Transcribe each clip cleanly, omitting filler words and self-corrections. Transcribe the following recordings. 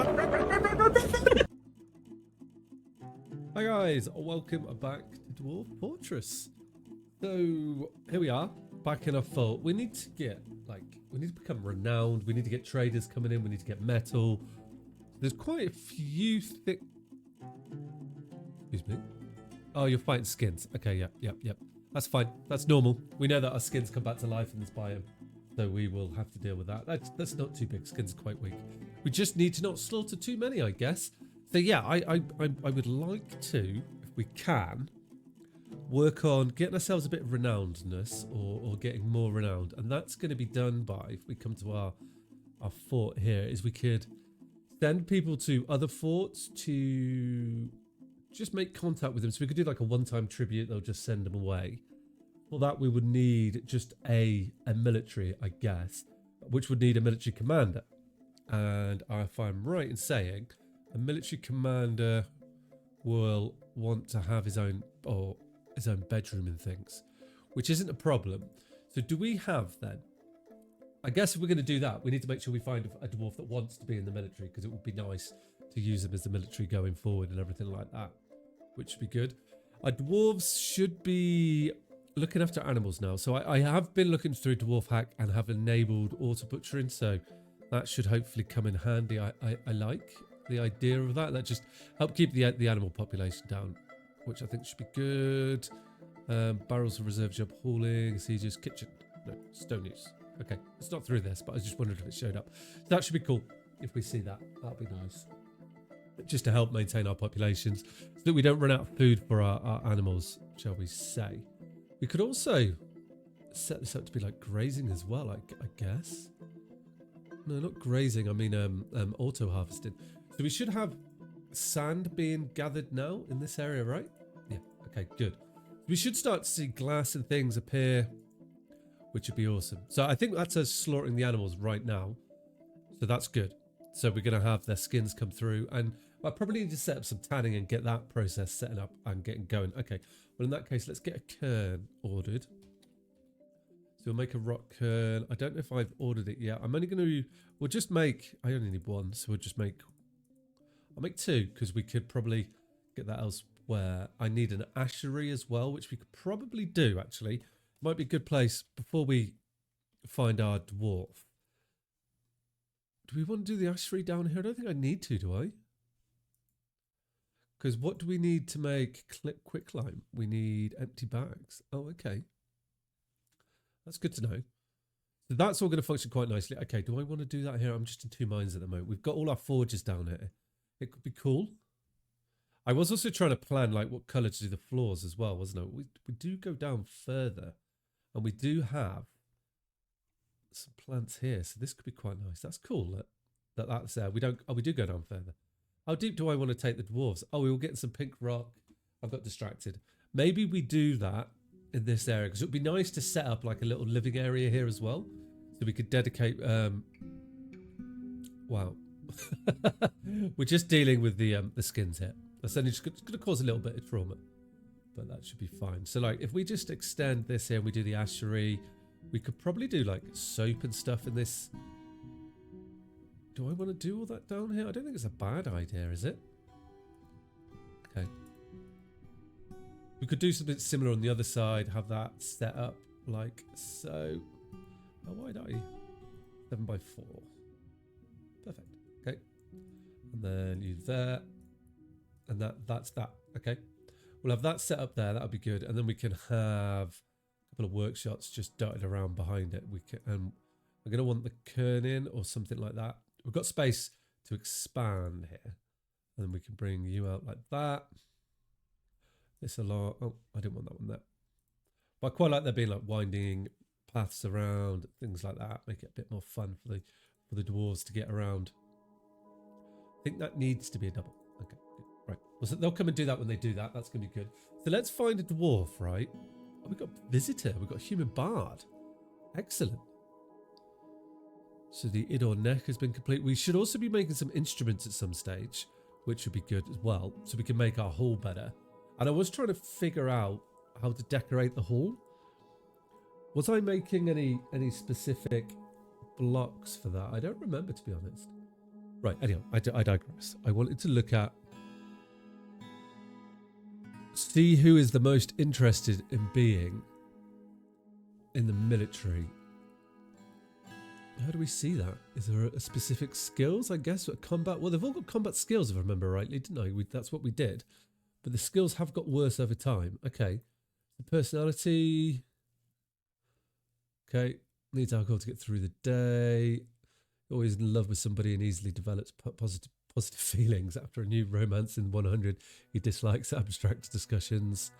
Hi guys, welcome back to Dwarf Fortress. So here we are, back in our fort. We need to become renowned. We need to get traders coming in. We need to get metal. There's quite a few Excuse me. Oh, you're fighting skins. Okay, yep. That's fine. That's normal. We know that our skins come back to life in this biome, so we will have to deal with that. That's not too big. Skins are quite weak. We just need to not slaughter too many, I guess. So yeah, I would like to, if we can, work on getting ourselves a bit of renownedness or getting more renowned. And that's going to be done by, if we come to our fort here, is we could send people to other forts to just make contact with them. So we could do like a one-time tribute. They'll just send them away. For that, we would need just a military, I guess, which would need a military commander. And if I'm right in saying, a military commander will want to have his own bedroom and things, which isn't a problem. So do we have then? I guess if we're going to do that, we need to make sure we find a dwarf that wants to be in the military, because it would be nice to use them as the military going forward and everything like that, which would be good. Our dwarves should be looking after animals now. So I have been looking through Dwarf Hack and have enabled auto butchering, so that should hopefully come in handy. I like the idea of that. That just help keep the animal population down, which I think should be good. Barrels of reserve job hauling, sieges, kitchen. No, stone use. Okay, it's not through this, but I just wondered if it showed up. So that should be cool if we see that. That'd be nice. Just to help maintain our populations so that we don't run out of food for our animals, shall we say. We could also set this up to be like grazing as well, I guess. No, not grazing. I mean auto harvesting. So we should have sand being gathered now in this area, right? Yeah. Okay, good. We should start to see glass and things appear, which would be awesome. So I think that's us slaughtering the animals right now. So that's good. So we're going to have their skins come through, and I probably need to set up some tanning and get that process set up and getting going. Okay. Well, in that case, let's get a cairn ordered. So we'll make a rock cairn. I don't know if I've ordered it yet. I'm only going to, we'll just make, I only need one. So we'll just make, I'll make two, because we could probably get that elsewhere. I need an ashery as well, which we could probably do, actually. Might be a good place before we find our dwarf. Do we want to do the ashery down here? I don't think I need to, do I? Because what do we need to make quicklime? We need empty bags. Oh, okay. That's good to know. So that's all going to function quite nicely. Okay, do I want to do that here? I'm just in two minds at the moment. We've got all our forges down here. It could be cool. I was also trying to plan like what colour to do the floors as well, wasn't it? We do go down further, and we do have some plants here, so this could be quite nice. That's cool that's there. We do go down further. How deep do I want to take the dwarves? Oh, we will get some pink rock. I've got distracted. Maybe we do that in this area, because it would be nice to set up like a little living area here as well, so we could dedicate wow. We're just dealing with the skins here. That's only just going to cause a little bit of trauma, but that should be fine. So like if we just extend this here and we do the ashery, we could probably do like soap and stuff in this. Do I want to do all that down here? I don't think it's a bad idea, is it? Okay. We could do something similar on the other side, have that set up like so. How wide are you? 7x4. Perfect. Okay. And then you there. And that's that. Okay. We'll have that set up there. That'll be good. And then we can have a couple of workshops just dotted around behind it. We can, and we're going to want the cairn in or something like that. We've got space to expand here. And then we can bring you out like that. This along. Oh, I didn't want that one there. But I quite like there being like winding paths around, things like that. Make it a bit more fun for the dwarves to get around. I think that needs to be a double. Okay, good. Right. Well, so they'll come and do that when they do that. That's going to be good. So let's find a dwarf, right? Oh, we've got visitor. We've got a human bard. Excellent. So the Idor neck has been complete. We should also be making some instruments at some stage, which would be good as well, so we can make our hall better. And I was trying to figure out how to decorate the hall. Was I making any specific blocks for that? I don't remember, to be honest. Right, anyway, I digress. I wanted to look at... see who is the most interested in being in the military. How do we see that? Is there a specific skills, I guess? Combat... well, they've all got combat skills, if I remember rightly, didn't I? That's what we did. But the skills have got worse over time. Okay. The personality... okay. Needs alcohol to get through the day. Always in love with somebody and easily develops positive feelings after a new romance in 100. He dislikes abstract discussions.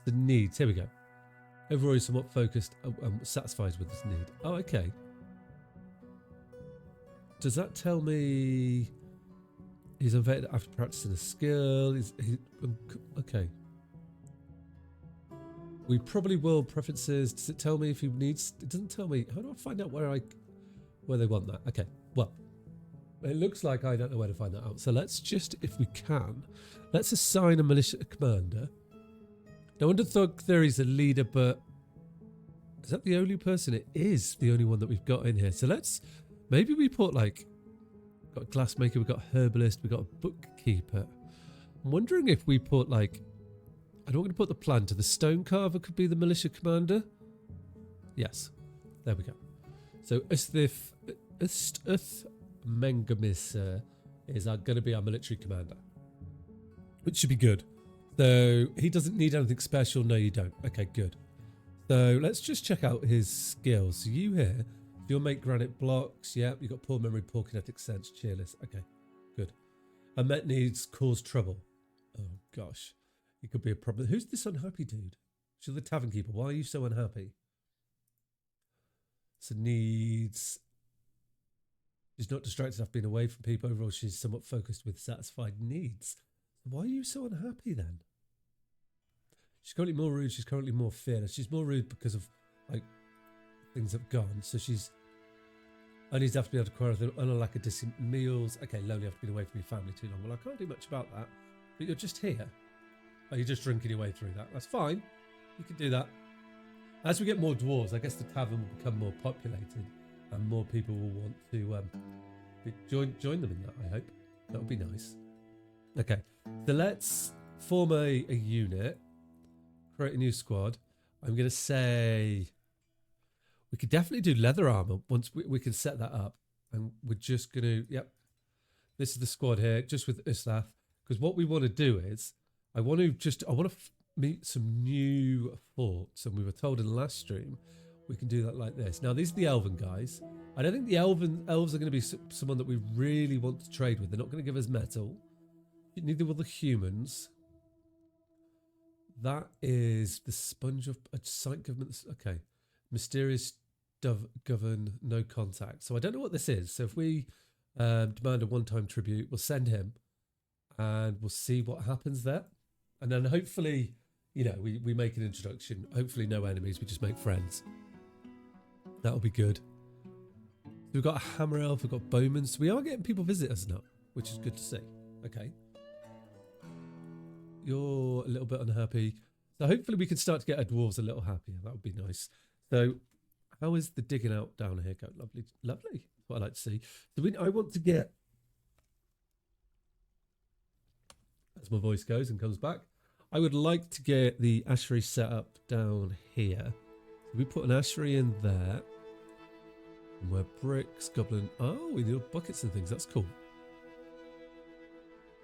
The needs. Here we go. Overall, he's somewhat focused and satisfied with his need. Oh, okay. Does that tell me he's unvetted after practicing a skill? Okay. We probably will preferences. Does it tell me if he needs? It doesn't tell me. How do I find out where they want that? Okay. Well, it looks like I don't know where to find that out. So let's just, if we can, let's assign a militia commander. No wonder Thug Theory's the leader, but is that the only person? It is the only one that we've got in here. So let's, maybe we put like, we've got a glassmaker, we've got a herbalist, we've got a bookkeeper. I'm wondering if we put like, I don't want to put the planter. The stone carver could be the militia commander. Yes. There we go. So Usthif Mengamis is going to be our military commander, which should be good. So he doesn't need anything special. No, you don't. Okay, good. So let's just check out his skills. So you here, you'll make granite blocks. Yeah, you've got poor memory, poor kinetic sense, cheerless. Okay, good. Unmet needs cause trouble. Oh gosh. It could be a problem. Who's this unhappy dude? She's the tavern keeper. Why are you so unhappy? So needs... she's not distracted enough being away from people. Overall, she's somewhat focused with satisfied needs. Why are you so unhappy then? She's currently more rude. She's currently more fearless. She's more rude because of like things have gone. So she's only have to be able to acquire a lack of decent meals. Okay, lonely after being away from your family too long. Well, I can't do much about that. But you're just here. Oh, you're just drinking your way through that. That's fine. You can do that. As we get more dwarves, I guess the tavern will become more populated and more people will want to join them in that, I hope. That would be nice. Okay, so let's form a unit, create a new squad. I'm going to say we could definitely do leather armor once we can set that up. And we're just going to, yep, this is the squad here, just with Uslath. Because what we want to do is, I want to meet some new forts. And we were told in the last stream, we can do that like this. Now, these are the elven guys. I don't think the elves are going to be someone that we really want to trade with. They're not going to give us metal. Neither will the humans. That is the sponge of a site government. Okay. Mysterious govern, no contact. So I don't know what this is. So if we demand a one-time tribute, we'll send him and we'll see what happens there. And then hopefully, you know, we make an introduction. Hopefully no enemies. We just make friends. That'll be good. So we've got a hammer elf. We've got bowmen. So we are getting people visit us now, which is good to see. Okay. You're a little bit unhappy. So hopefully we can start to get our dwarves a little happier. That would be nice. So how is the digging out down here going? Lovely. Lovely. That's what I like to see. So I want to get, as my voice goes and comes back, I would like to get the ashery set up down here. So we put an ashery in there. And we're bricks, goblin. Oh, we need buckets and things. That's cool.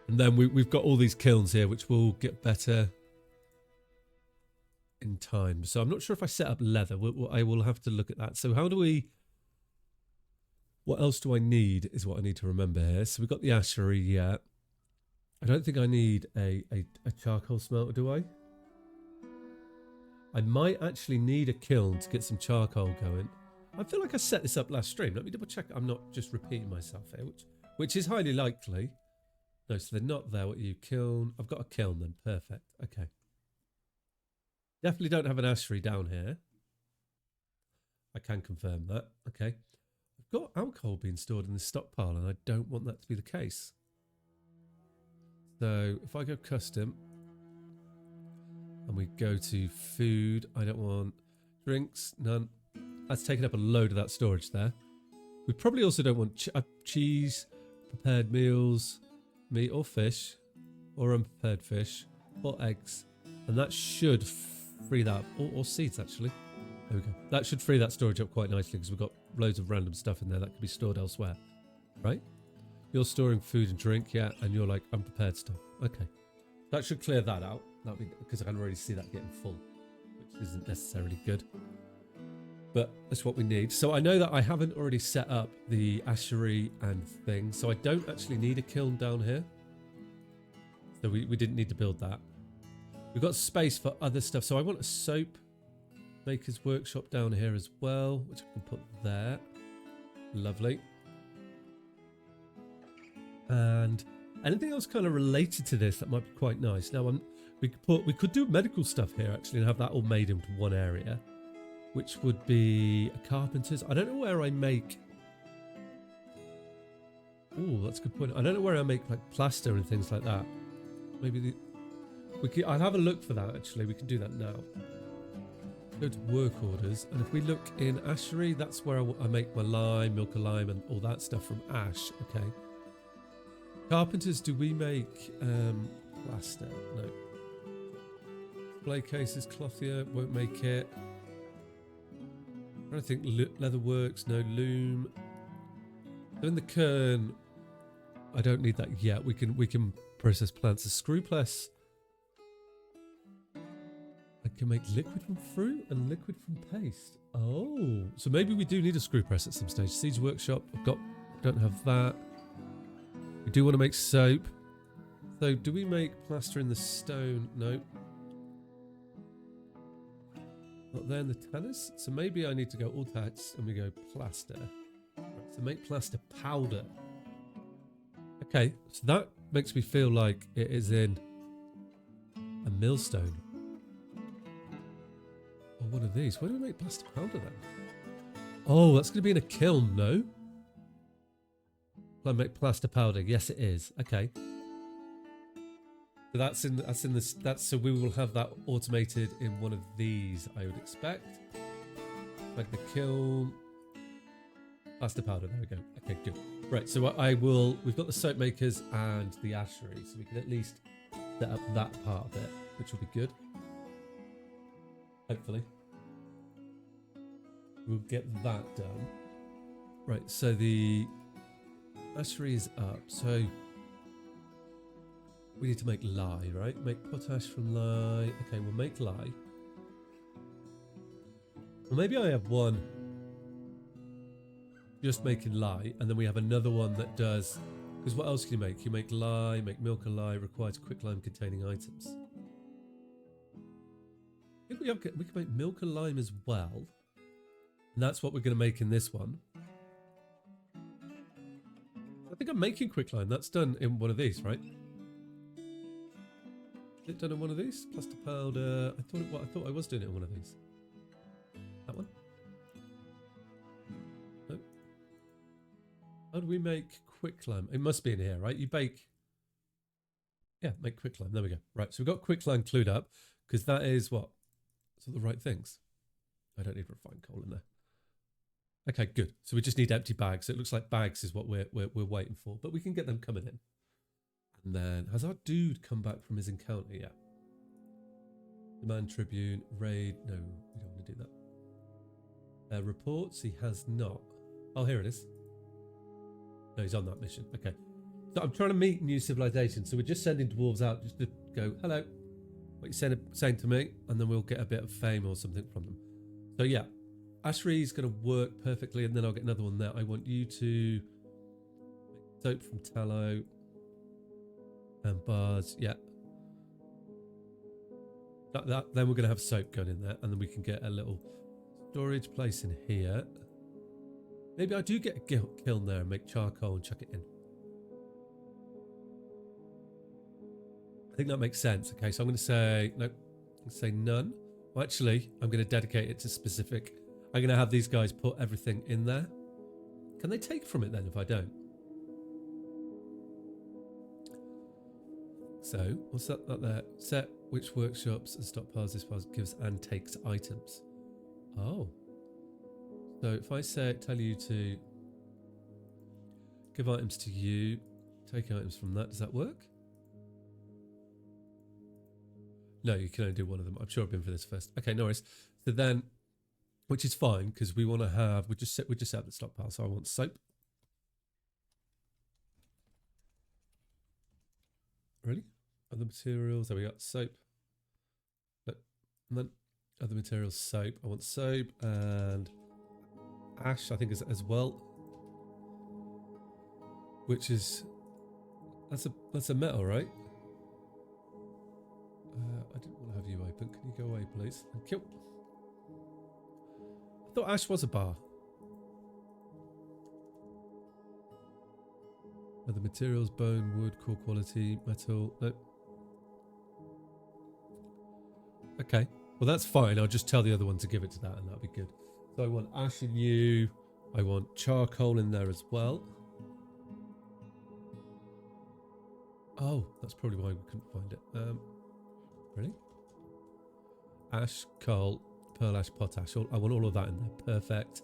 And then we've got all these kilns here, which will get better in time. So I'm not sure if I set up leather. I will have to look at that. So how do we... what else do I need is what I need to remember here. So we've got the ashery, yeah. I don't think I need a charcoal smelter, do I? I might actually need a kiln to get some charcoal going. I feel like I set this up last stream. Let me double check I'm not just repeating myself here, which is highly likely. No, so they're not there. What are you? Kiln. I've got a kiln then. Perfect. Okay. Definitely don't have an ashery down here. I can confirm that. Okay. I've got alcohol being stored in the stockpile and I don't want that to be the case. So if I go custom and we go to food, I don't want drinks, none. That's taken up a load of that storage there. We probably also don't want cheese, prepared meals, meat or fish, or unprepared fish, or eggs. And that should free that up. Or seeds, actually. There we go. That should free that storage up quite nicely because we've got loads of random stuff in there that can be stored elsewhere. Right? You're storing food and drink, yeah, and you're like unprepared stuff. Okay. That should clear that out. That'll be because I can already see that getting full, which isn't necessarily good. But that's what we need. So I know that I haven't already set up the ashery and things, so I don't actually need a kiln down here. So we didn't need to build that. We've got space for other stuff. So I want a soap maker's workshop down here as well, which I can put there. Lovely. And anything else kind of related to this that might be quite nice. Now we could do medical stuff here actually and have that all made into one area, which would be a carpenter's. I don't know where I make. Oh, that's a good point. I don't know where I make like plaster and things like that. Maybe I'll have a look for that actually. We can do that now. Go to work orders, and if we look in ashery, that's where I make my lime, milk of lime, and all that stuff from ash. Okay. Carpenters, do we make plaster? No. Display cases, clothier, won't make it. I don't think leather works, no loom. So in the kern, I don't need that yet. We can process plants. A screw press. I can make liquid from fruit and liquid from paste. Oh, so maybe we do need a screw press at some stage. Seeds workshop, don't have that. We do want to make soap. So do we make plaster in the stone? No. Not there in the tanners. So maybe I need to go all tax and we go plaster. Right, so make plaster powder. Okay, so that makes me feel like it is in a millstone. Or one of these. Where do we make plaster powder then? Oh, that's going to be in a kiln, no? I make plaster powder. Yes, it is. Okay. So so we will have that automated in one of these, I would expect. Like the kiln. Plaster powder. There we go. Okay, good. Right. So we've got the soap makers and the ashery, so we can at least set up that part of it, which will be good. Hopefully. We'll get that done. Right. So the ashery is up, so we need to make lye, right? Make potash from lye. Okay, we'll make lye. Well, maybe I have one just making lye, and then we have another one that does, because what else can you make? You make lye, make milk of lye, requires quicklime containing items. I think we can make milk of lime as well, and that's what we're going to make in this one. I think I'm making quicklime. That's done in one of these, right? Is it done in one of these? Plaster powder. I thought I was doing it in one of these. That one? No. How do we make quicklime? It must be in here, right? You bake. Yeah, make quicklime. There we go. Right, so we've got quicklime clued up because that is what? So the right things. I don't need refined coal in there. Okay, good. So we just need empty bags. It looks like bags is what we're waiting for, but we can get them coming in. And then, has our dude come back from his encounter yet? Demand Tribune, raid. No, we don't want to do that. Reports, he has not. Oh, here it is. No, he's on that mission. Okay. So I'm trying to meet new civilizations. So we're just sending dwarves out just to go, hello, what you saying to me? And then we'll get a bit of fame or something from them. So yeah. Ashery is going to work perfectly, and then I'll get another one there. I want you to make soap from tallow and bars. Yeah. Then we're going to have soap going in there, and then we can get a little storage place in here. Maybe I do get a kiln there and make charcoal and chuck it in. I think that makes sense. Okay, so I'm going to say, nope, I'm going to say none. Well, actually, I'm going to dedicate it to specific. I'm going to have these guys put everything in there. Can they take from it then if I don't? So, what's that there? Set which workshops and stockpiles this file gives and takes items. Oh. So if I tell you to... Give items to you. Take items from that. Does that work? No, you can only do one of them. I'm sure I've been for this first. Okay, no worries. So then, which is fine because we want to have. We just set the stockpile. So I want soap. Ready? Other materials. There we got soap. No, and then other materials. Soap. I want soap and ash. I think as well. Which is that's a metal, right? I didn't want to have you open. Can you go away, please? Thank you. I thought ash was a bar. Other materials, bone, wood, core quality, metal. No. Okay. Well, that's fine. I'll just tell the other one to give it to that and that'll be good. So I want ash in you. I want charcoal in there as well. Oh, that's probably why we couldn't find it. Ready? Ash, coal, pearl ash, potash. I want all of that in there. Perfect.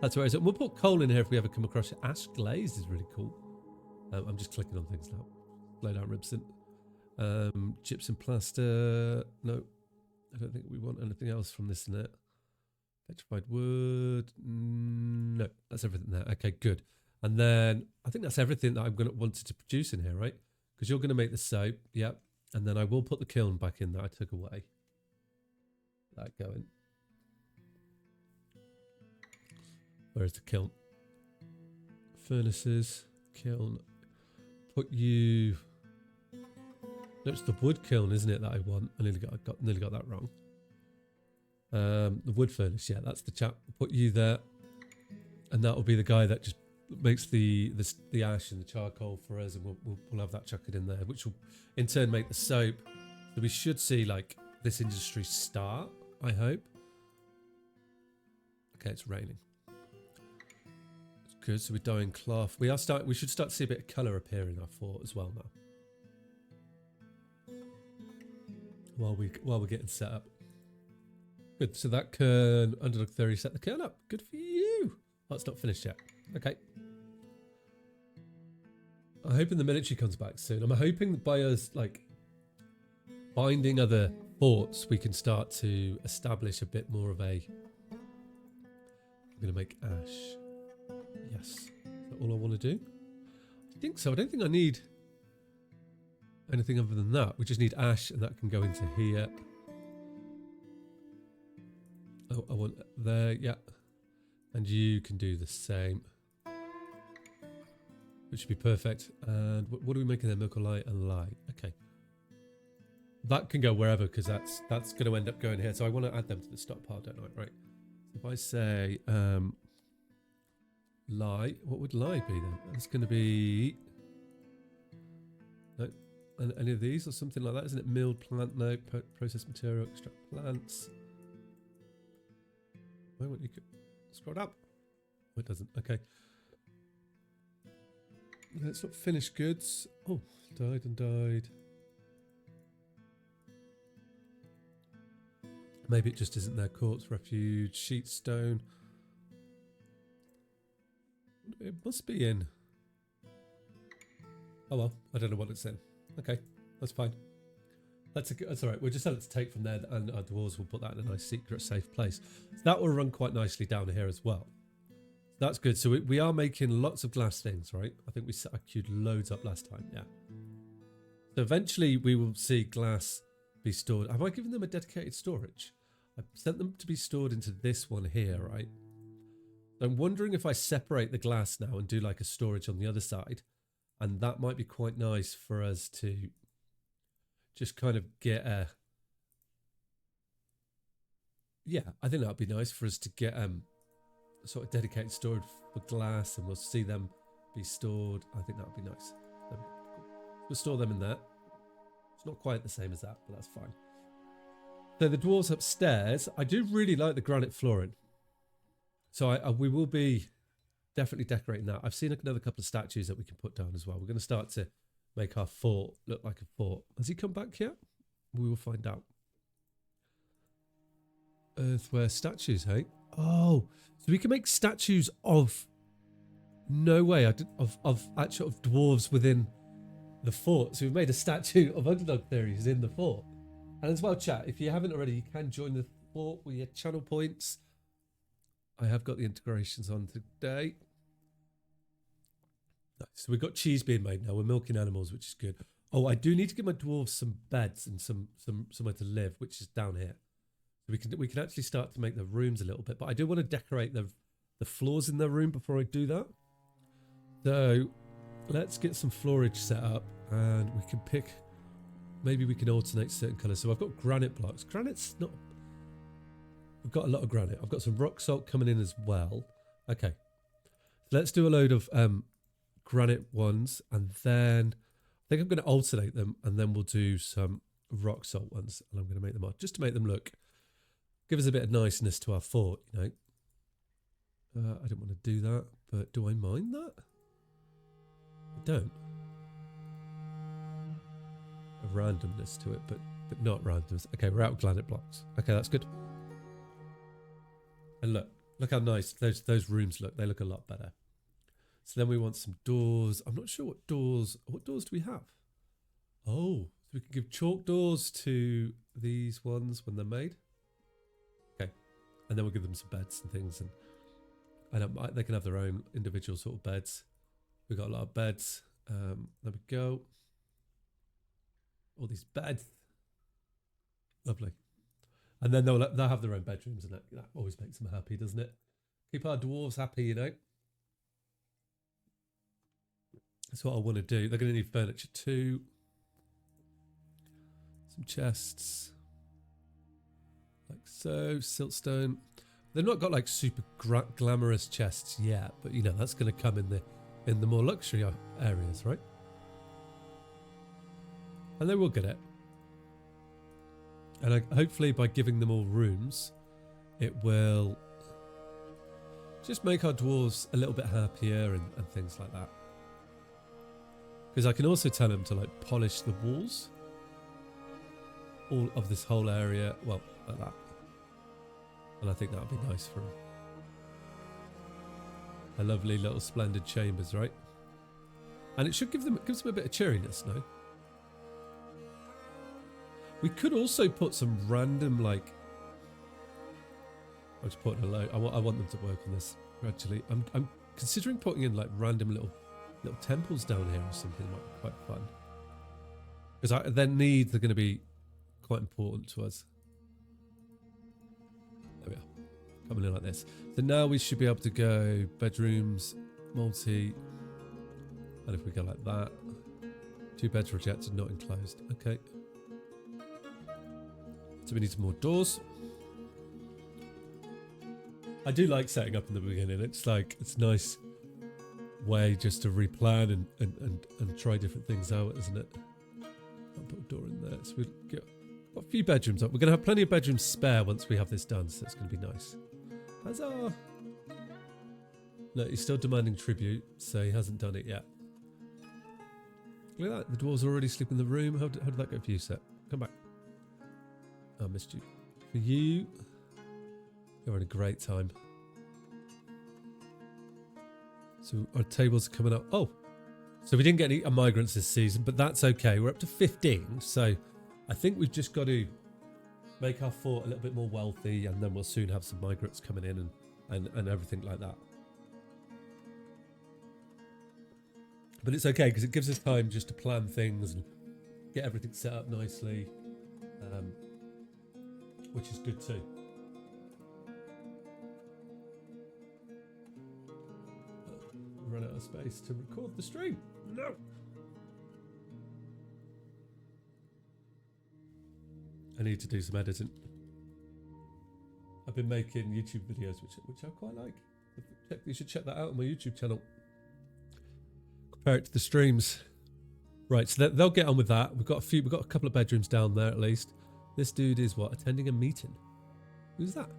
That's where it is. We'll put coal in here if we ever come across it. Ash glazed is really cool. I'm just clicking on things now. Lay down Ribsin. Gypsum plaster. No, I don't think we want anything else from this net. Petrified wood. No, that's everything there. Okay, good. And then I think that's everything that I'm going to wanted to produce in here, right? Because you're going to make the soap. Yep. And then I will put the kiln back in that I took away. That going. Where's the kiln? Furnaces, kiln. Put you. No, it's the wood kiln, isn't it? That I want. I nearly got that wrong. The wood furnace, yeah, that's the chap. Put you there, and that will be the guy that just makes the ash and the charcoal for us, and we'll have that chucked in there, which will in turn make the soap. So we should see like this industry start. I hope. Okay, it's raining. It's good. So we're dyeing cloth. We should start to see a bit of colour appear in our fort as well now. While we're getting set up. Good. So that can underdog 30 set the kiln up. Good for you. Oh, it's not finished yet. Okay. I'm hoping the military comes back soon. I'm hoping that by us like binding other forts, we can start to establish a bit more of a. I'm going to make ash. Yes. Is that all I want to do? I think so. I don't think I need anything other than that. We just need ash, and that can go into here. Oh, I want there. Yeah. And you can do the same. Which should be perfect. And what are we making there? Milk or light and light. Okay. That can go wherever because that's going to end up going here. So I want to add them to the stockpile, don't I? Right. So if I say lye, what would lye be then? That's going to be no, any of these or something like that, isn't it? Milled plant, no, processed material, extract plants. Why won't you scroll up? Oh, it doesn't. Okay. Let's not finished goods. Oh, died and died. Maybe it just isn't there. Quartz, refuge, sheet stone. It must be in. Oh well, I don't know what it's in. Okay, that's fine. That's all right. We'll just have it to take from there, and our dwarves will put that in a nice secret, safe place. So that will run quite nicely down here as well. That's good. So we are making lots of glass things, right? I think I queued loads up last time. Yeah. So eventually we will see glass be stored. Have I given them a dedicated storage? I've sent them to be stored into this one here, right? I'm wondering if I separate the glass now and do like a storage on the other side. And that might be quite nice for us to just kind of get a... Yeah, I think that would be nice for us to get sort of dedicated storage for glass, and we'll see them be stored. I think that would be nice. We'll store them in there. It's not quite the same as that, but that's fine. So the dwarves upstairs, I do really like the granite flooring. So we will be definitely decorating that. I've seen another couple of statues that we can put down as well. We're going to start to make our fort look like a fort. Has he come back yet? We will find out. Earthware statues, hey? Oh, so we can make statues of no way of actual dwarves within the fort. So we've made a statue of Underdog Theories in the fort. And as well, chat, if you haven't already, you can join the fort with your channel points. I have got the integrations on today. Nice. So we've got cheese being made now. We're milking animals, which is good. Oh, I do need to give my dwarves some beds and somewhere to live, which is down here. We can actually start to make the rooms a little bit, but I do want to decorate the floors in their room before I do that. So let's get some floorage set up, and we can pick. Maybe we can alternate certain colours. So I've got granite blocks. Granite's not. We've got a lot of granite. I've got some rock salt coming in as well. Okay, so let's do a load of granite ones, and then I think I'm going to alternate them, and then we'll do some rock salt ones, and I'm going to make them up just to make them look. Give us a bit of niceness to our fort, you know. I don't want to do that, but do I mind that? I don't. A randomness to it, but not randomness. Okay, we're out of granite blocks. Okay, that's good. And look how nice those rooms look. They look a lot better. So then we want some doors. I'm not sure what doors do we have? Oh, so we can give chalk doors to these ones when they're made. Okay, and then we'll give them some beds and things, and they can have their own individual sort of beds. We've got a lot of beds. There we go. All these beds. Lovely. And then they'll have their own bedrooms, and that always makes them happy, doesn't it? Keep our dwarves happy, you know. That's what I want to do. They're going to need furniture too. Some chests. Like so. Siltstone. They've not got like super glamorous chests yet, but you know, that's going to come in the more luxury areas, right? And they will get it. And hopefully by giving them all rooms, it will just make our dwarves a little bit happier and things like that. Because I can also tell them to like polish the walls. All of this whole area, well, like that. And I think that would be nice for them. A lovely little splendid chambers, right? And it should gives them a bit of cheeriness, no? We could also put some random, like... I'm just putting a load. I want them to work on this gradually. I'm considering putting in like random little temples down here or something. Might be quite fun. Because their needs are going to be quite important to us. There we are. Coming in like this. So now we should be able to go bedrooms, multi. And if we go like that. 2 beds rejected, not enclosed. Okay. So we need some more doors. I do like setting up in the beginning. It's nice way just to replan and try different things out, isn't it? I'll put a door in there. So we've got a few bedrooms up. We're going to have plenty of bedrooms spare once we have this done, so it's going to be nice. Huzzah! Look, he's still demanding tribute, so he hasn't done it yet. Look at that. The dwarves are already sleeping in the room. How did that go for you, Set? Come back. I missed you. For you, you're having a great time. So our tables are coming up. Oh, so we didn't get any migrants this season, but that's okay. We're up to 15. So I think we've just got to make our fort a little bit more wealthy, and then we'll soon have some migrants coming in and everything like that. But it's okay because it gives us time just to plan things and get everything set up nicely. Which is good too. Run out of space to record the stream. No. I need to do some editing. I've been making YouTube videos, which I quite like. You should check that out on my YouTube channel. Compare it to the streams. Right, so they'll get on with that. We've got a couple of bedrooms down there at least. This dude is what? Attending a meeting. Who's that?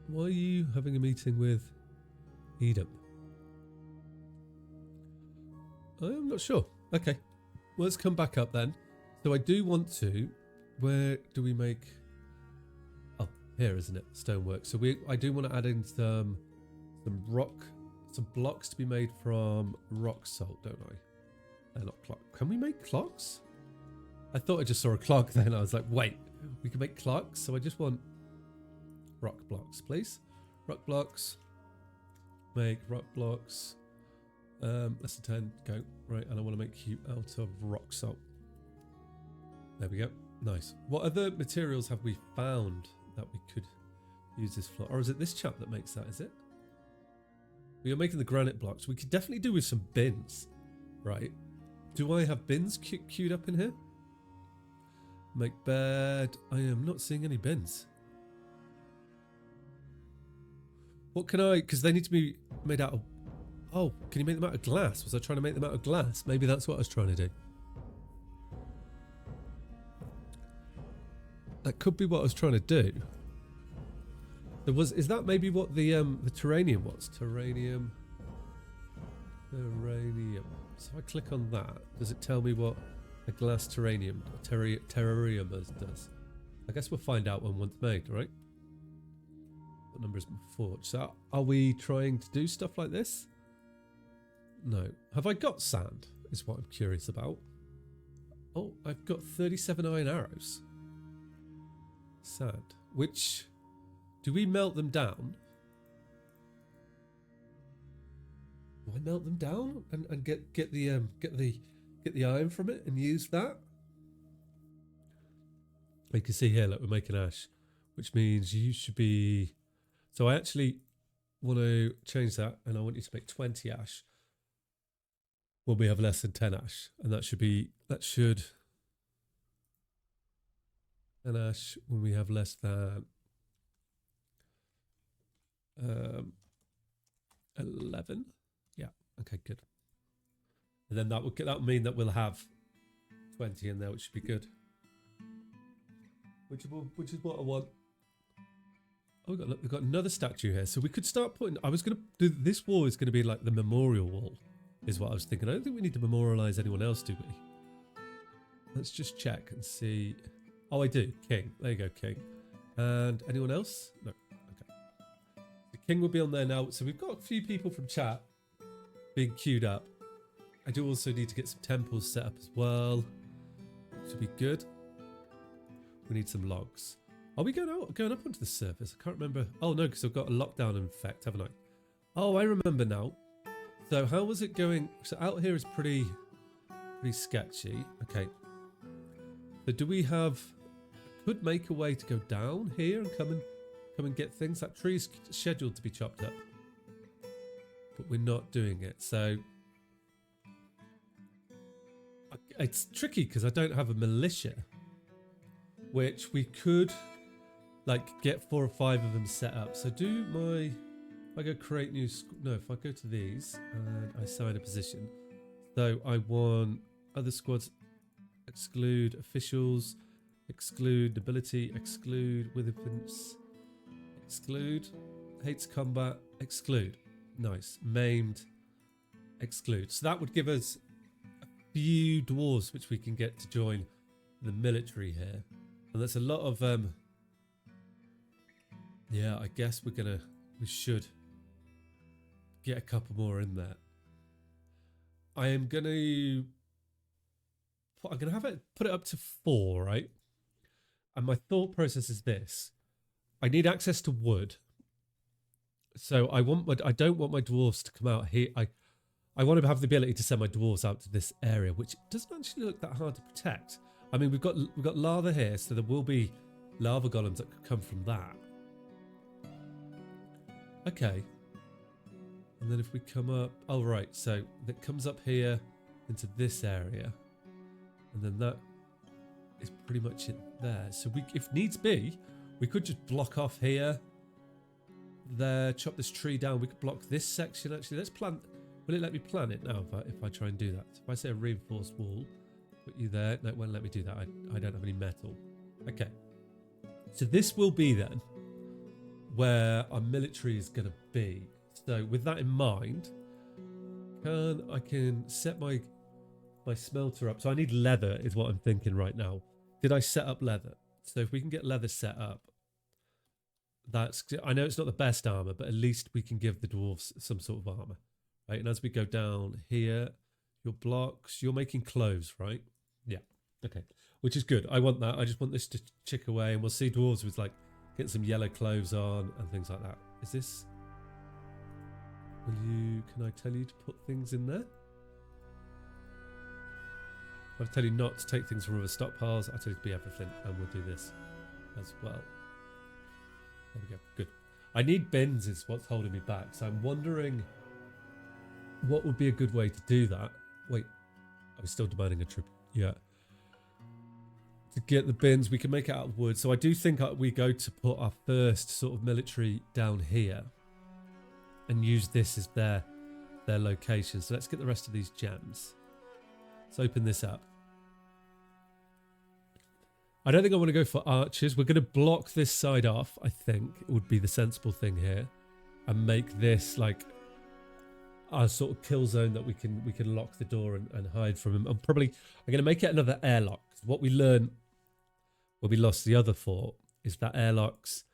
Why are you having a meeting with Edom? I'm not sure. Okay. Well, let's come back up then. So I do want to... Where do we make... Oh, here, isn't it? Stonework. So I do want to add in some some blocks to be made from rock salt, don't I? They're not clock. Can we make clocks? I thought I just saw a clock then. I was like, wait, we can make clocks. So I just want rock blocks, please. Rock blocks. Make rock blocks. Less than 10. Go. Right, and I want to make you out of rock salt. There we go. Nice. What other materials have we found that we could use this for? Or is it this chap that makes that, is it? We are making the granite blocks. We could definitely do with some bins, right? Do I have bins queued up in here? Make bed. I am not seeing any bins. What can I... Because they need to be made out of... Oh, can you make them out of glass? Was I trying to make them out of glass? Maybe that's what I was trying to do. That could be what I was trying to do. There was... Is that maybe what the terranium was? Terranium. So if I click on that, does it tell me what a glass terrarium does? I guess we'll find out when one's made, right? What number is my forge? So are we trying to do stuff like this? No. Have I got sand? Is what I'm curious about. Oh, I've got 37 iron arrows. Sand. Which... Do we melt them down? Do I melt them down and get the iron from it and use that? You can see here, look, we're making ash, which means you should be... So I actually want to change that, and I want you to make 20 ash when we have less than 10 ash, and that should an ash when we have less than 11. Yeah. Okay. Good. And then that will mean that we'll have 20 in there, which should be good. Which is what I want. Oh, we've got another statue here, so we could start putting. I was going to do this wall is going to be like the memorial wall, is what I was thinking. I don't think we need to memorialize anyone else, do we? Let's just check and see. Oh, I do. King. There you go, King. And anyone else? No. The king will be on there now. So we've got a few people from chat being queued up. I do also need to get some temples set up as well. Should be good. We need some logs. Are we going up onto the surface? I can't remember. Oh no, because I've got a lockdown effect, haven't I? Oh, I remember now. So how was it going? So out here is pretty sketchy. Okay. So do we have... Could make a way to go down here and come and get things. That tree's scheduled to be chopped up, but we're not doing it. So it's tricky because I don't have a militia, which we could like get 4 or 5 of them set up. So if I go create new, no, if I go to these and I assign a position, so I want other squads, exclude officials, exclude nobility, exclude weapons, exclude, hates combat, exclude. Nice. Maimed, exclude. So that would give us a few dwarves which we can get to join the military here. And that's a lot of, yeah, I guess we should get a couple more in there. I'm going to have it, put it up to 4, right? And my thought process is this. I need access to wood. So I don't want my dwarves to come out here. I want to have the ability to send my dwarves out to this area, which doesn't actually look that hard to protect. I mean, we've got lava here, so there will be lava golems that could come from that. Okay. And then if we come up, oh right, so that comes up here into this area, and then that is pretty much it there. So if needs be, we could just block off here, there, chop this tree down. We could block this section actually. Let's plant. Will it let me plant it now if I try and do that? So if I say a reinforced wall, put you there. No, it won't let me do that. I don't have any metal. Okay. So this will be then where our military is going to be. So with that in mind, I can set my smelter up. So I need leather is what I'm thinking right now. Did I set up leather? So if we can get leather set up, I know it's not the best armor, but at least we can give the dwarves some sort of armor, right? And as we go down here, your blocks, you're making clothes, right? Yeah, okay, which is good. I want that. I just want this to chick away, and we'll see dwarves with like getting some yellow clothes on and things like that. Is this? Can I tell you to put things in there? I'll tell you not to take things from other stockpiles. I'll tell you to be everything, and we'll do this as well. There we go. Good. I need bins is what's holding me back. So I'm wondering what would be a good way to do that. Wait, I'm still demanding a trip. Yeah. To get the bins, we can make it out of wood. So I do think we go to put our first sort of military down here and use this as their location. So let's get the rest of these gems. Let's open this up. I don't think I want to go for archers. We're going to block this side off, I think. It would be the sensible thing here. And make this like our sort of kill zone that we can lock the door and hide from him. I'm going to make it another airlock. What we learned when we lost the other fort is that airlocks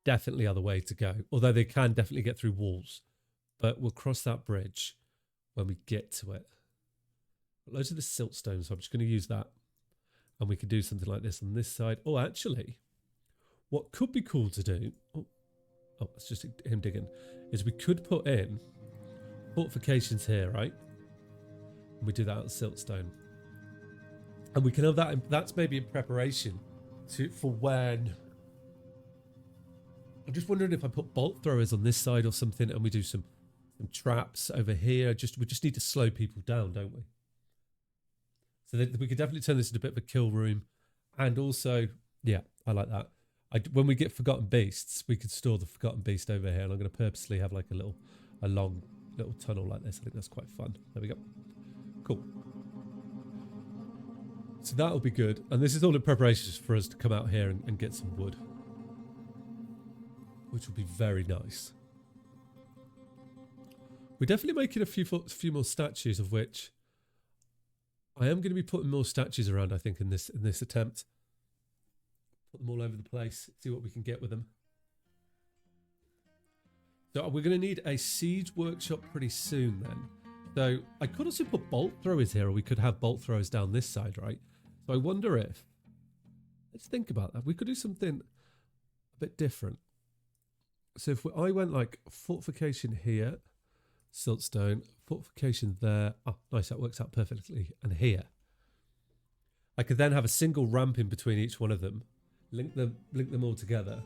definitely are the way to go. Although they can definitely get through walls. But we'll cross that bridge when we get to it. Loads of the siltstone, so I'm just going to use that. And we could do something like this on this side. Oh, actually, what could be cool to do, oh, it's just him digging, is we could put in fortifications here, right? And we do that on siltstone. And we can have that, that's maybe in preparation for when... I'm just wondering if I put bolt throwers on this side or something and we do some traps over here. We just need to slow people down, don't we? So that we could definitely turn this into a bit of a kill room. And also, yeah, I like that. When we get Forgotten Beasts, we could store the Forgotten Beast over here. And I'm going to purposely have like a long little tunnel like this. I think that's quite fun. There we go. Cool. So that'll be good. And this is all in preparation for us to come out here and get some wood. Which will be very nice. We're definitely making a few more statues, of which I am going to be putting more statues around, I think, in this attempt. Put them all over the place, see what we can get with them. So we're going to need a siege workshop pretty soon then. So I could also put bolt throwers here, or we could have bolt throwers down this side, right? So I wonder if, let's think about that. We could do something a bit different. So if I went like fortification here, siltstone, fortification there. Oh, nice, that works out perfectly. And here. I could then have a single ramp in between each one of them, link them all together.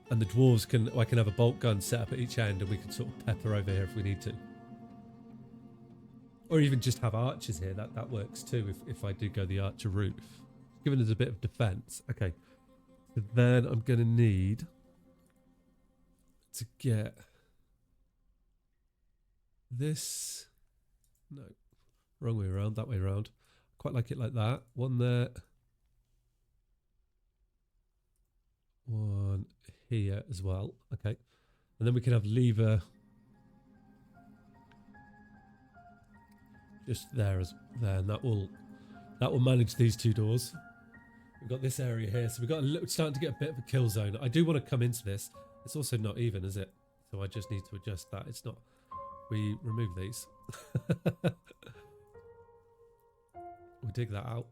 And the dwarves I can have a bolt gun set up at each end and we can sort of pepper over here if we need to. Or even just have archers here, that works too if I do go the archer route. Giving us a bit of defense. Okay. So then I'm gonna need to get this, no, wrong way around, that way around. Quite like it like that. One there. One here as well. Okay. And then we can have lever just there and that will manage these two doors. We've got this area here, so we've got starting to get a bit of a kill zone. I do want to come into this. It's also not even, is it? So I just need to adjust that. It's not. We remove these. We'll dig that out.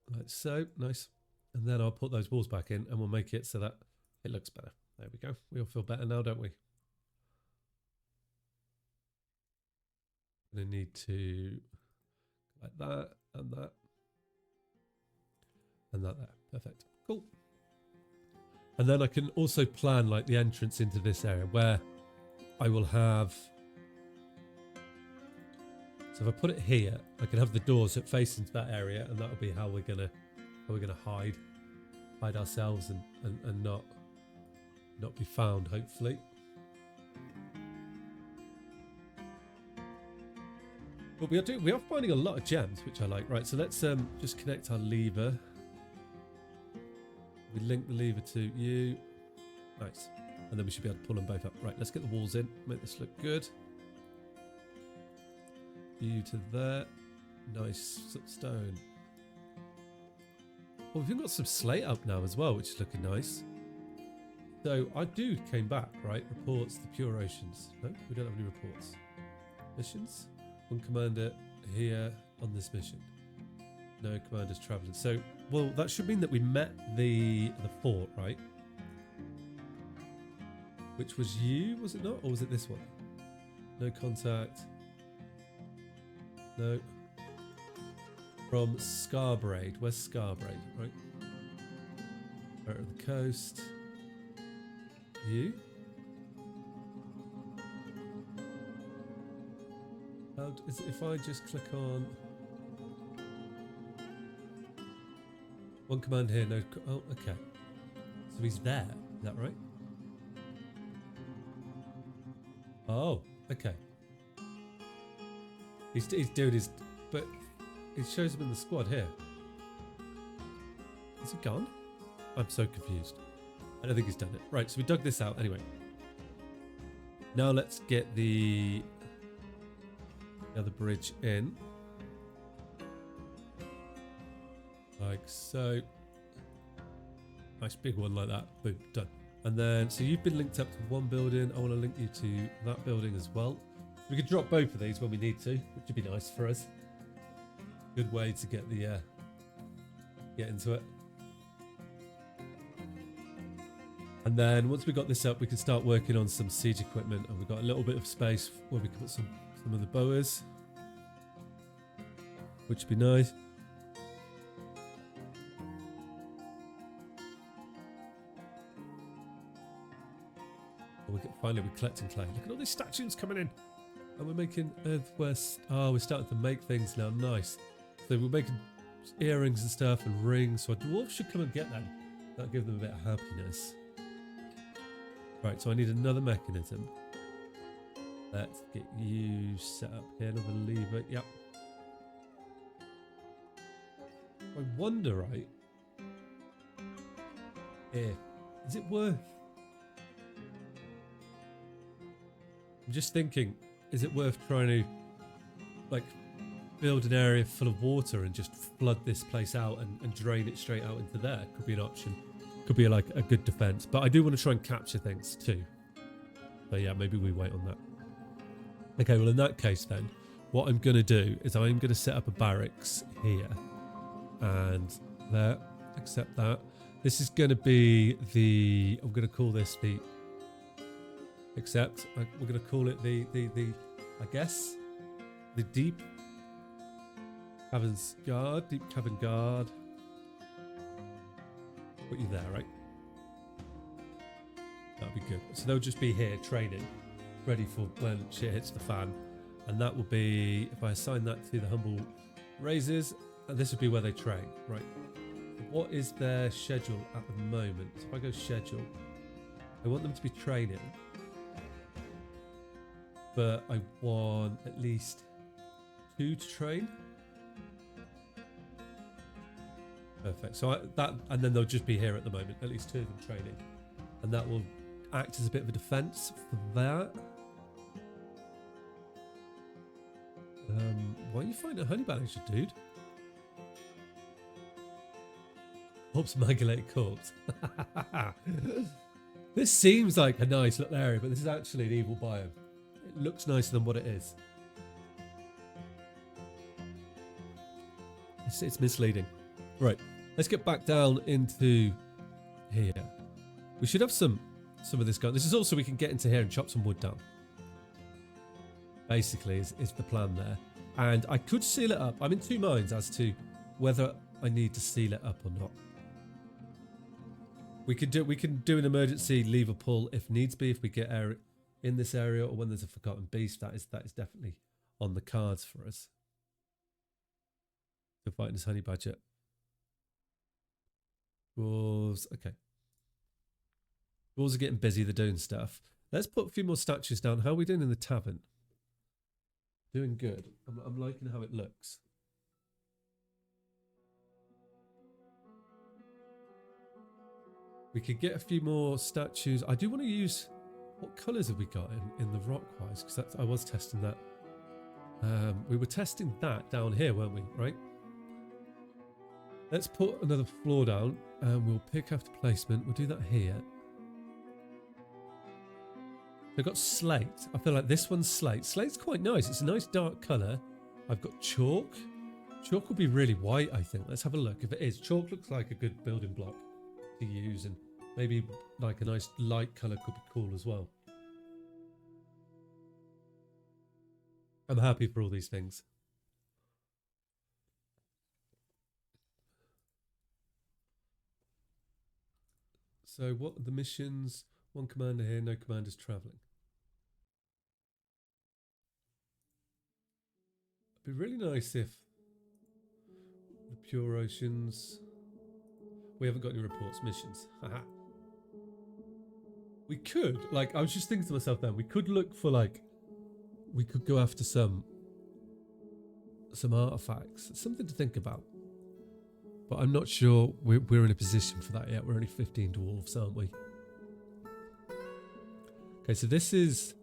Like so. Nice. And then I'll put those walls back in and we'll make it so that it looks better. There we go. We all feel better now, don't we? Gonna need to like that and that. And that there. Perfect. Cool. And then I can also plan like the entrance into this area where I will have, so if I put it here, I can have the doors that face into that area, and that'll be how we're gonna hide ourselves and not be found, hopefully. But we are finding a lot of gems, which I like. Right, so let's just connect our lever. We link the lever to you. Nice. And then we should be able to pull them both up. Right, let's get the walls in. Make this look good. You to there. Nice stone. Well, we've got some slate up now as well, which is looking nice. So our dude came back, right? Reports the pure oceans. No, we don't have any reports. Missions. One commander here on this mission. No commanders traveling. So, well, that should mean that we met the fort, right? Which was you, was it not? Or was it this one? No contact. No. From Scarbraid. Where's Scarbraid, right? Out of the coast. You? How is it if I just click on one command here? No. Oh, okay. So he's there. Is that right? Oh, okay. He's doing his, but it shows him in the squad here. Is he gone? I'm so confused. I don't think he's done it. Right, so we dug this out anyway. Now let's get the other bridge in. Like so. Nice big one like that. Boom, done. And then, so you've been linked up to one building. I want to link you to that building as well. We could drop both of these when we need to, which would be nice for us. Good way to get the get into it. And then once we got this up, we can start working on some siege equipment, and we've got a little bit of space where we can put some of the boas, which would be nice. Finally, we're collecting clay. Look at all these statues coming in. And we're making earthware. Oh, we're starting to make things now. Nice. So we're making earrings and stuff and rings. So our dwarves should come and get them. That'll give them a bit of happiness. Right, so I need another mechanism. Let's get you set up here. Another lever. Yep. I wonder, right? Is it worth... I'm just thinking, is it worth trying to, like, build an area full of water and just flood this place out and drain it straight out into there? Could be an option. Could be like a good defense. But I do want to try and capture things too. So yeah, maybe we wait on that. Okay, well in that case then, what I'm going to do is I'm going to set up a barracks here. And there, accept that. This is going to be the, I'm going to call this the, except we're going to call it the I guess the deep caverns guard, deep cavern guard. Put you there, right? That'd be good. So they'll just be here training, ready for when shit hits the fan. And that will be, if I assign that to the humble raises, and this would be where they train, right? What is their schedule at the moment? So if I go schedule, I want them to be training. But I want at least 2 to train. Perfect. So and then they'll just be here at the moment. At least 2 of them training, and that will act as a bit of a defense for that. Why are you fighting a honey badger, dude? Corpse magulated corpse. This seems like a nice little area, but this is actually an evil biome. It looks nicer than what it is. It's misleading. Right, let's get back down into here. We should have some of this going. This is also we can get into here and chop some wood down. Basically, is the plan there. And I could seal it up. I'm in 2 minds as to whether I need to seal it up or not. We can do an emergency lever pull if needs be, if we get air in this area, or when there's a forgotten beast. That is definitely on the cards for us. To fighting this honey badger. Dwarves, okay. Dwarves are getting busy, they're doing stuff. Let's put a few more statues down. How are we doing in the tavern? Doing good. I'm liking how it looks. We could get a few more statues. I do want to use... What colours have we got in the rock-wise? Because I was testing that. We were testing that down here, weren't we? Right? Let's put another floor down and we'll pick after placement. We'll do that here. They've got slate. I feel like this one's slate. Slate's quite nice. It's a nice dark colour. I've got chalk. Chalk will be really white, I think. Let's have a look. If it is, chalk looks like a good building block to use, and maybe like a nice light colour could be cool as well. I'm happy for all these things. So what are the missions? One commander here, no commanders travelling. It'd be really nice if the Pure Oceans... We haven't got any reports, missions. Haha. We could, like, I was just thinking to myself then, we could look for, like, we could go after some artifacts. It's something to think about. But I'm not sure we're in a position for that yet. We're only 15 dwarves, aren't we? Okay, so this is...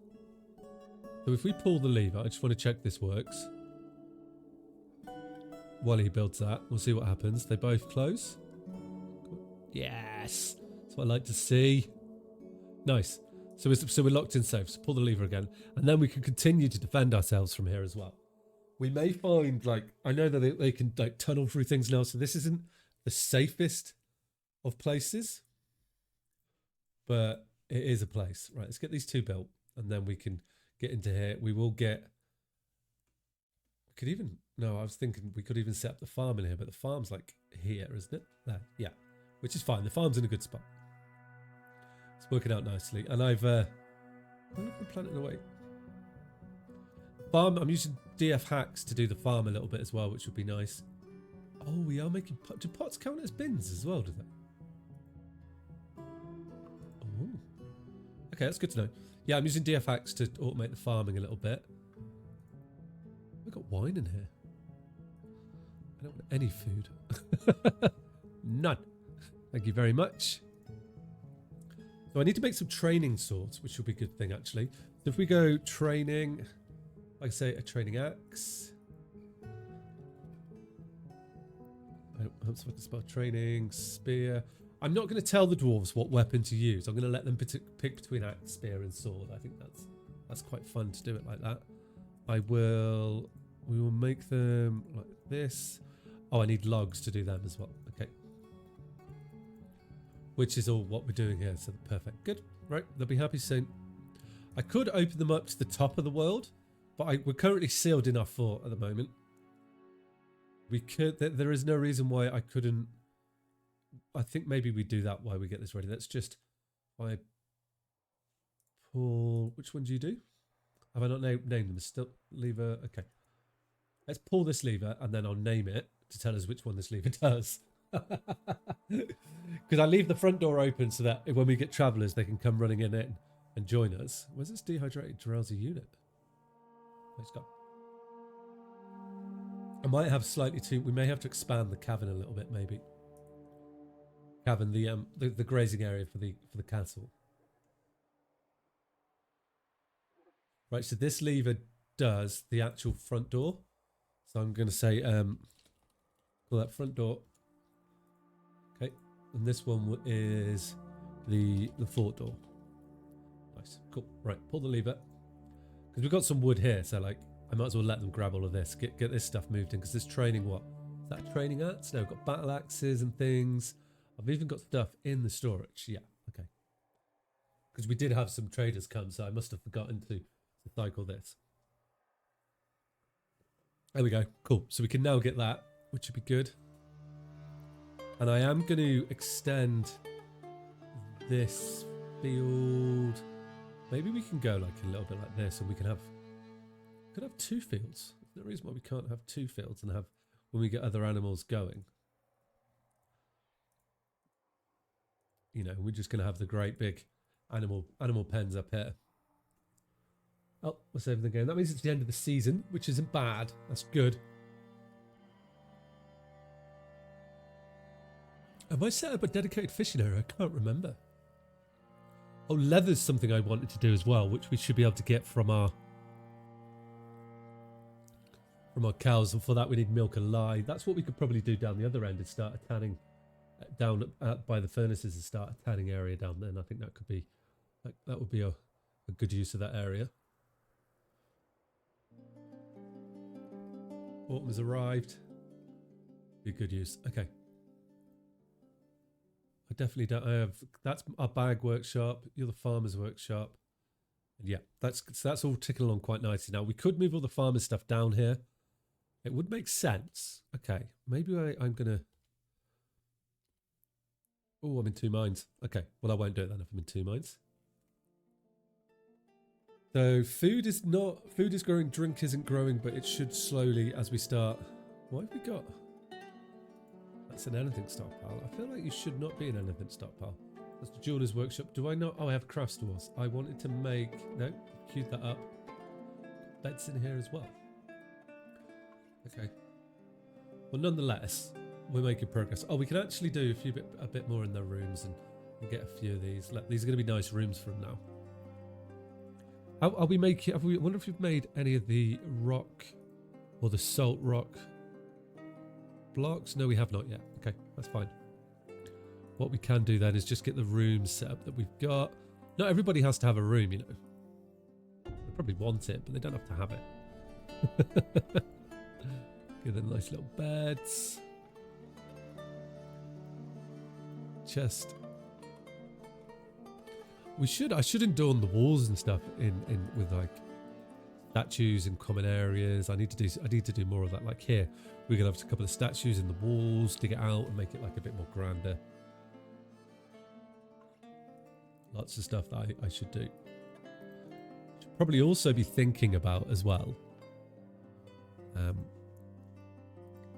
So if we pull the lever, I just want to check this works. While he builds that, we'll see what happens. They both close. Yes! That's what I like to see. Nice. So we're locked in safe. So pull the lever again. And then we can continue to defend ourselves from here as well. We may find, like, I know that they can, like, tunnel through things now. So this isn't the safest of places. But it is a place. Right, let's get these two built. And then we can get into here. We will get... We could even... No, I was thinking we could even set up the farm in here. But the farm's, like, here, isn't it? There, yeah. Which is fine. The farm's in a good spot. It's working out nicely. And I've... I wonder if I'm planting away. Farm, I'm using DF hacks to do the farm a little bit as well, which would be nice. Oh, we are making... Do pots count as bins as well, do they? Oh. Okay, that's good to know. Yeah, I'm using DF hacks to automate the farming a little bit. We've got wine in here. I don't want any food. None. Thank you very much. So I need to make some training swords, which will be a good thing, actually. So if we go training, like I say, a training axe. I'm supposed to spell training, spear. I'm not going to tell the dwarves what weapon to use. I'm going to let them pick between axe, spear, and sword. I think that's quite fun to do it like that. We will make them like this. Oh, I need logs to do them as well. Okay. Which is all what we're doing here. So perfect. Good. Right. They'll be happy soon. I could open them up to the top of the world, but we're currently sealed in our fort at the moment. We could. There is no reason why I couldn't. I think maybe we do that while we get this ready. Let's just. I pull. Which one do you do? Have I not named them? Still lever. Okay. Let's pull this lever and then I'll name it to tell us which one this lever does. Because I leave the front door open so that when we get travellers, they can come running in and join us. Where's this dehydrated drowsy unit? Let's go. I might have slightly too... We may have to expand the cavern a little bit, maybe. Cavern, the grazing area for the castle. Right, so this lever does the actual front door. So I'm going to say, call that front door. Okay, and this one is the fort door. Nice, cool. Right, pull the lever. Because we've got some wood here, so like, I might as well let them grab all of this. Get this stuff moved in, because this training, what? Is that training axe? No, we've got battle axes and things. I've even got stuff in the storage. Yeah, okay. Because we did have some traders come, so I must have forgotten to cycle this. There we go. Cool. So we can now get that, which would be good. And I am going to extend this field. Maybe we can go like a little bit like this, and we can have two fields. There's no reason why we can't have two fields and have when we get other animals going. You know, we're just going to have the great big animal pens up here. Oh, we're saving the game. That means it's the end of the season, which isn't bad. That's good. Have I set up a dedicated fishing area? I can't remember. Oh, leather's something I wanted to do as well, which we should be able to get from our from our cows, and for that we need milk and lye. That's what we could probably do down the other end, and start a tanning down by the furnaces, and start a tanning area down there. And I think that could be that would be a good use of that area. Autumn has arrived. Be good use. Okay. I definitely don't. I have. That's our bag workshop. You're the farmer's workshop. And yeah, that's all ticking along quite nicely. Now we could move all the farmer's stuff down here. It would make sense. Okay, maybe I'm gonna. Oh, I'm in 2 minds. Okay, well I won't do it then if I'm in 2 minds. So food is growing, drink isn't growing, but it should slowly as we start. What have we got? That's an anything stockpile. I feel like you should not be an anything stockpile. That's the jeweler's workshop. Do I not? Oh, I have craft stores. I wanted to make... No, queued that up. Beds in here as well. Okay. Well, nonetheless, we're making progress. Oh, we can actually do a bit more in their rooms and get a few of these. These are going to be nice rooms for them now. Are we making? I wonder if we've made any of the rock or the salt rock blocks. No, we have not yet. Okay, that's fine. What we can do then is just get the rooms set up that we've got. Not everybody has to have a room, you know. They probably want it, but they don't have to have it. Give them nice little beds. Chest. I should adorn the walls and stuff with like statues in common areas. I need to do more of that. Like here, we're gonna have a couple of statues in the walls, dig it out and make it like a bit more grander. Lots of stuff that I should do. Should probably also be thinking about as well.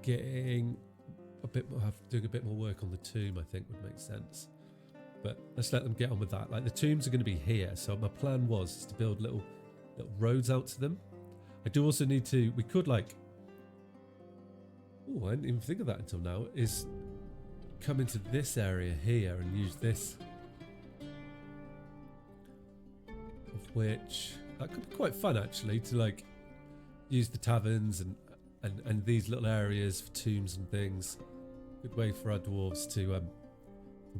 Getting a bit more, doing a bit more work on the tomb. I think would make sense. But let's let them get on with that. Like the tombs are going to be here, so my plan was to build little roads out to them. I do also need to. We could like. Oh, I didn't even think of that until now. Is come into this area here and use this. Of which that could be quite fun actually to like use the taverns and these little areas for tombs and things. Good way for our dwarves to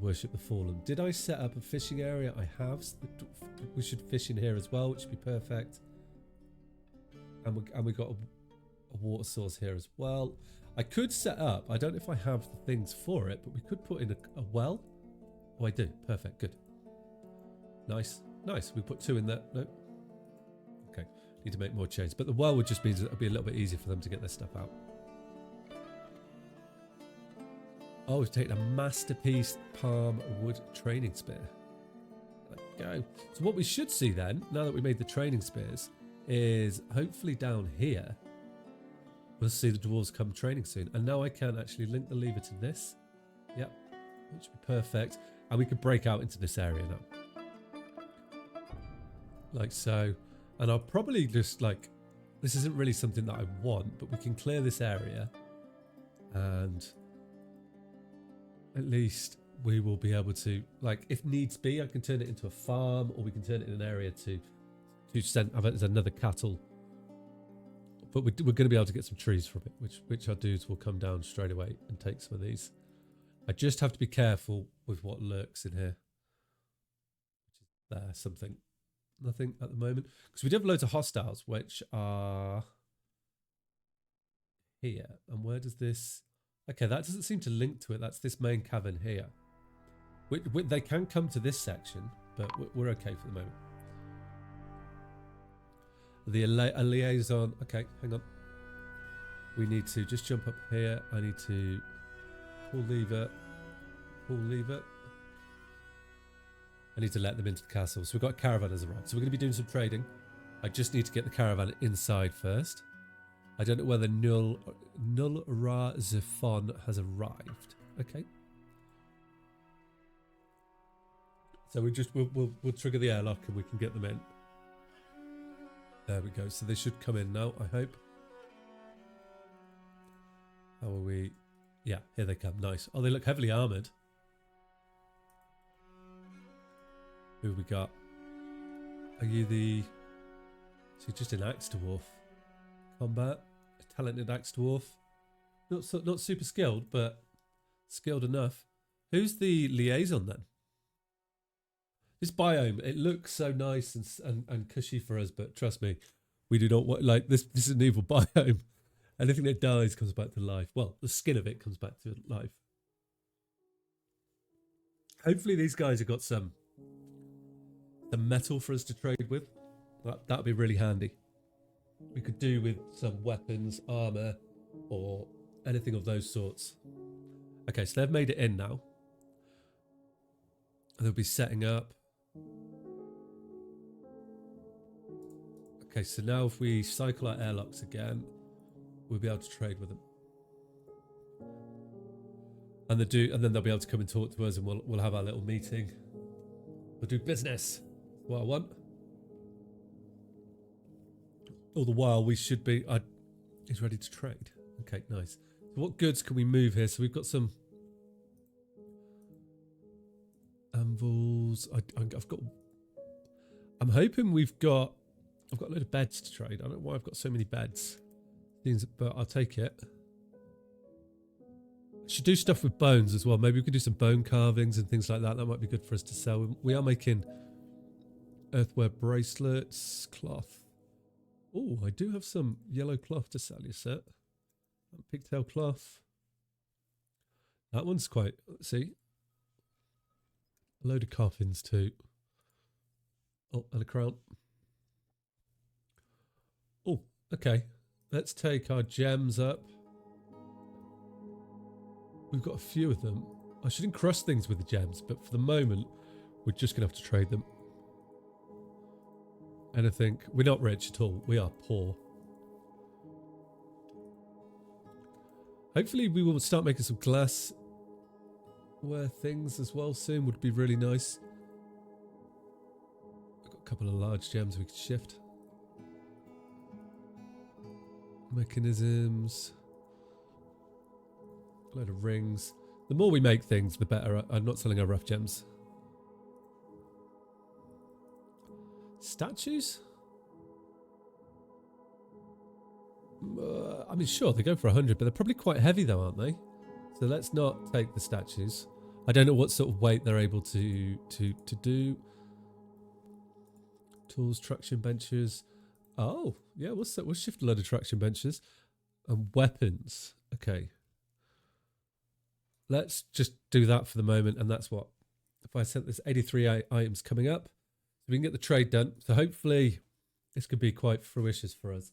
worship the fallen. Did I set up a fishing area? I have. So we should fish in here as well, which would be perfect. And we got a water source here as well. I could set up. I don't know if I have the things for it, but we could put in a well. Oh, I do. Perfect. Good. Nice. Nice. We put 2 in there. No. Okay. Need to make more change. But the well would just mean it'll be a little bit easier for them to get their stuff out. Oh, we've taken a masterpiece palm wood training spear. There we go. So what we should see then, now that we made the training spears, is hopefully down here, we'll see the dwarves come training soon. And now I can actually link the lever to this. Yep, which would be perfect. And we could break out into this area now. Like so. And I'll probably just like, this isn't really something that I want, but we can clear this area and at least we will be able to, like, if needs be, I can turn it into a farm, or we can turn it in an area to send. I bet there's another cattle, but we're going to be able to get some trees from it, which our dudes will come down straight away and take some of these. I just have to be careful with what lurks in here, which is there something, nothing at the moment, because we do have loads of hostiles, which are here. And where does this? Okay, that doesn't seem to link to it. That's this main cavern here. They can come to this section, but we're okay for the moment. A liaison. Okay, hang on. We need to just jump up here. I need to pull lever. Pull lever. I need to let them into the castle. So we've got a caravan as a right. So we're going to be doing some trading. I just need to get the caravan inside first. I don't know whether Null Ra Zifon has arrived. Okay. So we'll trigger the airlock and we can get them in. There we go. So they should come in now, I hope. How are we? Yeah, here they come. Nice. Oh, they look heavily armoured. Who have we got? Are you the... So you're just an axe dwarf. Combat. talented axe dwarf. Not super skilled, but skilled enough. Who's the liaison then? This biome, it looks so nice and cushy for us, but trust me, we do not want, like, this is an evil biome. Anything that dies comes back to life. Well, the skin of it comes back to life. Hopefully these guys have got some metal for us to trade with. That'd be really handy. We could do with some weapons, armor, or anything of those sorts. Okay, so they've made it in now. They'll be setting up. Okay, so now if we cycle our airlocks again, we'll be able to trade with them. And then they'll be able to come and talk to us, and we'll have our little meeting. We'll do business. That's what I want. All the while we should be he's ready to trade. Okay, nice. So what goods can we move here? So we've got some anvils. I'm hoping I've got a load of beds to trade. I don't know why I've got so many beds. But I'll take it. Should do stuff with bones as well. Maybe we could do some bone carvings and things like that. That might be good for us to sell. We are making earthware bracelets, cloth. Oh, I do have some yellow cloth to sell you, sir. Pigtail cloth. That one's quite, let's see. A load of coffins too. Oh, and a crown. Oh, okay. Let's take our gems up. We've got a few of them. I should encrust things with the gems, but for the moment, we're just going to have to trade them. Anything. We're not rich at all. We are poor. Hopefully we will start making some glassware things as well soon. Would be really nice. I've got a couple of large gems we could shift. Mechanisms. A load of rings. The more we make things, the better. I'm not selling our rough gems. Statues? I mean, sure, they go for 100, but they're probably quite heavy though, aren't they? So let's not take the statues. I don't know what sort of weight they're able to do. Tools, traction benches. Oh, yeah, we'll shift a load of traction benches. And weapons. Okay. Let's just do that for the moment, and that's what. If I sent this 83 items coming up, so we can get the trade done. So hopefully this could be quite fruitious for us.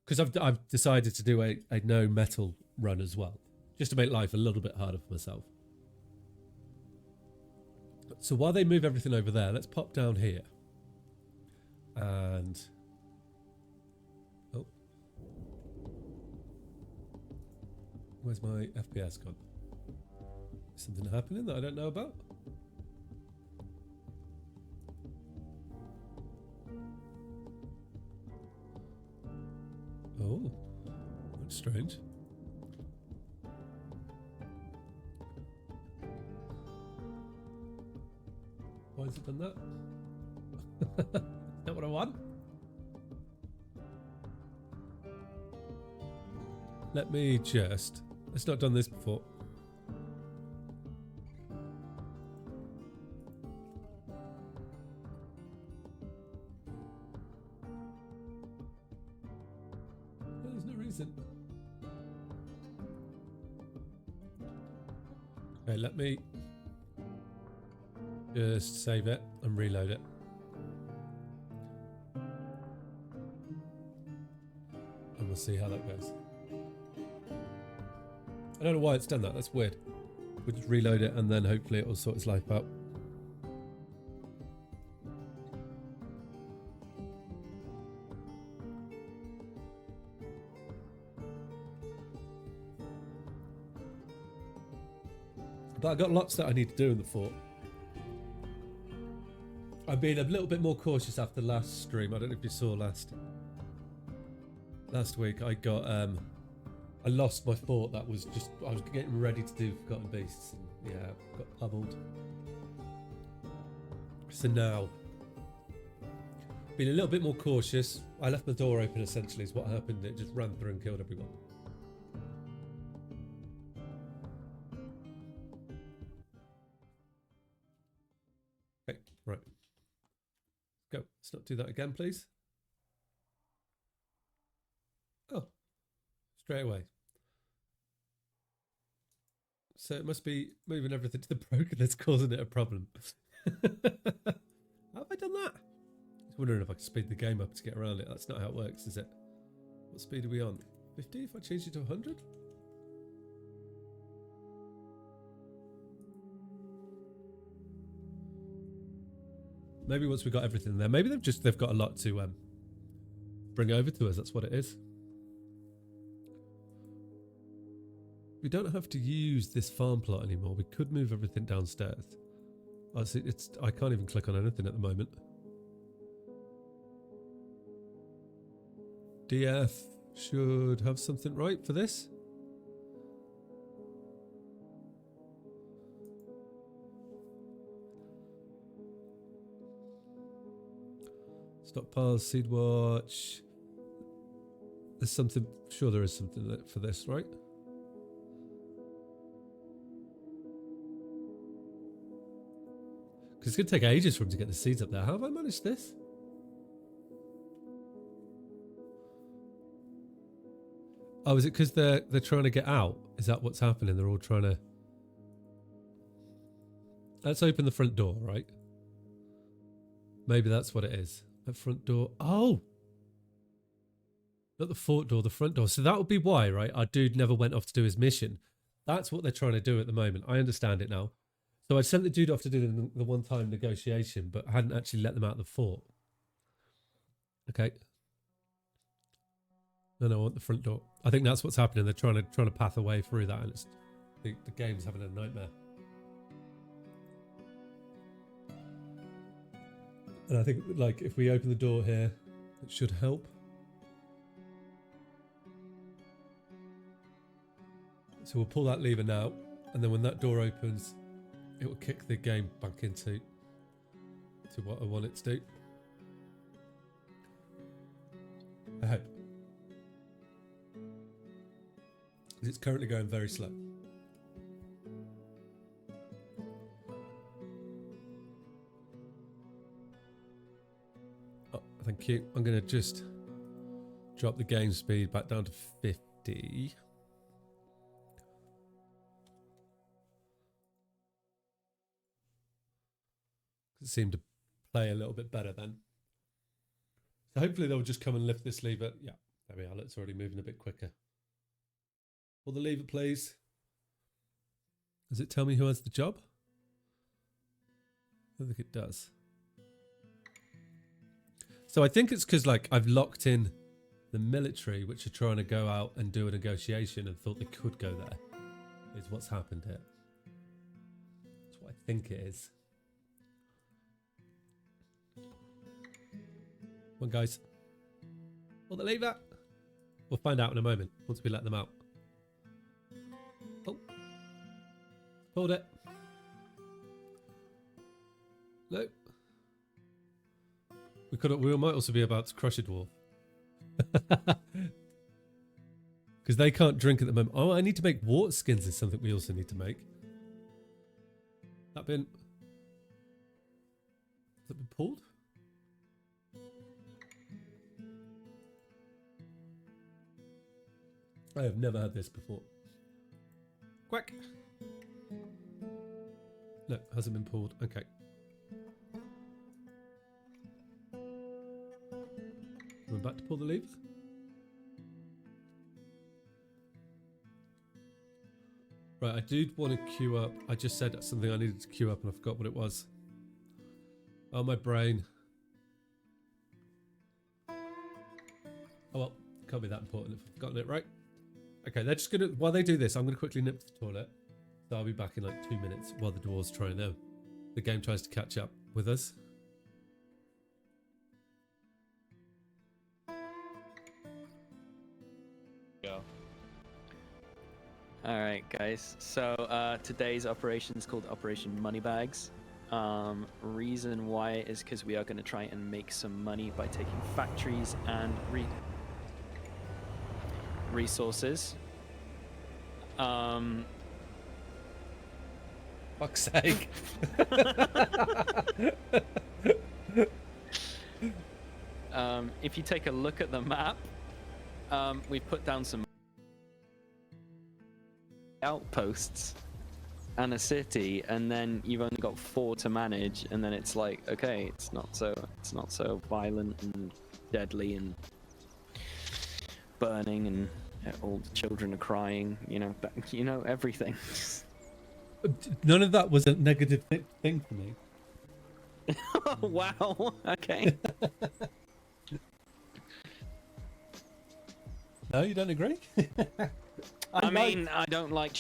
Because I've decided to do a no metal run as well, just to make life a little bit harder for myself. So while they move everything over there, let's pop down here. And oh, where's my FPS gone? Is something happening that I don't know about? Oh, that's strange. Why has it done that? Is that what I want? Let me just... It's not done this before. There's no reason. Okay, let me just save it and reload it. And we'll see how that goes. I don't know why it's done that. That's weird. We'll just reload it and then hopefully it will sort its life out. But I've got lots that I need to do in the fort. I'm being a little bit more cautious after last stream. I don't know if you saw last week. I got I lost my fort. That was just, I was getting ready to do Forgotten Beasts, and yeah, got pummeled. So now Been a little bit more cautious. I left the door open essentially is what happened. It just ran through and killed everyone. Okay, right. Go. Let's not do that again, please. Oh, straight away. So it must be moving everything to the broker that's causing it a problem. How have I done that? I was wondering if I could speed the game up to get around it. That's not how it works, is it? What speed are we on? 50 if I change it to 100? Maybe once we got everything there. Maybe they've got a lot to bring over to us. That's what it is. We don't have to use this farm plot anymore. We could move everything downstairs. I see I can't even click on anything at the moment. DF should have something right for this. Stockpiles, seed watch. There's something, sure there is something for this, right? Because it's going to take ages for him to get the seeds up there. How have I managed this? Oh, is it because they're trying to get out? Is that what's happening? They're all trying to... Let's open the front door, right? Maybe that's what it is. The front door. Oh! Not the fort door, the front door. So that would be why, right? Our dude never went off to do his mission. That's what they're trying to do at the moment. I understand it now. So I sent the dude off to do the one-time negotiation, but hadn't actually let them out of the fort. Okay. No, I want the front door. I think that's what's happening. They're trying to path a way through that, and it's the game's having a nightmare. And I think, like, if we open the door here, it should help. So we'll pull that lever now, and then when that door opens, it will kick the game back into what I want it to do. I hope. It's currently going very slow. Oh, thank you. I'm going to just drop the game speed back down to 50. It seemed to play a little bit better then. So hopefully they'll just come and lift this lever. Yeah, there we are. It's already moving a bit quicker. Pull the lever, please. Does it tell me who has the job? I don't think it does. So I think it's because, like, I've locked in the military, which are trying to go out and do a negotiation and thought they could go there. Is what's happened here. That's what I think it is. Come on, guys. Pull the lever. We'll find out in a moment once we let them out. Oh. Pulled it. No. We might also be about to crush a dwarf. Because they can't drink at the moment. Oh, I need to make water skins is something we also need to make. Has that been pulled? I have never had this before. Quack. No, hasn't been pulled. Okay. We're back to pull the lever. Right, I did want to queue up. I just said something I needed to queue up and I forgot what it was. Oh, my brain. Oh well, can't be that important if I've forgotten it, right? Okay, they're just gonna, while they do this, I'm gonna quickly nip to the toilet. So I'll be back in like 2 minutes while the dwarves try and the game tries to catch up with us. Go. All right, guys. So today's operation is called Operation Moneybags. Reason why is because we are going to try and make some money by taking factories and resources. Fuck's sake. If you take a look at the map, we've put down some outposts and a city, and then you've only got 4 to manage, and then it's like, okay, it's not so violent and deadly and burning, and all the children are crying, everything. None of that was a negative thing for me. Wow. Okay. No, you don't agree? I mean, I don't like.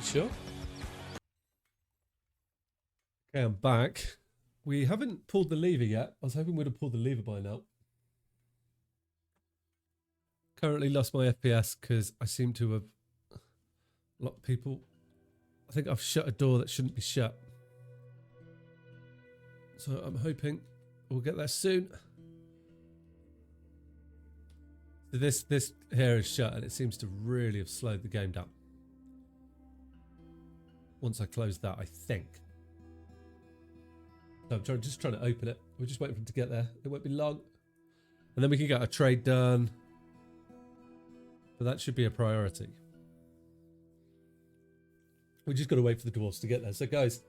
Sure. Okay, I'm back. We haven't pulled the lever yet. I was hoping we'd have pulled the lever by now. Currently lost my FPS because I seem to have a lot of people. I think I've shut a door that shouldn't be shut. So I'm hoping we'll get there soon. So this here is shut, and it seems to really have slowed the game down. Once I close that, I think. So I'm just trying to open it. We're just waiting for him to get there. It won't be long. And then we can get our trade done. But that should be a priority. We just got to wait for the dwarves to get there. So guys,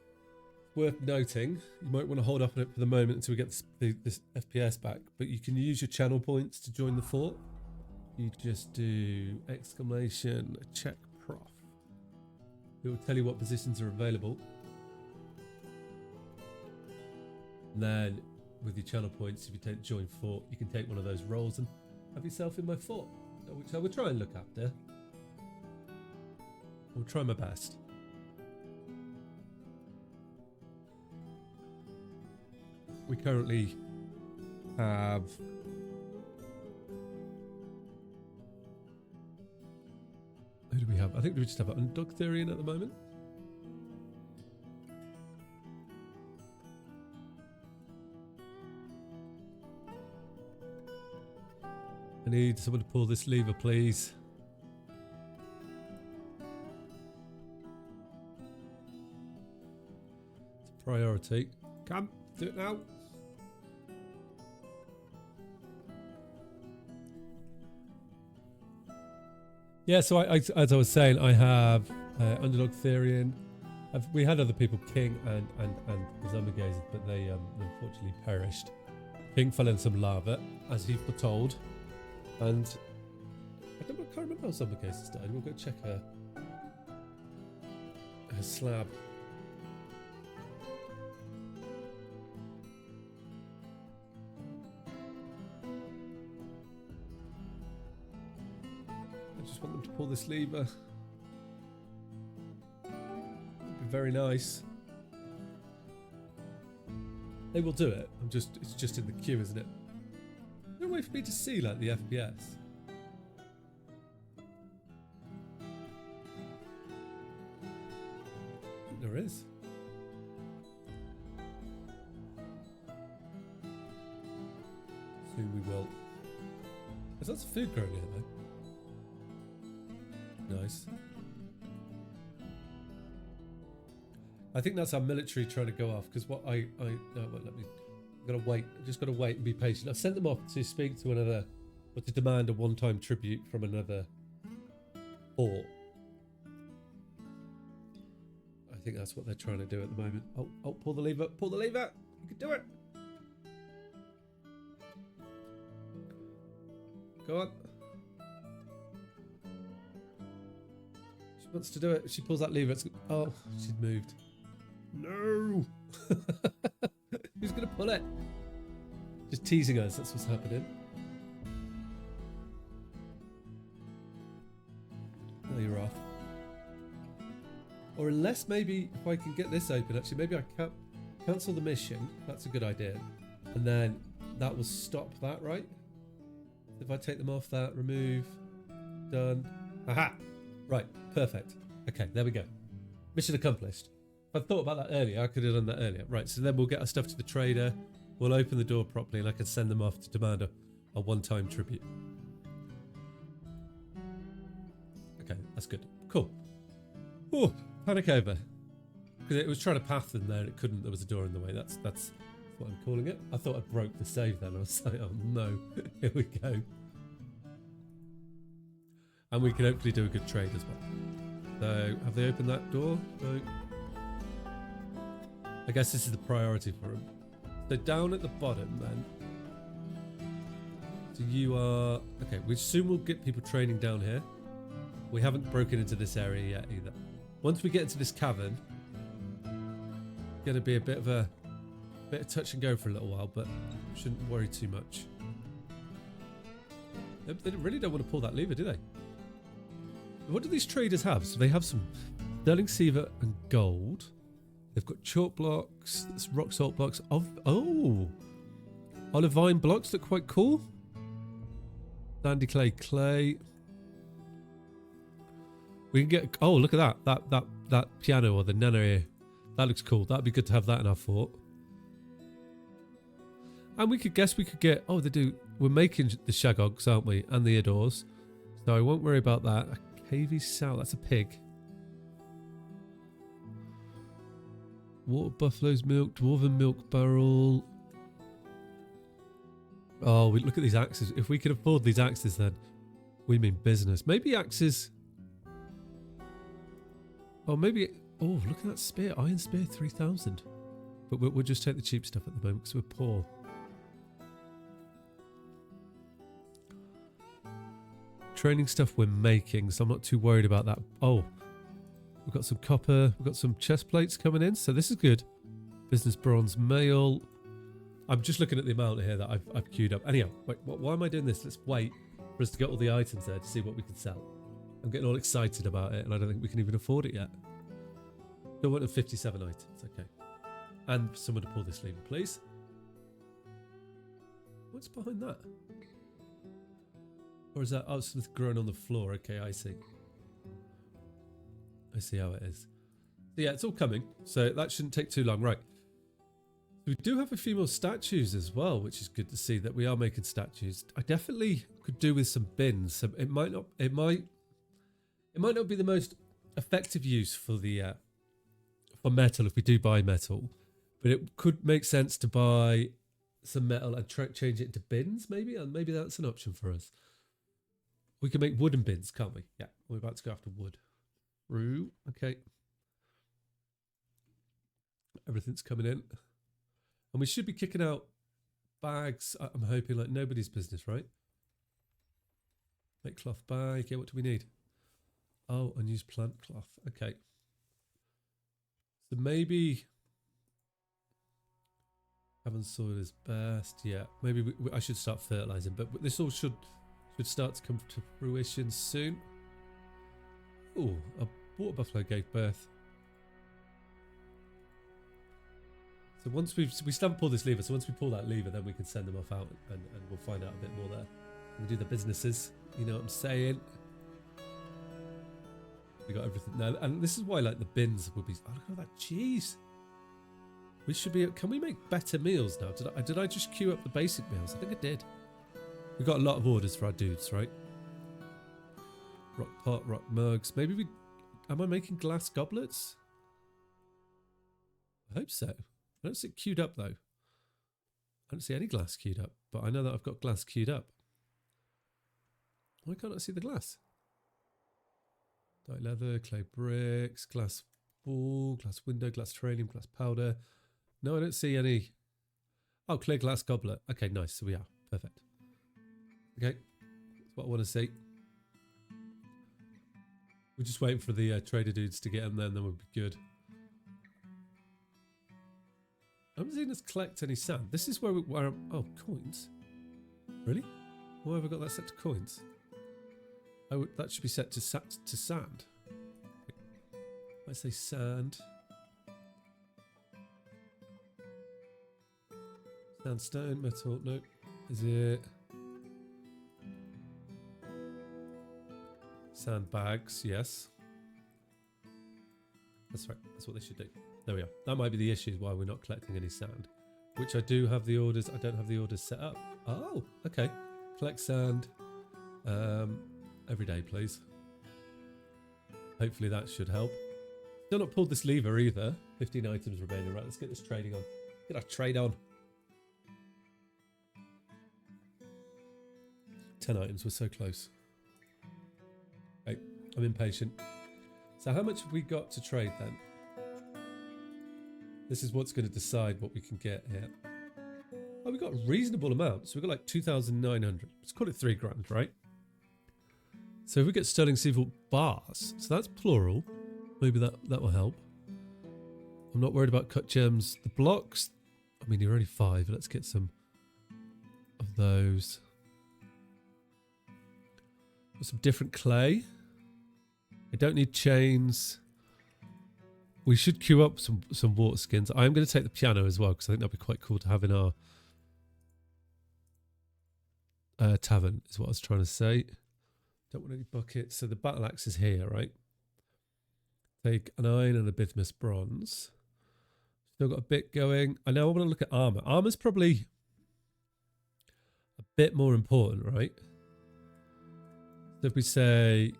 worth noting, you might want to hold off on it for the moment until we get this FPS back. But you can use your channel points to join the fort. You just do exclamation check prof. It will tell you what positions are available. And then with your channel points, if you take join fort, you can take one of those roles and have yourself in my fort, which I will try and look after. I'll try my best. We currently have who do we have? I think we just have an underdog theory in at the moment. I need someone to pull this lever, please. It's a priority. Come, do it now. Yeah, so as I was saying, I have underdog theory in. We had other people, King and the zombie gazers, but they unfortunately perished. King fell in some lava, as he foretold, and I can't remember how zombie gazers died. We'll go check her slab. I just want them to pull this lever. It'd be very nice. They will do it. It's just in the queue, isn't it? No way for me to see like the FPS. I think there is. Soon we will. There's lots of food growing here though. Nice. I think that's our military trying to go off because what no, it won't let me. I'm gonna wait. I've just gotta wait and be patient. I've sent them off to speak to another, or to demand a one-time tribute from another fort. I think that's what they're trying to do at the moment. Oh, pull the lever! Pull the lever! You can do it! Go on. She wants to do it. She pulls that lever. Oh, she's moved. No! Who's gonna pull it? Just teasing us, that's what's happening. Now you're off. Or unless maybe if I can get this open, actually maybe I can cancel the mission. That's a good idea. And then that will stop that, right? If I take them off that, remove, done. Aha! Right, perfect. Okay, there we go. Mission accomplished. If I thought about that earlier, I could have done that earlier. Right, so then we'll get our stuff to the trader. We'll open the door properly, and I can send them off to demand a one-time tribute. Okay, that's good. Cool. Oh, panic over. Because it was trying to path in there and it couldn't. There was a door in the way. That's what I'm calling it. I thought I broke the save then. I was like, oh no. Here we go. And we can hopefully do a good trade as well. So, have they opened that door? No. I guess this is the priority for them. So down at the bottom then. So you are... Okay, we assume we'll get people training down here. We haven't broken into this area yet either. Once we get into this cavern, it's going to be a bit of touch and go for a little while, but shouldn't worry too much. They really don't want to pull that lever, do they? What do these traders have? So they have some sterling silver and gold. They've got chalk blocks, rock salt blocks. Olivine blocks look quite cool. Sandy clay. We can get... Oh, look at that piano or the nana here. That looks cool. That'd be good to have that in our fort. And we could get... Oh, they do... We're making the shagogs, aren't we? And the adors. So I won't worry about that. A cavy sow. That's a pig. Water buffalo's milk. Dwarven milk barrel. Oh, we look at these axes. If we could afford these axes, then we mean business. Maybe axes... Oh, maybe... Oh, look at that spear. Iron spear, 3,000. But we'll just take the cheap stuff at the moment because we're poor. Training stuff we're making, so I'm not too worried about that. Oh, we've got some copper. We've got some chest plates coming in, so this is good. Business bronze mail. I'm just looking at the amount here that I've queued up. Anyhow, wait, why am I doing this? Let's wait for us to get all the items there to see what we can sell. I'm getting all excited about it, and I don't think we can even afford it yet. Don't want 57 items, okay. And someone to pull this lever, please. What's behind that? Or is that... Oh, it's growing on the floor. Okay, I see. I see how it is. Yeah, it's all coming, so that shouldn't take too long. Right. We do have a few more statues as well, which is good to see that we are making statues. I definitely could do with some bins. So it might not be the most effective use for the for metal if we do buy metal, but it could make sense to buy some metal and change it into bins, maybe, and maybe that's an option for us. We can make wooden bins, can't we? Yeah, we're about to go after wood. Roo, okay. Everything's coming in, and we should be kicking out bags. I'm hoping like nobody's business, right? Make cloth bag. Yeah, what do we need? Oh, unused plant cloth. Okay. So maybe haven't soil is best. Yeah, maybe I should start fertilizing, but this all should start to come to fruition soon. Oh, a water buffalo gave birth. So once we still haven't pulled this lever, so once we pull that lever, then we can send them off out and we'll find out a bit more there. We'll do the businesses, you know what I'm saying? We got everything now, and this is why like the bins would be. Oh, look at all that cheese. We should be. Can we make better meals now? Did I just queue up the basic meals? I think I did. We got a lot of orders for our dudes, right? Rock pot, rock mugs. Maybe we. Am I making glass goblets? I hope so. I don't see it queued up though. I don't see any glass queued up, but I know that I've got glass queued up. Why can't I see the glass? Dyed leather, clay bricks, glass wall, glass window, glass training, glass powder. No, I don't see any. Oh, clear glass goblet. Okay, nice. So we are. Perfect. Okay. That's what I want to see. We're just waiting for the trader dudes to get them there and then we'll be good. I haven't seen us collect any sand. This is where oh, coins. Really? Why have I got that set to coins? Oh, that should be set to sand. I say sand. Sandstone, metal, nope. Is it sandbags? Yes. That's right. That's what they should do. There we are. That might be the issue why we're not collecting any sand. Which I do have the orders. I don't have the orders set up. Oh, okay. Collect sand. Every day, please. Hopefully that should help. Still not pulled this lever either. 15 items remaining. Right, let's get this trading on. Get our trade on. 10 items. We're so close. Okay, I'm impatient. So how much have we got to trade then? This is what's going to decide what we can get here. Oh, we got a reasonable amount. So we've got like 2,900. Let's call it 3 grand, right? So if we get sterling silver bars, so that's plural. Maybe that will help. I'm not worried about cut gems. The blocks, I mean, you're only 5. Let's get some of those. Got some different clay. I don't need chains. We should queue up some water skins. I am going to take the piano as well because I think that'd be quite cool to have in our tavern is what I was trying to say. Don't want any buckets. So the battle axe is here, right? Take an iron and a bismuth bronze. Still got a bit going. I now want to look at armor. Armor's probably a bit more important, right? So if we say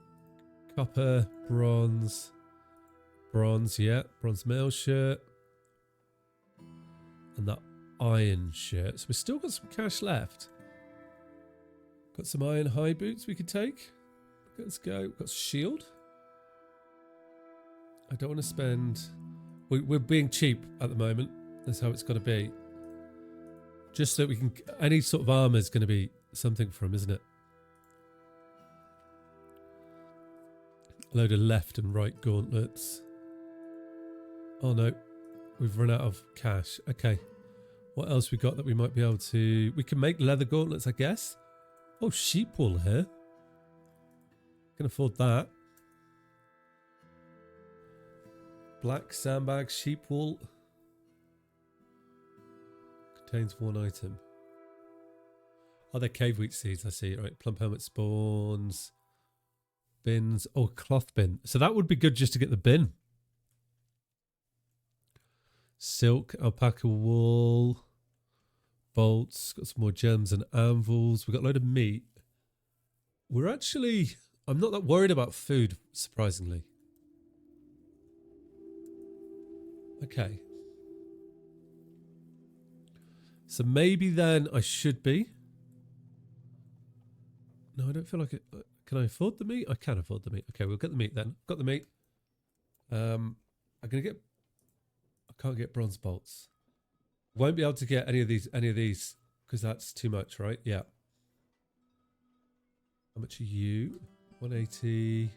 copper, bronze, yeah, bronze mail shirt, and that iron shirt. So we've still got some cash left. Got some iron high boots we could take. Let's go. We've got shield. I don't want to spend... We're being cheap at the moment. That's how it's got to be. Just so we can... Any sort of armor is going to be something for them, isn't it? A load of left and right gauntlets. Oh no. We've run out of cash. Okay. What else we got that we might be able to... We can make leather gauntlets, I guess. Oh, sheep wool here. Can afford that. Black sandbag, sheep wool. Contains 1 item. Oh, they're cave wheat seeds, I see. Right, plum helmet spawns. Bins. Oh, cloth bin. So that would be good just to get the bin. Silk, alpaca wool. Bolts. Got some more gems and anvils. We've got a load of meat. We're actually... I'm not that worried about food, surprisingly. Okay. So maybe then I should be. No, I don't feel like it. Can I afford the meat? I can afford the meat. Okay, we'll get the meat then. Got the meat. I'm gonna get... I can't get bronze bolts. Won't be able to get any of these because that's too much, right? Yeah. How much are you? 180,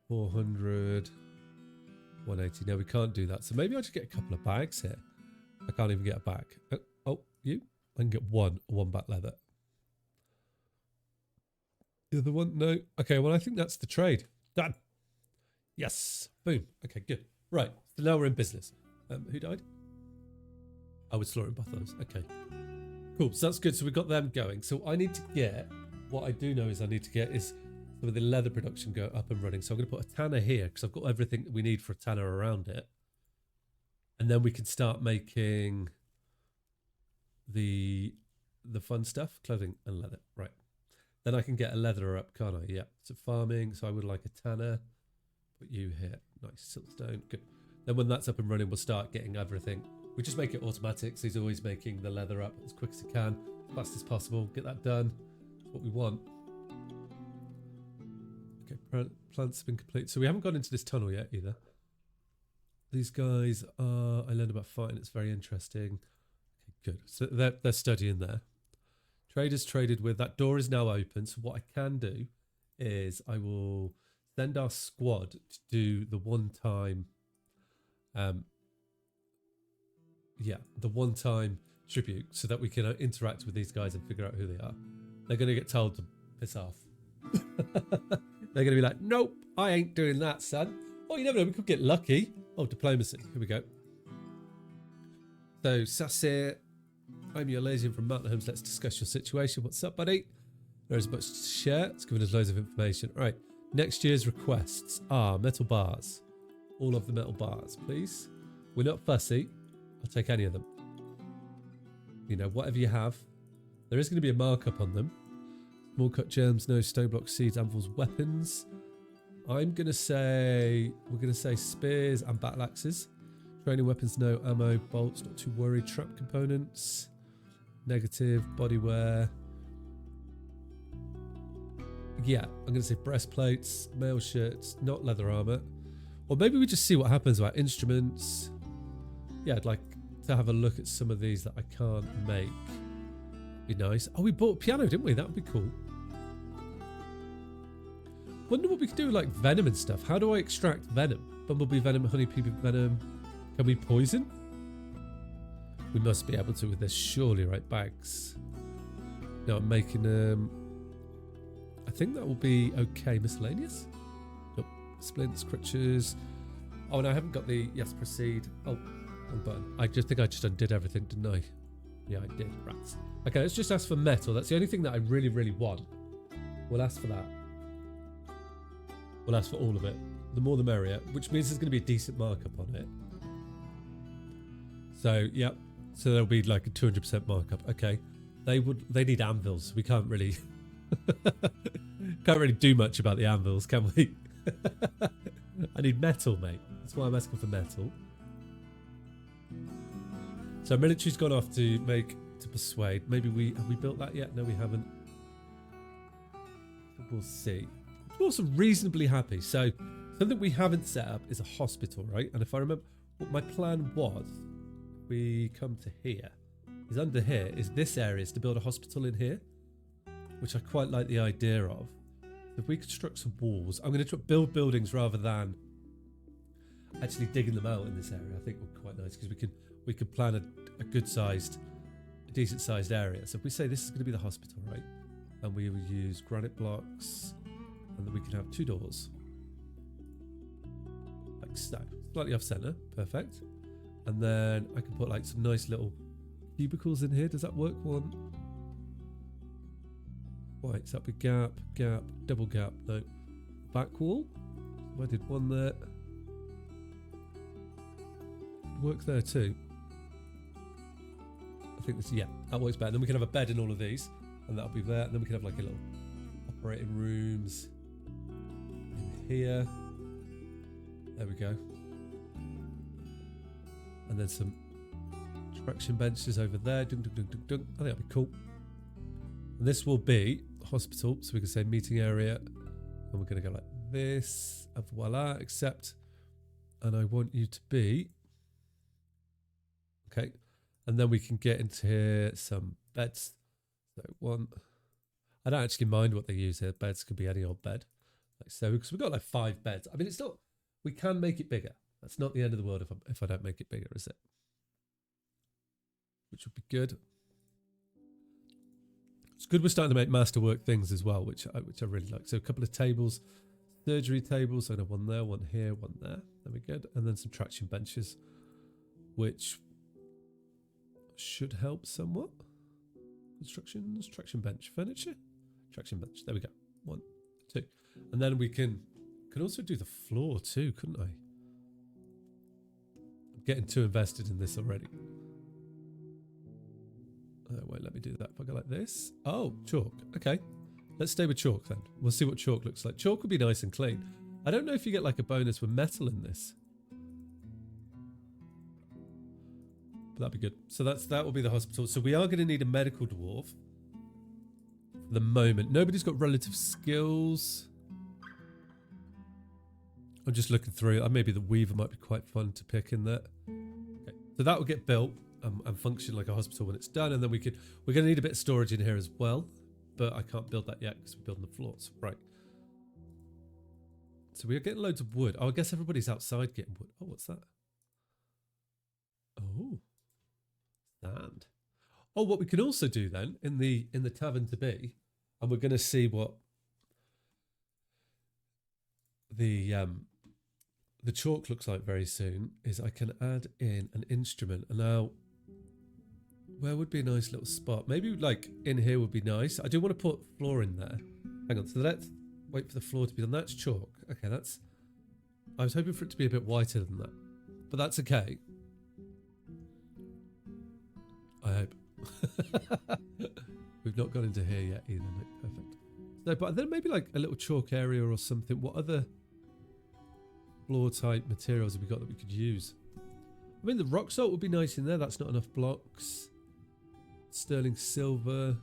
400, 180. No, we can't do that. So maybe I'll just get a couple of bags here. I can't even get a bag. Oh, you? I can get one back leather. The other one? No. Okay, well, I think that's the trade. Done. Yes. Boom. Okay, good. Right. So now we're in business. Who died? I was slaughtering buffaloes. Okay. Cool. So that's good. So we got them going. So I need to get... What I do know is I need to get is some of the leather production go up and running. So I'm going to put a tanner here because I've got everything that we need for a tanner around it. And then we can start making the fun stuff, clothing and leather. Right. Then I can get a leatherer up, can't I? Yeah. So farming. So I would like a tanner. Put you here. Nice. Siltstone. Good. Then when that's up and running, we'll start getting everything. We just make it automatic. So he's always making the leather up as quick as he can, as fast as possible. Get that done. What we want. Okay, plants have been complete. So we haven't gone into this tunnel yet either. These guys are... I learned about fighting. It's very interesting. Okay, good. So they're studying there. Traders traded with. That door is now open. So what I can do is I will send our squad to do the one-time... the one-time tribute so that we can interact with these guys and figure out who they are. They're going to get told to piss off. They're going to be like, nope, I ain't doing that, son. Oh, you never know, we could get lucky. Oh, diplomacy. Here we go. So, Sasir, I'm your liaison from Mountain Homes. Let's discuss your situation. What's up, buddy? There is much to share. It's given us loads of information. All right. Next year's requests are metal bars. All of the metal bars, please. We're not fussy. I'll take any of them. You know, whatever you have. There is going to be a markup on them. Small cut gems, no stone block, seeds, anvils, weapons. I'm going to say, we're going to say spears and battle axes. Training weapons, no ammo, bolts, not too worried. Trap components, negative, bodywear. Yeah, I'm going to say breastplates, mail shirts, not leather armor. Or maybe we just see what happens about instruments. Yeah, I'd like to have a look at some of these that I can't make. Be nice. Oh, we bought a piano, didn't we? That would be cool. Wonder what we could do with like venom and stuff. How do I extract venom? Bumblebee venom, honeybee venom. Can we poison? We must be able to with this, surely, right? Bags. No, I'm making I think that will be okay. Miscellaneous? Nope. Splints, crutches. Oh, and I haven't got the yes, proceed. Oh, wrong button. I just think I just undid everything, didn't I? Yeah, I did. Rats. Okay, let's just ask for metal. That's the only thing that I really, really want. We'll ask for that. We'll ask for all of it. The more the merrier, which means there's going to be a decent markup on it. So, yep. So there'll be like a 200% markup. Okay. They need anvils. We can't really do much about the anvils, can we? I need metal, mate. That's why I'm asking for metal. So military's gone off to persuade. Maybe have we built that yet? No, we haven't. We'll see. We're also reasonably happy. So something we haven't set up is a hospital, right? And if I remember what my plan was, we come to here. Is under here is this area is to build a hospital in here, which I quite like the idea of. If we construct some walls, I'm going to build buildings rather than actually digging them out in this area. I think we're quite nice because we can plan a good sized, a decent sized area. So if we say this is going to be the hospital, right? And we will use granite blocks, and then we can have 2 doors, like so, slightly off center, perfect. And then I can put like some nice little cubicles in here. Does that work? One. Right, so that'd be gap, gap, double gap. No, back wall. I did one there. Work there too. I think this, yeah, that works better. Then we can have a bed in all of these, and that'll be there. And then we can have like a little operating rooms in here. There we go. And then some traction benches over there. Dun, dun, dun, dun, dun. I think that'll be cool. And this will be a hospital, so we can say meeting area. And we're going to go like this. And voila, accept. And I want you to be... Okay. And then we can get into here some beds. So one... I don't actually mind what they use here. Beds could be any old bed. Like so, because we've got like 5 beds. I mean, it's not... We can make it bigger. That's not the end of the world if I don't make it bigger, is it? Which would be good. It's good we're starting to make masterwork things as well, which I really like. So a couple of tables, surgery tables. I know one there, one here, one there. There we go. And then some traction benches, which should help somewhat. Constructions, traction bench, furniture, traction bench. There we go. 1, 2. And then we can also do the floor too, couldn't I? Getting too invested in this already. Oh, wait, let me do that. If I go like this. Oh, chalk. Okay. Let's stay with chalk then. We'll see what chalk looks like. Chalk will be nice and clean. I don't know if you get like a bonus with metal in this. But that'd be good. So that will be the hospital. So we are going to need a medical dwarf. For the moment. Nobody's got relative skills. I'm just looking through. Maybe the weaver might be quite fun to pick in there. Okay. So that will get built and function like a hospital when it's done. And then we're going to need a bit of storage in here as well. But I can't build that yet because we're building the floors. Right. So we are getting loads of wood. Oh, I guess everybody's outside getting wood. Oh, what's that? Oh. Sand. Oh, what we can also do then in the tavern to be, and we're going to see what the chalk looks like very soon, is I can add in an instrument. And now, where would be a nice little spot? Maybe like in here would be nice. I do want to put floor in there. Hang on, so let's wait for the floor to be done. That's chalk. Okay, I was hoping for it to be a bit whiter than that, but that's okay. I hope. We've not gone into here yet either. No, perfect. No, but then maybe like a little chalk area or something. What other floor type materials have we got that we could use? I mean, the rock salt would be nice in there. That's not enough blocks. Sterling silver.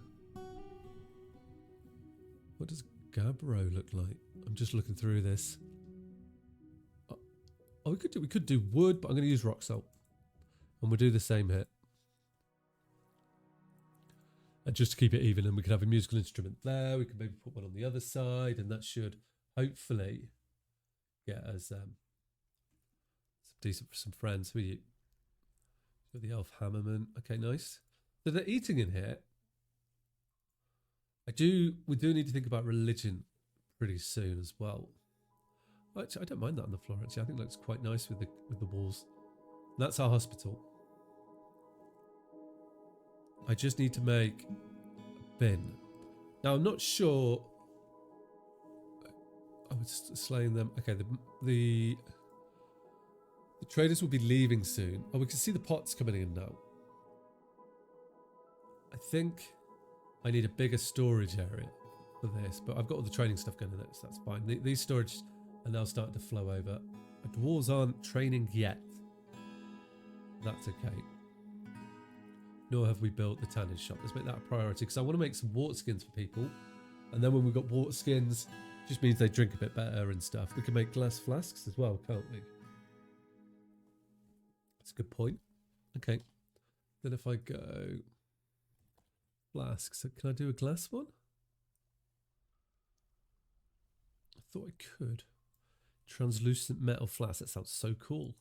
What does gabbro look like? I'm just looking through this. Oh, we could do wood, but I'm going to use rock salt, and we'll do the same here. And just to keep it even, and we can have a musical instrument there. We can maybe put one on the other side, and that should hopefully get us some decent for some friends. Who are you? You're the elf hammerman. Okay, nice. So they're eating in here. We do need to think about religion pretty soon as well. Actually, I don't mind that on the floor. Actually, I think it looks quite nice with the walls. And that's our hospital. I just need to make a bin. Now I'm not sure. I was slaying them. Okay, the traders will be leaving soon. Oh, we can see the pots coming in now. I think I need a bigger storage area for this, but I've got all the training stuff going in it, so that's fine. These storage are now starting to flow over. The dwarves aren't training yet. That's okay. Nor have we built the tanner's shop. Let's make that a priority, because I want to make some water skins for people. And then when we've got water skins, it just means they drink a bit better and stuff. We can make glass flasks as well, can't we? That's a good point. Okay. Then if I go flasks, can I do a glass one? I thought I could. Translucent metal flask. That sounds so cool.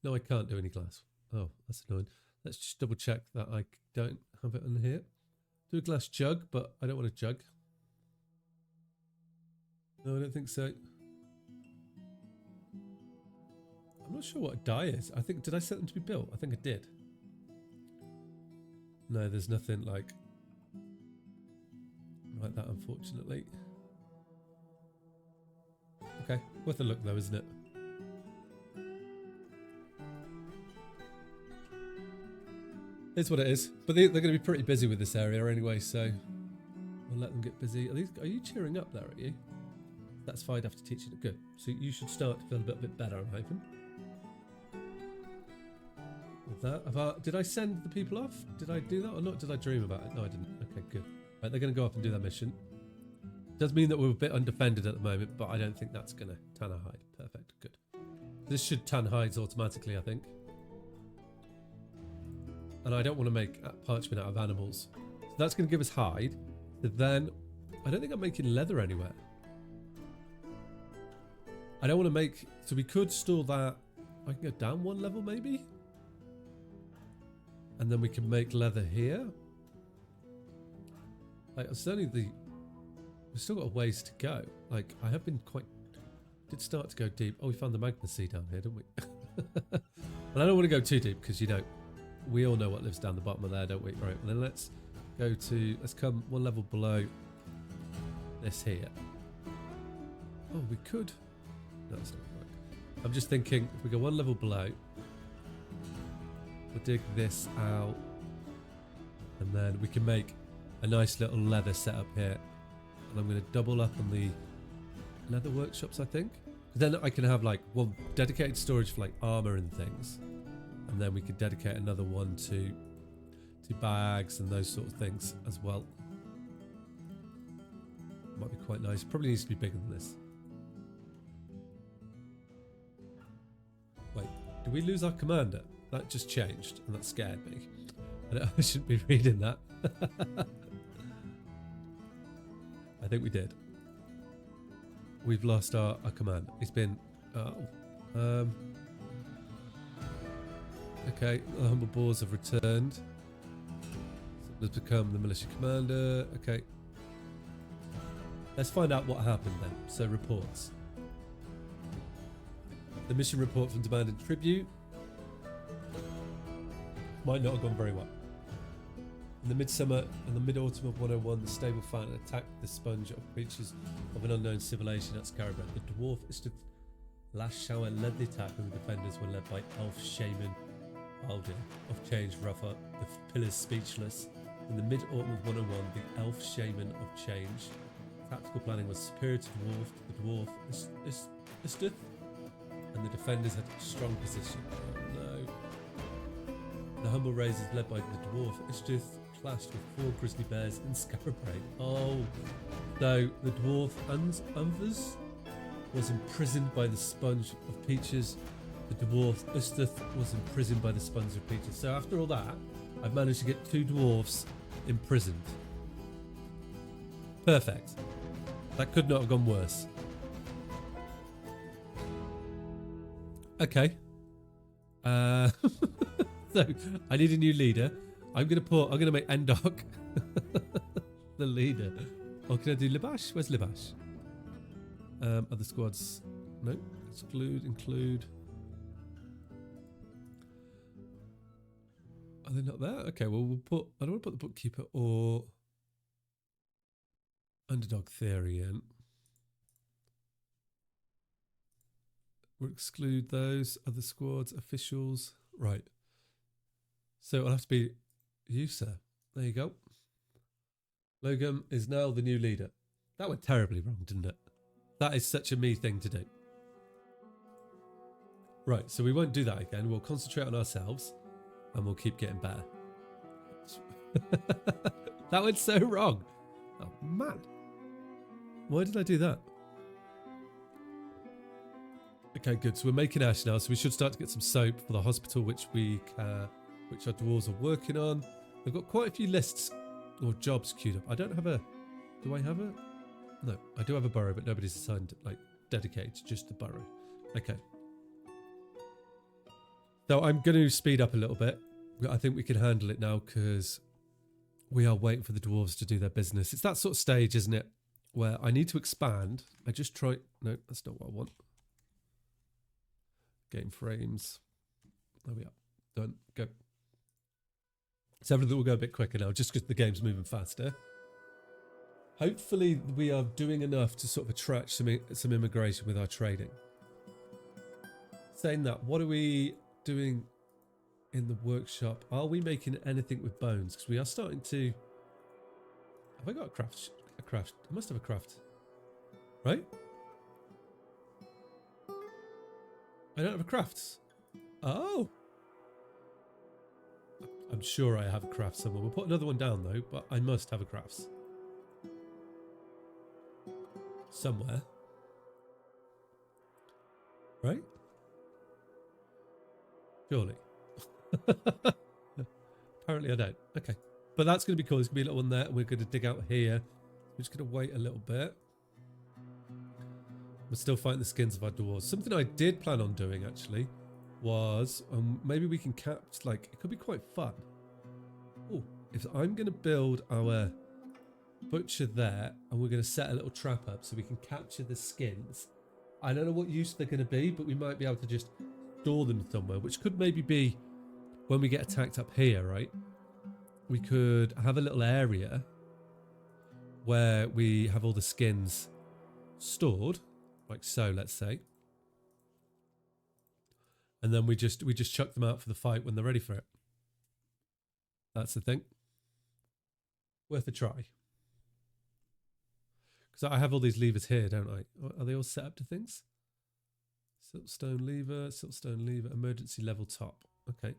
No, I can't do any glass. Oh, that's annoying. Let's just double check that I don't have it on here. Do a glass jug, but I don't want a jug. No, I don't think so. I'm not sure what a die is. Did I set them to be built? I think I did. No, there's nothing like that, unfortunately. Okay, worth a look though, isn't it? It's what it is. But they're going to be pretty busy with this area anyway, so we'll let them get busy. Are you cheering up there, are you? That's fine after teaching it. Good. So you should start to feel a bit better, I'm hoping. With that, did I send the people off? Did I do that or not? Did I dream about it? No, I didn't. Okay, good. Right, they're going to go off and do their mission. Does mean that we're a bit undefended at the moment, but I don't think that's going to tan a hide. Perfect. Good. This should tan hides automatically, I think. And I don't want to make parchment out of animals. So that's going to give us hide. But then, I don't think I'm making leather anywhere. I don't want to make... So we could store that... I can go down one level maybe? And then we can make leather here. Like, it's only the... We've still got a ways to go. Like, I have been quite... Did start to go deep. Oh, we found the magma sea down here, didn't we? And I don't want to go too deep because, you know, we all know what lives down the bottom of there, don't we? Right, then let's go to... Let's come one level below this here. Oh, we could... No, that's not right. I'm just thinking, if we go one level below, we'll dig this out, and then we can make a nice little leather setup here. And I'm going to double up on the leather workshops, I think. Then I can have like one dedicated storage for like armor and things, and then we can dedicate another one to bags and those sort of things as well. Might be quite nice. Probably needs to be bigger than this. Wait, did we lose our commander? That just changed, and that scared me. I shouldn't be reading that. I think we did. We've lost our commander. He's been... okay, the humble boars have returned. Has become the militia commander. Okay. Let's find out what happened then. So, reports. The mission report from demanding tribute might not have gone very well. In the midsummer and the mid-autumn of 101, the stable fountain attacked the sponge of creatures of an unknown civilization at Scarabred. The dwarf Istith last shower led the attack, and the defenders were led by elf shaman Aldir of change rough up, the pillars speechless. In the mid-autumn of 101, the elf shaman of change. Tactical planning was superior to the dwarf Istith, and the defenders had a strong position. Oh no. The humble raisers led by the dwarf Istith clashed with 4 grizzly bears and scarabray. Oh, so the dwarf Anvers was imprisoned by the sponge of peaches. The dwarf Istith was imprisoned by the sponge of peaches. So after all that, I've managed to get 2 dwarfs imprisoned. Perfect. That could not have gone worse. Okay. So I need a new leader. I'm gonna make Endok the leader. Or can I do Libash? Where's Libash? Other squads. No. Exclude, include. Are they not there? Okay, well we'll put, I don't want to put the bookkeeper or underdog theory in. We'll exclude those other squads, officials. Right. So it'll have to be you, sir. There you go. Logan is now the new leader. That went terribly wrong, didn't it? That is such a me thing to do. Right, so we won't do that again. We'll concentrate on ourselves and we'll keep getting better. That went so wrong. Oh, man. Why did I do that? Okay, good. So we're making ash now, so we should start to get some soap for the hospital, which our dwarves are working on. We've got quite a few lists or jobs queued up. I don't have a... Do I have a... No, I do have a burrow, but nobody's assigned, like, dedicated to just the burrow. Okay. So I'm going to speed up a little bit. I think we can handle it now because we are waiting for the dwarves to do their business. It's that sort of stage, isn't it? Where I need to expand. I just try... No, that's not what I want. Game frames. There we are. Done. Go. So everything will go a bit quicker now, just because the game's moving faster. Hopefully we are doing enough to sort of attract some immigration with our trading. Saying that, what are we doing in the workshop? Are we making anything with bones? Because we are starting to... Have I got a craft? I must have a craft. Right? I don't have a crafts. Oh. I'm sure I have a craft somewhere. We'll put another one down though, but I must have a crafts. Somewhere. Right? Surely. Apparently I don't. Okay. But that's going to be cool. There's going to be a little one there. And we're going to dig out here. We're just going to wait a little bit. We're still fighting the skins of our dwarves. Something I did plan on doing actually was maybe we can catch, like, it could be quite fun. Oh, if I'm going to build our butcher there and we're going to set a little trap up so we can capture the skins. I don't know what use they're going to be, but we might be able to just store them somewhere, which could maybe be when we get attacked up here, right? We could have a little area where we have all the skins stored, like so, let's say. And then we just chuck them out for the fight when they're ready for it. That's the thing. Worth a try. Because I have all these levers here, don't I? Are they all set up to things? Siltstone lever, emergency level top. Okay.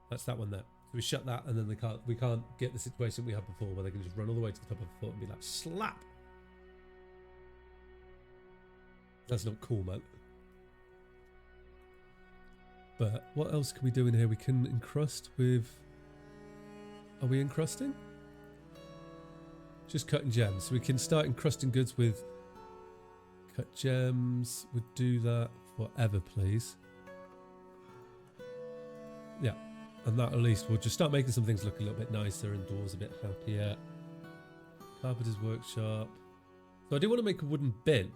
That's that one there. So we shut that and then we can't get the situation we had before where they can just run all the way to the top of the foot and be like, slap! That's not cool, man. But what else can we do in here? We can encrust with... Are we encrusting? Just cutting gems. So we can start encrusting goods with cut gems. We'd do that forever, please. Yeah. And that at least we'll just start making some things look a little bit nicer and doors a bit happier. Carpenter's workshop. So I do want to make a wooden bin.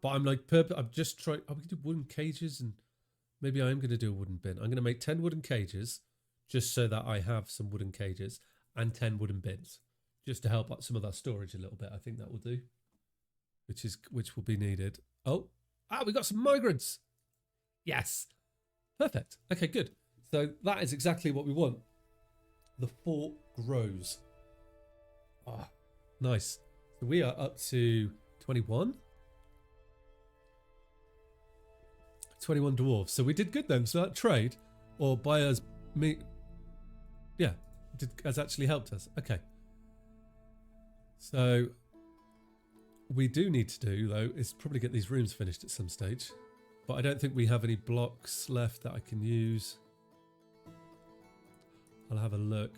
But I'm like, I'm just trying... Are we going to do wooden cages? And maybe I am going to do a wooden bin. I'm going to make 10 wooden cages just so that I have some wooden cages and 10 wooden bins. Just to help out some of that storage a little bit. I think that will do. Which will be needed. Oh, we got some migrants. Yes. Perfect. Okay, good. So that is exactly what we want. The fort grows. Ah, nice. So we are up to 21. 21 dwarves. So we did good then. So that trade, or buyers, has actually helped us. Okay. So we do need to do, though, is probably get these rooms finished at some stage. But I don't think we have any blocks left that I can use. I'll have a look.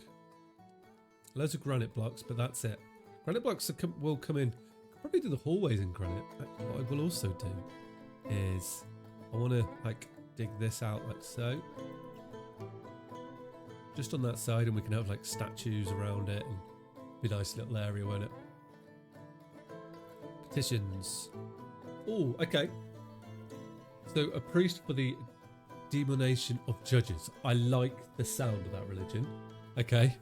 Loads of granite blocks, but that's it. Granite blocks will come in. Probably do the hallways in granite. Actually, what I will also do is I want to like dig this out like so. Just on that side, and we can have like statues around it and be a nice little area, won't it? Petitions. Oh, okay. So a priest for the demonation of judges. I like the sound of that religion. Okay.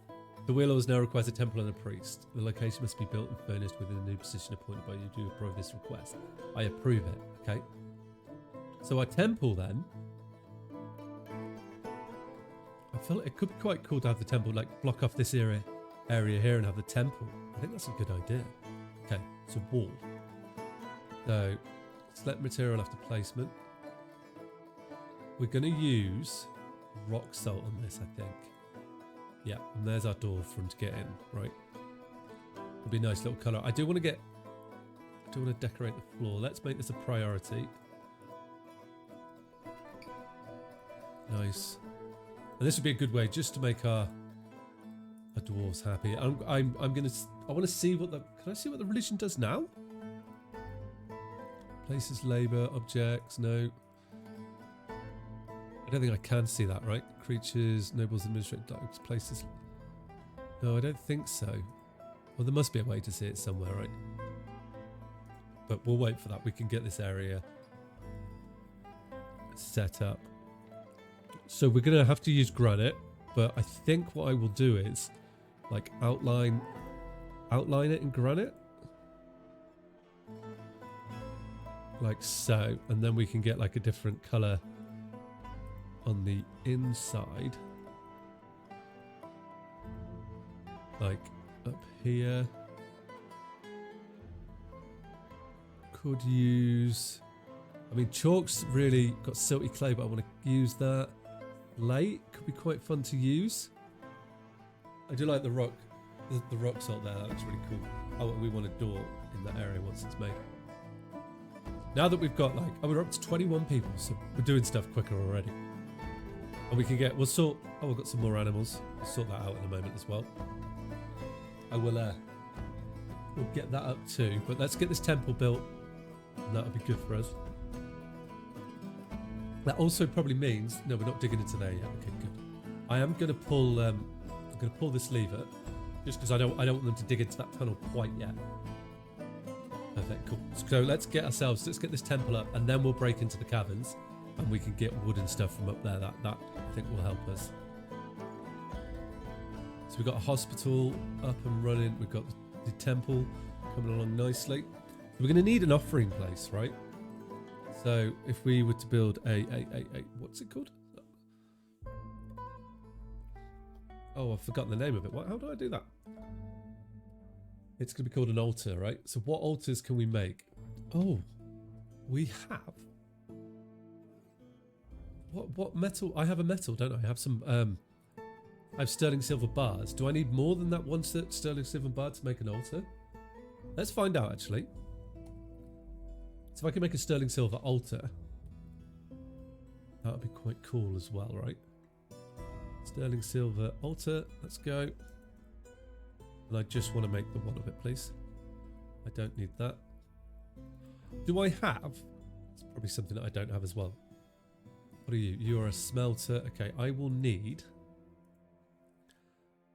The Wheelers now requires a temple and a priest. The location must be built and furnished within a new position appointed by you. Do you approve this request? I approve it. Okay. So our temple then. I feel like it could be quite cool to have the temple like block off this area here and have the temple. I think that's a good idea. Okay. So wall. So select material after placement. We're going to use rock salt on this, I think. Yeah, and there's our door for him to get in, right? It'll be a nice little colour. I do want to decorate the floor. Let's make this a priority. Nice. And this would be a good way just to make our dwarves happy. I want to see what can I see what the religion does now? Places, labour, objects, no. I don't think I can see that, right? Creatures, nobles, administrative dogs, places. No, I don't think so. Well, there must be a way to see it somewhere, right? But we'll wait for that. We can get this area set up. So we're going to have to use granite, but I think what I will do is like outline it in granite. Like so. And then we can get like a different colour on the inside, like up here. Could use, I mean, chalk's really got silty clay, but I want to use that. Late could be quite fun to use. I do like the rock salt there. That looks really cool. Oh, we want a door in that area once it's made. Now that we've got like, we're up to 21 people, so we're doing stuff quicker already. And we can get, we've got some more animals. We'll sort that out in a moment as well. I will, we'll get that up too. But let's get this temple built. And that'll be good for us. That also probably means, no, we're not digging into there yet. Okay, good. I am going to pull, this lever. Just because I don't want them to dig into that tunnel quite yet. Perfect, cool. So let's get this temple up and then we'll break into the caverns. And we can get wood and stuff from up there. That I think will help us. So we've got a hospital up and running. We've got the temple coming along nicely. We're going to need an offering place, right? So if we were to build a what's it called? Oh, I've forgotten the name of it. How do I do that? It's going to be called an altar, right? So what altars can we make? Oh, we have. What metal? I have a metal, don't I? I have some. I have sterling silver bars. Do I need more than that one sterling silver bar to make an altar? Let's find out, actually. So if I can make a sterling silver altar, that would be quite cool as well, right? Sterling silver altar. Let's go. And I just want to make the one of it, please. I don't need that. Do I have? It's probably something that I don't have as well. What are you? You are a smelter. Okay, I will need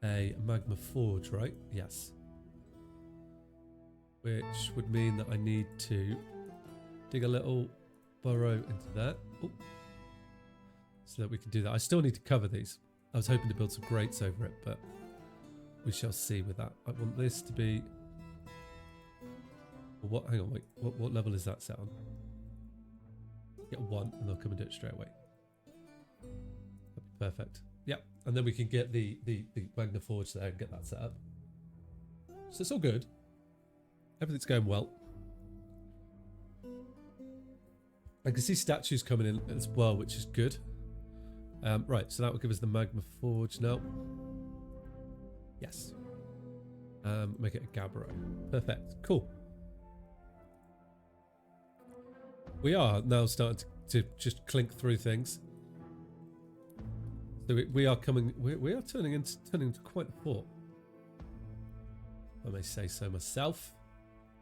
a magma forge, right? Yes. Which would mean that I need to dig a little burrow into that. Oh. So that we can do that. I still need to cover these. I was hoping to build some grates over it, but we shall see with that. I want this to be... What? Hang on, wait. What level is that set on? Get 1 and they'll come and do it straight away. Perfect. Yep. And then we can get the Magna Forge there and get that set up. So it's all good. Everything's going well. I can see statues coming in as well, which is good. Right, so that will give us the Magma Forge now. Yes. Make it a Gabbro. Perfect. Cool. We are now starting to just clink through things. So we are coming. We are turning into quite a fort. I may say so myself.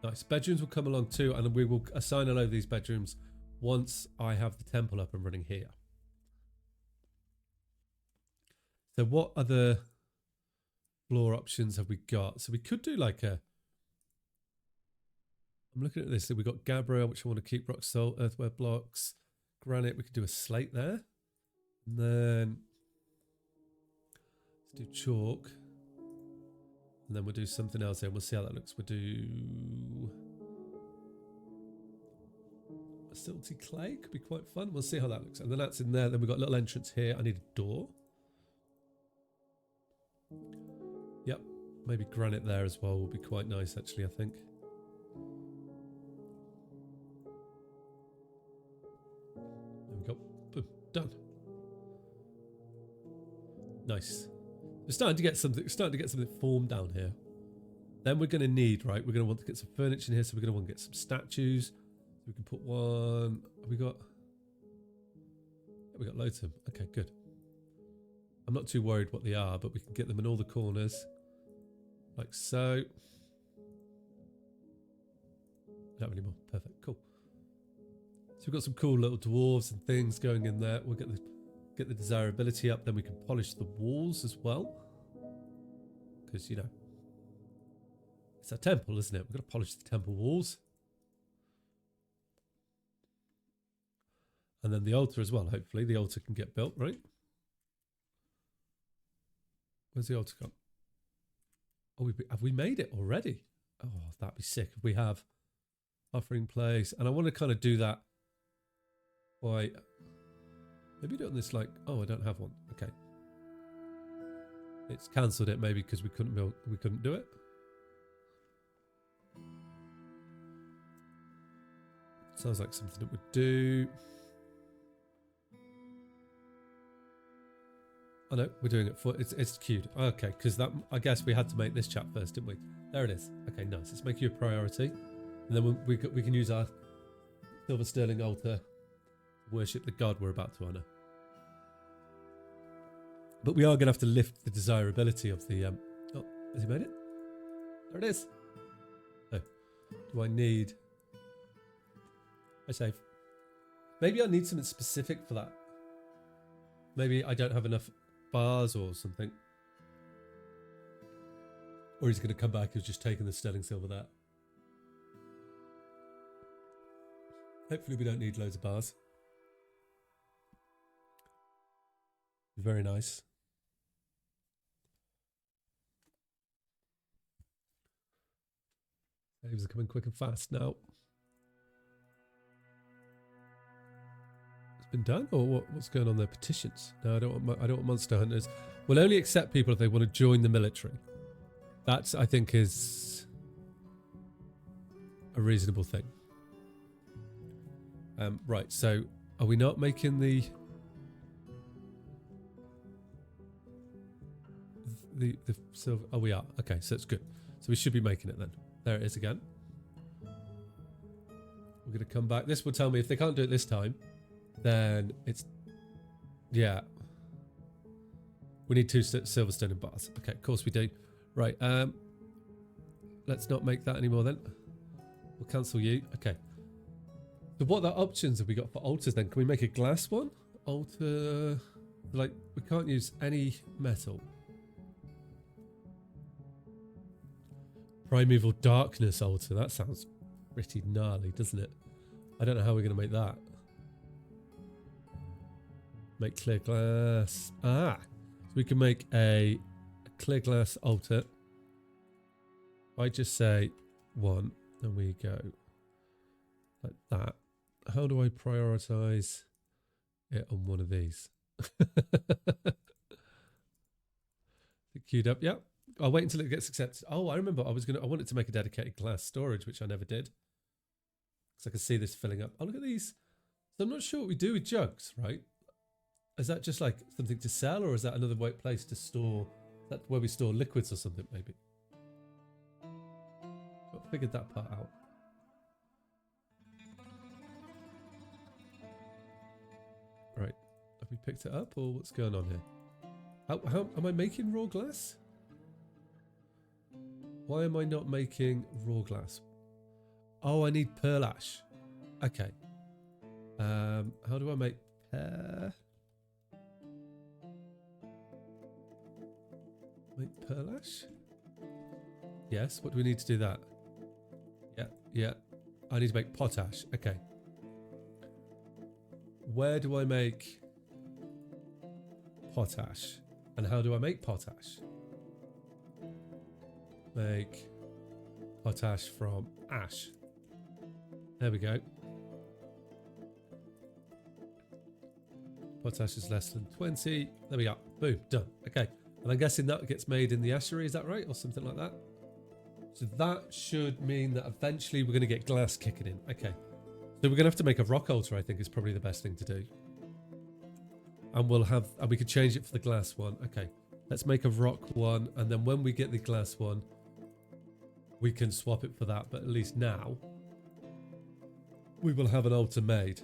Nice. Bedrooms will come along too, and we will assign a load of these bedrooms once I have the temple up and running here. So what other floor options have we got? So we could do like a... I'm looking at this. So we've got Gabbro, which I want to keep, rock salt, earthware blocks, granite. We could do a slate there. And then let's do chalk. And then we'll do something else here. We'll see how that looks. We'll do a silty clay. Could be quite fun. We'll see how that looks. And then that's in there. Then we've got a little entrance here. I need a door. Yep. Maybe granite there as well will be quite nice, actually, I think. There we go. Boom. Done. Nice. We're starting to get something formed down here. Then we're going to need, right? We're going to want to get some furniture in here, so we're going to want to get some statues. So we can put one. Have we got? We got loads of them. Okay, good. I'm not too worried what they are, but we can get them in all the corners, like so. Don't have any more. Perfect. Cool. So we've got some cool little dwarves and things going in there. We'll get the desirability up, then we can polish the walls as well. Because, you know, it's a temple, isn't it? We've got to polish the temple walls. And then the altar as well, hopefully. The altar can get built, right? Where's the altar gone? Oh, have we made it already? Oh, that'd be sick if we have. Offering place. And I want to kind of do that by... Maybe do it on this, like, oh, I don't have one. Okay. It's cancelled it maybe because we couldn't do it. Sounds like something that would do. Oh no, we're doing it for it's queued. Okay, because that I guess we had to make this chat first, didn't we? There it is. Okay, nice. Let's make you a priority, and then we can use our silver sterling altar to worship the god we're about to honor. But we are going to have to lift the desirability of the... Oh, has he made it? There it is. Oh, do I need... I save. Maybe I need something specific for that. Maybe I don't have enough bars or something. Or he's going to come back, he's just taking the sterling silver there. Hopefully we don't need loads of bars. Very nice. Saves are coming quick and fast now. It's been done, or what's going on there? Petitions? No, I don't want monster hunters. We'll only accept people if they want to join the military. That's, I think, is a reasonable thing. Right. So, are we not making the silver? Oh, we are. Okay, so it's good. So we should be making it then. There it is again. We're going to come back. This will tell me if they can't do it this time, then it's... Yeah. We need 2 silver sterling bars. Okay, of course we do. Right. Let's not make that anymore then. We'll cancel you. Okay. So what options have we got for altars then? Can we make a glass one? Altar... Like, we can't use any metal. Primeval darkness altar. That sounds pretty gnarly, doesn't it? I don't know how we're going to make that. Make clear glass. Ah! So we can make a clear glass altar. I just say 1, and we go like that. How do I prioritize it on one of these? Queued up. Yeah. I'll wait until it gets accepted. Oh, I remember. I wanted to make a dedicated glass storage, which I never did. Because I can see this filling up. Oh, look at these. So I'm not sure what we do with jugs, right? Is that just like something to sell, or is that another place to store? Is that where we store liquids or something, maybe? I figured that part out. Right. Have we picked it up, or what's going on here? How am I making raw glass? Why am I not making raw glass? Oh, I need pearl ash. Okay. How do I make make pearl ash? Yes. What do we need to do that? Yeah. I need to make potash. Okay. Where do I make potash? And how do I make potash? Make potash from ash. There we go. Potash is less than 20. There we go. Boom. Done. Okay. And I'm guessing that gets made in the ashery. Is that right? Or something like that? So that should mean that eventually we're going to get glass kicking in. Okay. So we're going to have to make a rock altar, I think, is probably the best thing to do. And we could change it for the glass one. Okay. Let's make a rock one. And then when we get the glass one, we can swap it for that. But at least now, we will have an altar made.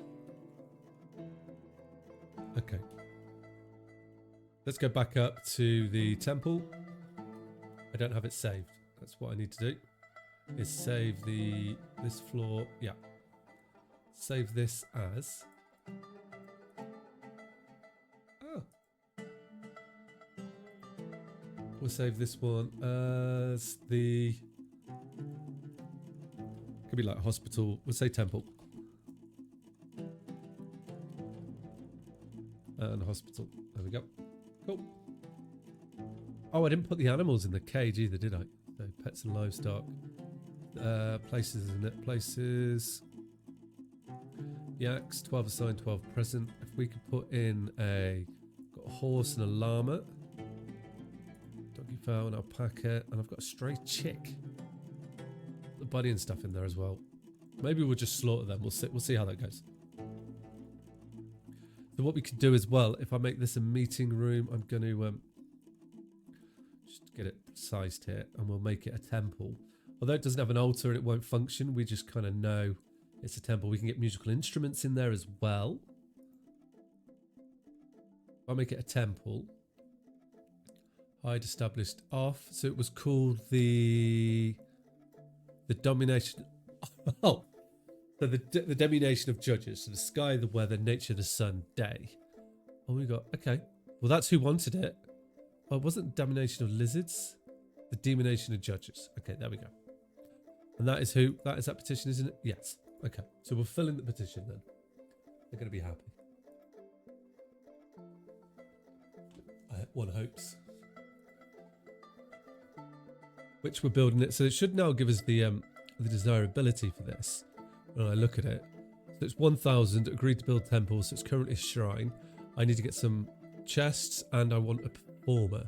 Okay. Let's go back up to the temple. I don't have it saved. That's what I need to do. Is save this floor. Yeah. Save this as. Oh. We'll save this one as the. Could be like hospital. We'll say temple. And hospital. There we go. Cool. Oh, I didn't put the animals in the cage either, did I? So pets and livestock. Places, isn't it? Places. Yaks, 12 assigned, 12 present. If we could put in got a horse and a llama. Doggy fowl and alpaca. And I've got a stray chick. The buddy and stuff in there as well. Maybe we'll just slaughter them. We'll see how that goes. So what we could do as well, if I make this a meeting room, I'm going to just get it sized here, and we'll make it a temple. Although it doesn't have an altar and it won't function, we just kind of know it's a temple. We can get musical instruments in there as well. I'll make it a temple. Hide established off. So it was called the domination. Oh. So the domination of judges. So the sky, the weather, nature, the sun, day. Oh, we got, okay. Well, that's who wanted it. Oh, it wasn't domination of lizards. The demonation of judges. Okay, there we go. And that is who? That is that petition, isn't it? Yes. Okay. So we'll fill in the petition then. They're going to be happy. One hopes. Which we're building it. So it should now give us the desirability for this. When I look at it, so it's 1,000, agreed to build temples, so it's currently a shrine. I need to get some chests, and I want a performer.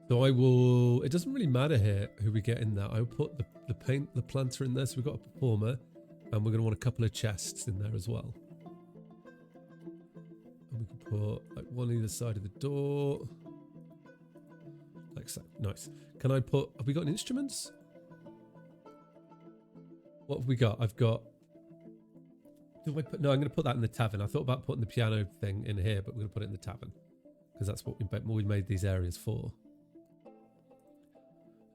So I will, it doesn't really matter here who we get in there. I will put the planter in there, so we've got a performer, and we're going to want a couple of chests in there as well. And we can put like one either side of the door. Like so, nice. Can I put, have we got instruments? What have we got? I've got... No, I'm going to put that in the tavern. I thought about putting the piano thing in here, but we're going to put it in the tavern. Because that's what we made these areas for.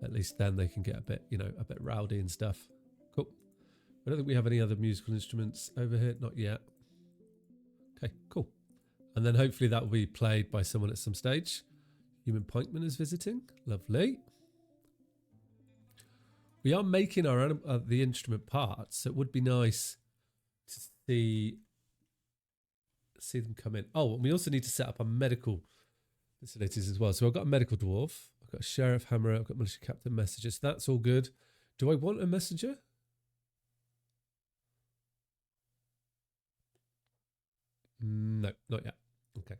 At least then they can get a bit, a bit rowdy and stuff. Cool. I don't think we have any other musical instruments over here. Not yet. Okay, cool. And then hopefully that will be played by someone at some stage. Human Pikeman is visiting. Lovely. We are making our the instrument parts, so it would be nice to see them come in. Oh, and we also need to set up our medical facilities as well. So I've got a medical dwarf, I've got a sheriff hammerer, I've got militia captain messengers. That's all good. Do I want a messenger? No, not yet. Okay.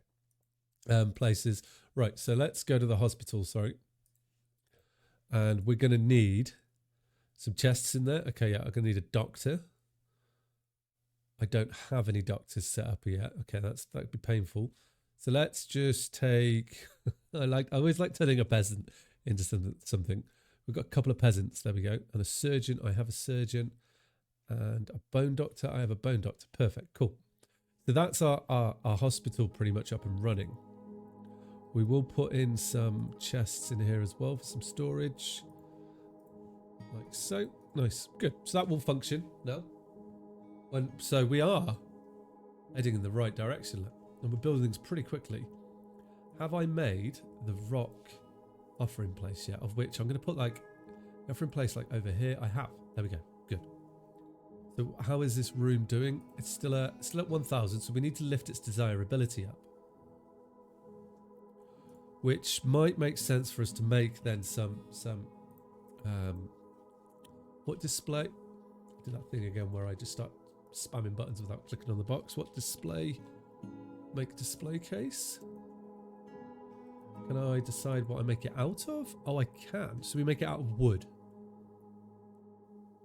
Places. Right, so let's go to the hospital, sorry. And we're going to need some chests in there. Okay, yeah, I'm going to need a doctor. I don't have any doctors set up yet. Okay, that'd be painful. So let's just take... I always like turning a peasant into something. We've got a couple of peasants. There we go. And a surgeon. I have a surgeon. And a bone doctor. I have a bone doctor. Perfect. Cool. So that's our hospital pretty much up and running. We will put in some chests in here as well for some storage. Like so. Nice. Good. So that will function now. So we are heading in the right direction. And we're building things pretty quickly. Have I made the rock offering place yet? Of which I'm going to put like offering place like over here. I have. There we go. Good. So how is this room doing? It's still at 1,000. So we need to lift its desirability up. Which might make sense for us to make then some what display? Do that thing again where I just start spamming buttons without clicking on the box. What display? Make display case. Can I decide what I make it out of? Oh, I can. So we make it out of wood.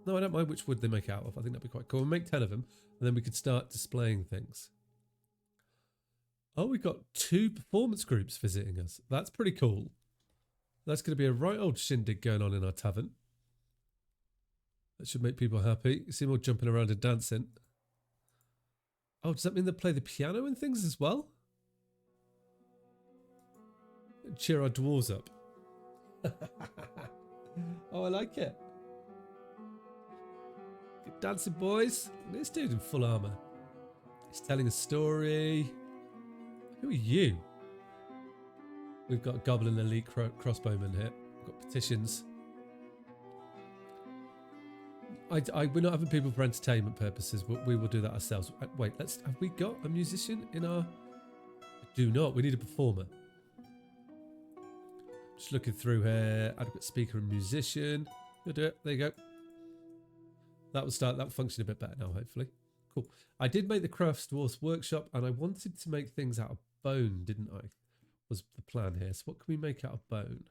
No, I don't mind which wood they make it out of. I think that'd be quite cool. We'll make 10 of them, and then we could start displaying things. Oh, we've got 2 performance groups visiting us. That's pretty cool. That's going to be a right old shindig going on in our tavern. That should make people happy. You see them all jumping around and dancing. Oh, does that mean they play the piano and things as well? Cheer our dwarves up. Oh, I like it. Good dancing, boys. This dude in full armor. He's telling a story. Who are you? We've got Goblin Elite Crossbowman here. We've got petitions. We're not having people for entertainment purposes, but we will do that ourselves. Wait, have we got a musician in our... I do not. We need a performer. Just looking through here. Adequate speaker and musician. You'll do it. There you go. That will function a bit better now, hopefully. Cool. I did make the Crafts Dwarfs workshop, and I wanted to make things out of bone, didn't I? Was the plan here. So what can we make out of bone?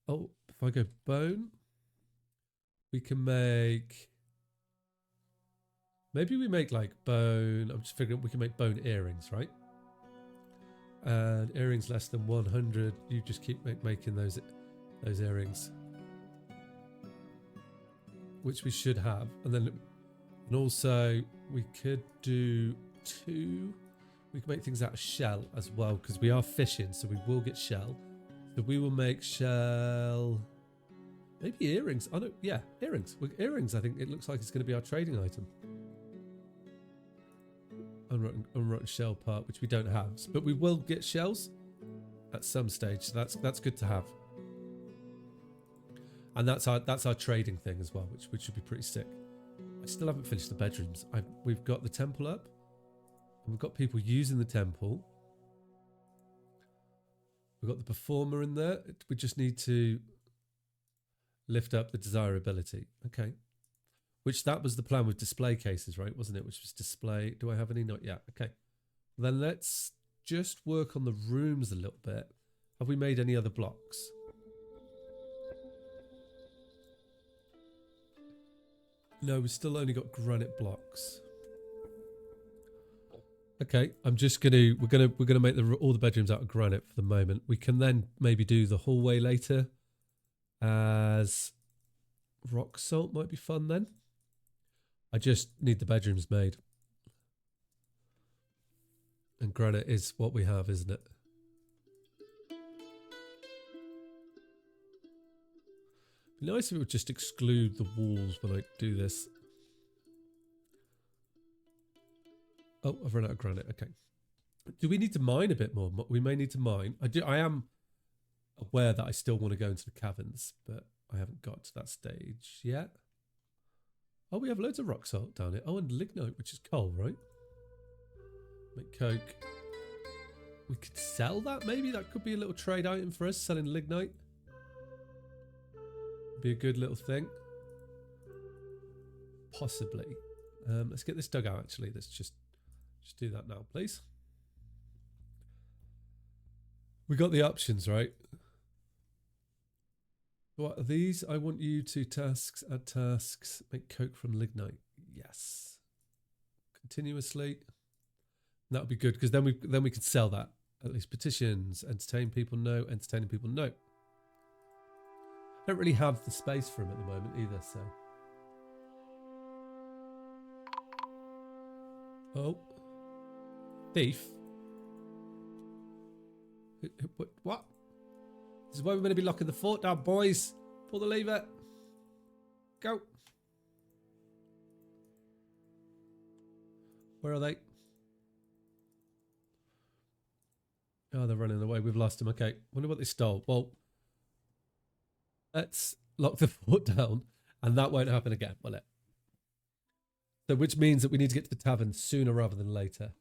Oh, if I go bone, we can make... Maybe we make like bone... I'm just figuring we can make bone earrings, right? And earrings less than 100. You just keep making those earrings. Which we should have. And also we could do 2... We can make things out of shell as well, because we are fishing, so we will get shell. So we will make shell... Maybe earrings. Oh no, yeah, earrings. Earrings, I think it looks like it's going to be our trading item. Unrotten shell part, which we don't have. But we will get shells at some stage, so that's good to have. And that's our trading thing as well, which should be pretty sick. I still haven't finished the bedrooms. We've got the temple up. And we've got people using the temple. We've got the performer in there. We just need to lift up the desirability. Okay. Which that was the plan with display cases, right? Wasn't it? Which was display. Do I have any? Not yet. Okay. Then let's just work on the rooms a little bit. Have we made any other blocks? No, we've still only got granite blocks. Okay, we're gonna make all the bedrooms out of granite for the moment. We can then maybe do the hallway later as rock salt might be fun then. I just need the bedrooms made. And granite is what we have, isn't it? It'd be nice if it would just exclude the walls when I do this. Oh, I've run out of granite. Okay. Do we need to mine a bit more? We may need to mine. I am aware that I still want to go into the caverns, but I haven't got to that stage yet. Oh, we have loads of rock salt down here. Oh, and lignite, which is coal, right? Make coke. We could sell that, maybe? That could be a little trade item for us, selling lignite. Be a good little thing. Possibly. Let's get this dug out, actually. Let's just Just do that now, please. We got the options, right? What are these? I want you to tasks, add tasks, make coke from lignite. Yes. Continuously. That would be good because then we could sell that. At least petitions, entertain people, no. Entertaining people, no. I don't really have the space for them at the moment either, so. Oh. Thief. What? This is why we're going to be locking the fort down, boys. Pull the lever. Go. Where are they? Oh, they're running away. We've lost them. Okay. Wonder what they stole. Well, let's lock the fort down, and that won't happen again, will it? So, which means that we need to get to the tavern sooner rather than later.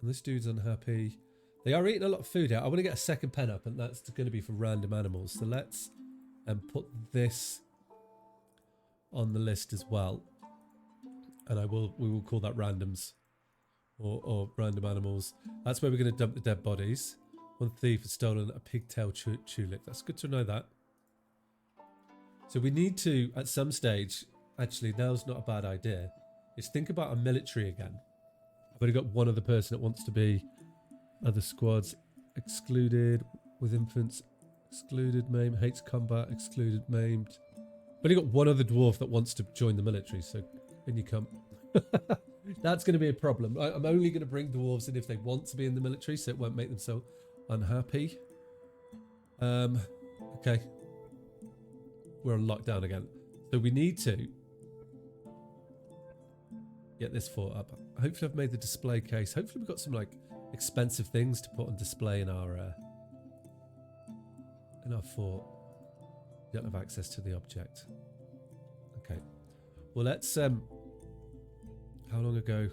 And this dude's unhappy. They are eating a lot of food out. I want to get a second pen up, and that's going to be for random animals. So let's put this on the list as well. And we will call that randoms or random animals. That's where we're going to dump the dead bodies. One thief has stolen a pigtail tulip. That's good to know that. So we need to, at some stage, actually now's not a bad idea, is think about a military again. I've only got one other person that wants to be. Other squads excluded, with infants excluded, maimed, hates combat, excluded, maimed. I've only got one other dwarf that wants to join the military, so in you come. That's going to be a problem. I'm only going to bring dwarves in if they want to be in the military, so it won't make them so unhappy. Okay. We're on lockdown again. So we need to get this fort up. Hopefully I've made the display case. Hopefully we've got some like expensive things to put on display in our fort. We don't have access to the object. Okay. Well, let's how long ago?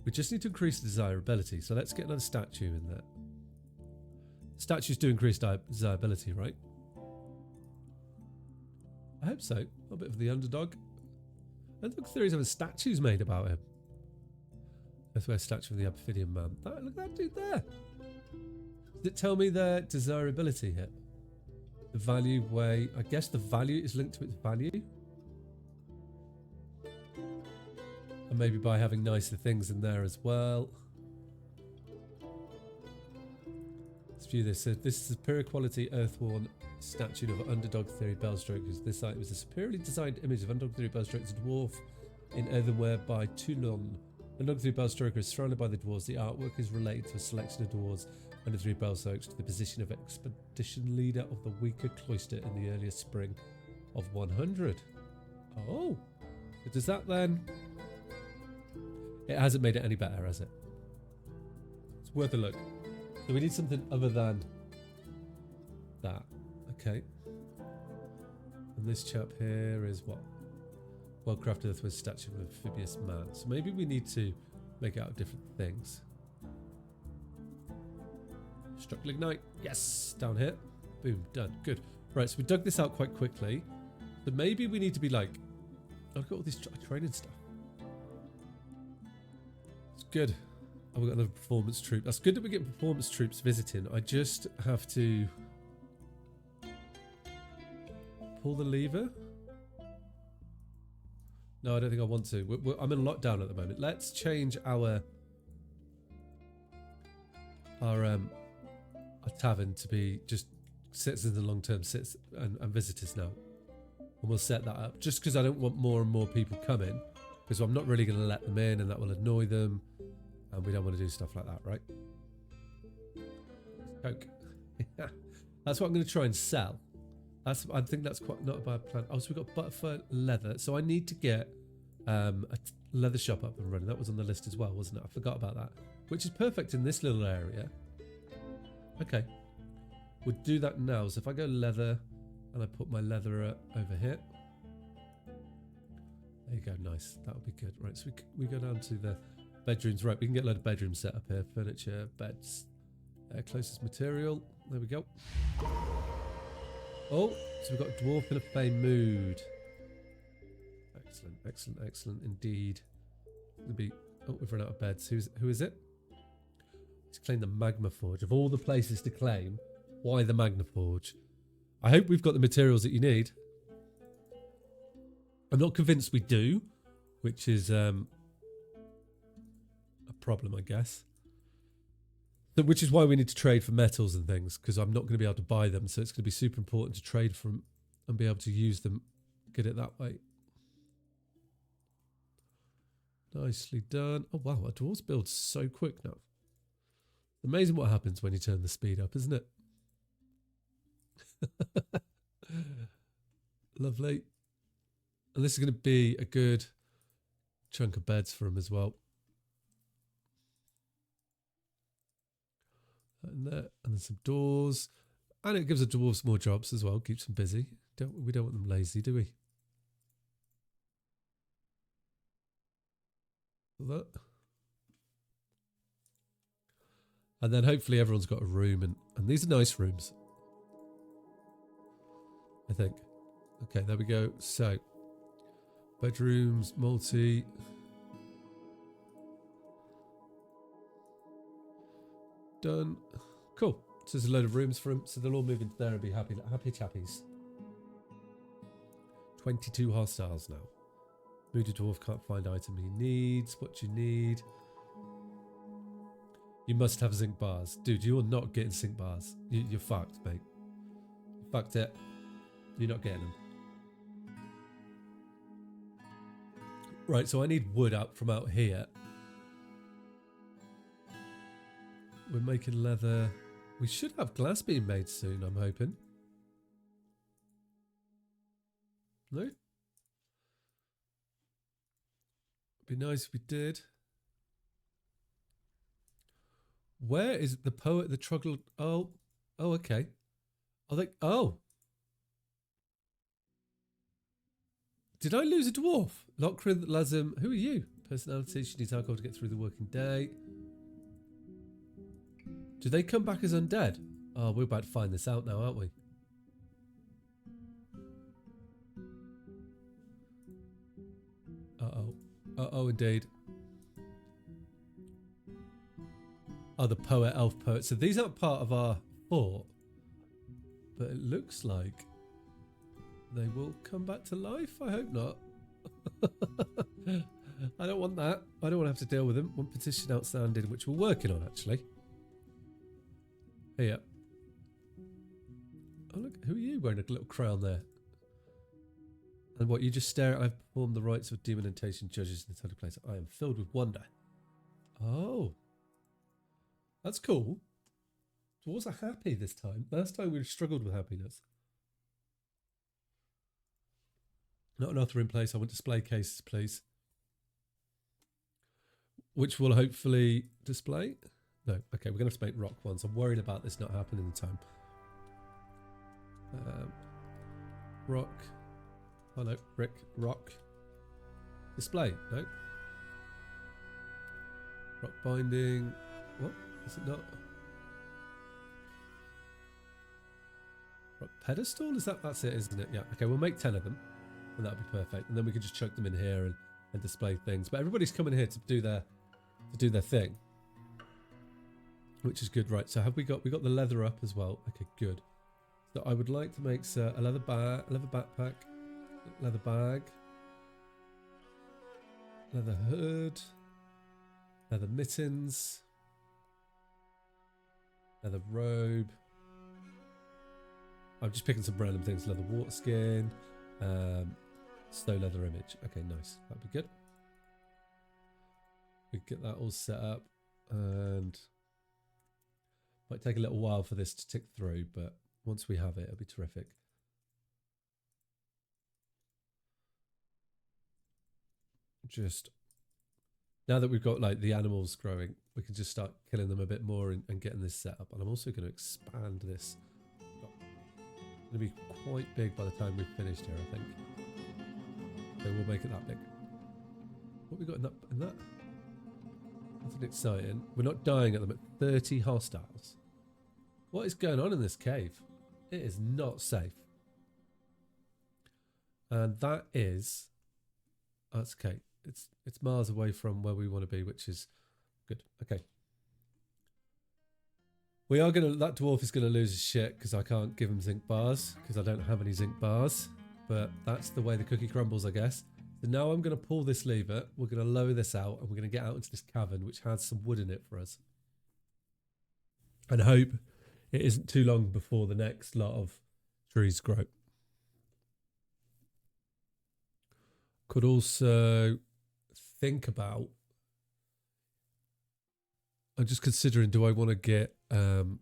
We just need to increase desirability. So let's get another statue in there. Statues do increase desirability, right? I hope so. A bit of the underdog. Underdog theories have statues made about him. That's where a statue of the Amphibian Man. Look at that dude there. Does it tell me their desirability here? The value way. I guess the value is linked to its value. And maybe by having nicer things in there as well. Let's view this. So this is a superior quality earthworn statue of Underdog Theory Bellstroke. This site was a superiorly designed image of Underdog Theory Bellstroke as a dwarf in earthenware by Toulon. Underdog Theory Bellstroker is surrounded by the dwarves. The artwork is related to a selection of dwarves under Three Bellstrokes to the position of expedition leader of the weaker cloister in the earlier spring of 100. Oh, so does that then? It hasn't made it any better, has it? It's worth a look. So we need something other than that. Okay. And this chap here is what? Well-crafted earthworm statue of an amphibious man. So maybe we need to make it out of different things. Struck lignite. Yes! Down here. Boom. Done. Good. Right, so we dug this out quite quickly. So maybe we need to be like... I've got all this training stuff. It's good. Oh, we've got another performance troop. That's good that we get performance troops visiting. I just have to... pull the lever. No, I don't think I want to. I'm in lockdown at the moment. Let's change our tavern to be just citizens and long-term citizens and visitors now. And we'll set that up. Just because I don't want more and more people coming. Because I'm not really going to let them in and that will annoy them. And we don't want to do stuff like that, right? Coke. That's what I'm going to try and sell. I think that's quite not a bad plan. Oh, so we've got butterfly leather. So I need to get a leather shop up and running. That was on the list as well, wasn't it? I forgot about that. Which is perfect in this little area. Okay. We'll do that now. So if I go leather and I put my leather over here. There you go. Nice. That would be good. Right. So we go down to the bedrooms. Right. We can get a load of bedrooms set up here. Furniture, beds, closest material. There we go. Oh, so we've got dwarf in a fey mood. Excellent, excellent, excellent indeed. It'll be Oh, we've run out of beds. Who is it? Let's claim the Magma Forge. Of all the places to claim, why the Magma Forge? I hope we've got the materials that you need. I'm not convinced we do, which is a problem, I guess. So, which is why we need to trade for metals and things, because I'm not going to be able to buy them. So it's going to be super important to trade from and be able to use them. Get it that way. Nicely done. Oh, wow. Our dwarves build so quick now. Amazing what happens when you turn the speed up, isn't it? Lovely. And this is going to be a good chunk of beds for them as well. And there, and then some doors. And it gives the dwarves more jobs as well. Keeps them busy. We don't want them lazy, do we? That. And then hopefully everyone's got a room. And these are nice rooms, I think. Okay, there we go. So, bedrooms, multi. Done. Cool. So there's a load of rooms for them. So they'll all move into there and be happy chappies. 22 hostiles now. Moody Dwarf can't find item he needs. What you need. You must have zinc bars. Dude, you're not getting zinc bars. You're fucked, mate. You fucked it. You're not getting them. Right, so I need wood up from out here. We're making leather. We should have glass being made soon, I'm hoping. No? It'd be nice if we did. Where is the poet, the troglodyte? Oh, okay. Oh. Did I lose a dwarf? Lockrin, Lazim, who are you? Personality, she needs alcohol to get through the working day. Do they come back as undead? Oh, we're about to find this out now, aren't we? Uh-oh. Uh-oh, indeed. Oh, the poet, elf poet. So these aren't part of our fort. But it looks like they will come back to life. I hope not. I don't want that. I don't want to have to deal with them. One petition outstanding, which we're working on, actually. Here. Oh, look. Who are you wearing a little crown there? And what, you just stare at, I've performed the rites of demonentation judges in the holy place. I am filled with wonder. Oh. That's cool. Dwarves are happy this time. Last time we struggled with happiness. Not an author in place. I want display cases, please. Which will hopefully display. No, okay, we're going to have to make rock ones. I'm worried about this not happening in time. Rock. Oh no, brick, rock. Display, no. Rock binding. What? Is it not? Rock pedestal? That's it, isn't it? Yeah, okay, we'll make 10 of them. And that'll be perfect. And then we can just chuck them in here and display things. But everybody's coming here to do their thing. Which is good, right? So have we got the leather up as well? Okay, good. So I would like to make a leather backpack, leather bag, leather hood, leather mittens, leather robe. I'm just picking some random things. Leather water skin, snow leather image. Okay, nice. That'd be good. We get that all set up, and might take a little while for this to tick through, but once we have it, it'll be terrific. Just now that we've got like the animals growing, we can just start killing them a bit more and getting this set up. And I'm also going to expand this. It's going to be quite big by the time we've finished here, I think. So we'll make it that big. What have we got in that? Nothing exciting. We're not dying at them at 30 hostiles. What is going on in this cave? It is not safe. And that is... That's okay. it's miles away from where we want to be, which is good. Okay. That dwarf is gonna lose his shit because I can't give him zinc bars because I don't have any zinc bars. But that's the way the cookie crumbles, I guess. So now I'm gonna pull this lever. We're gonna lower this out, and we're gonna get out into this cavern, which has some wood in it for us, and hope it isn't too long before the next lot of trees grow. Could also think about. I'm just considering, do I want to get I'm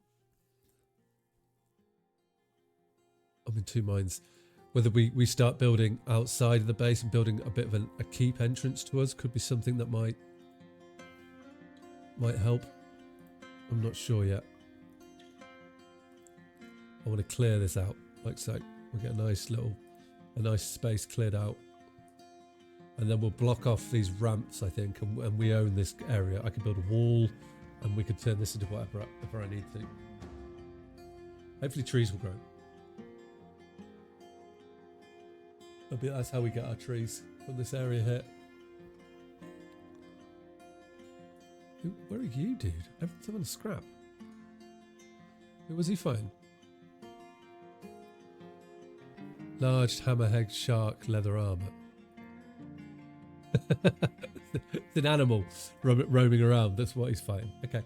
in two minds. Whether we start building outside of the base and building a bit of a keep entrance to us could be something that might help. I'm not sure yet. I want to clear this out like so. We'll get a nice space cleared out. And then we'll block off these ramps, I think, and we own this area. I can build a wall, and we could turn this into whatever I need to. Hopefully trees will grow. That's how we get our trees from this area here. Where are you, dude? Everyone's having a scrap. Who was he fighting? Large hammerhead shark leather armor. It's an animal roaming around. That's what he's fighting. Okay.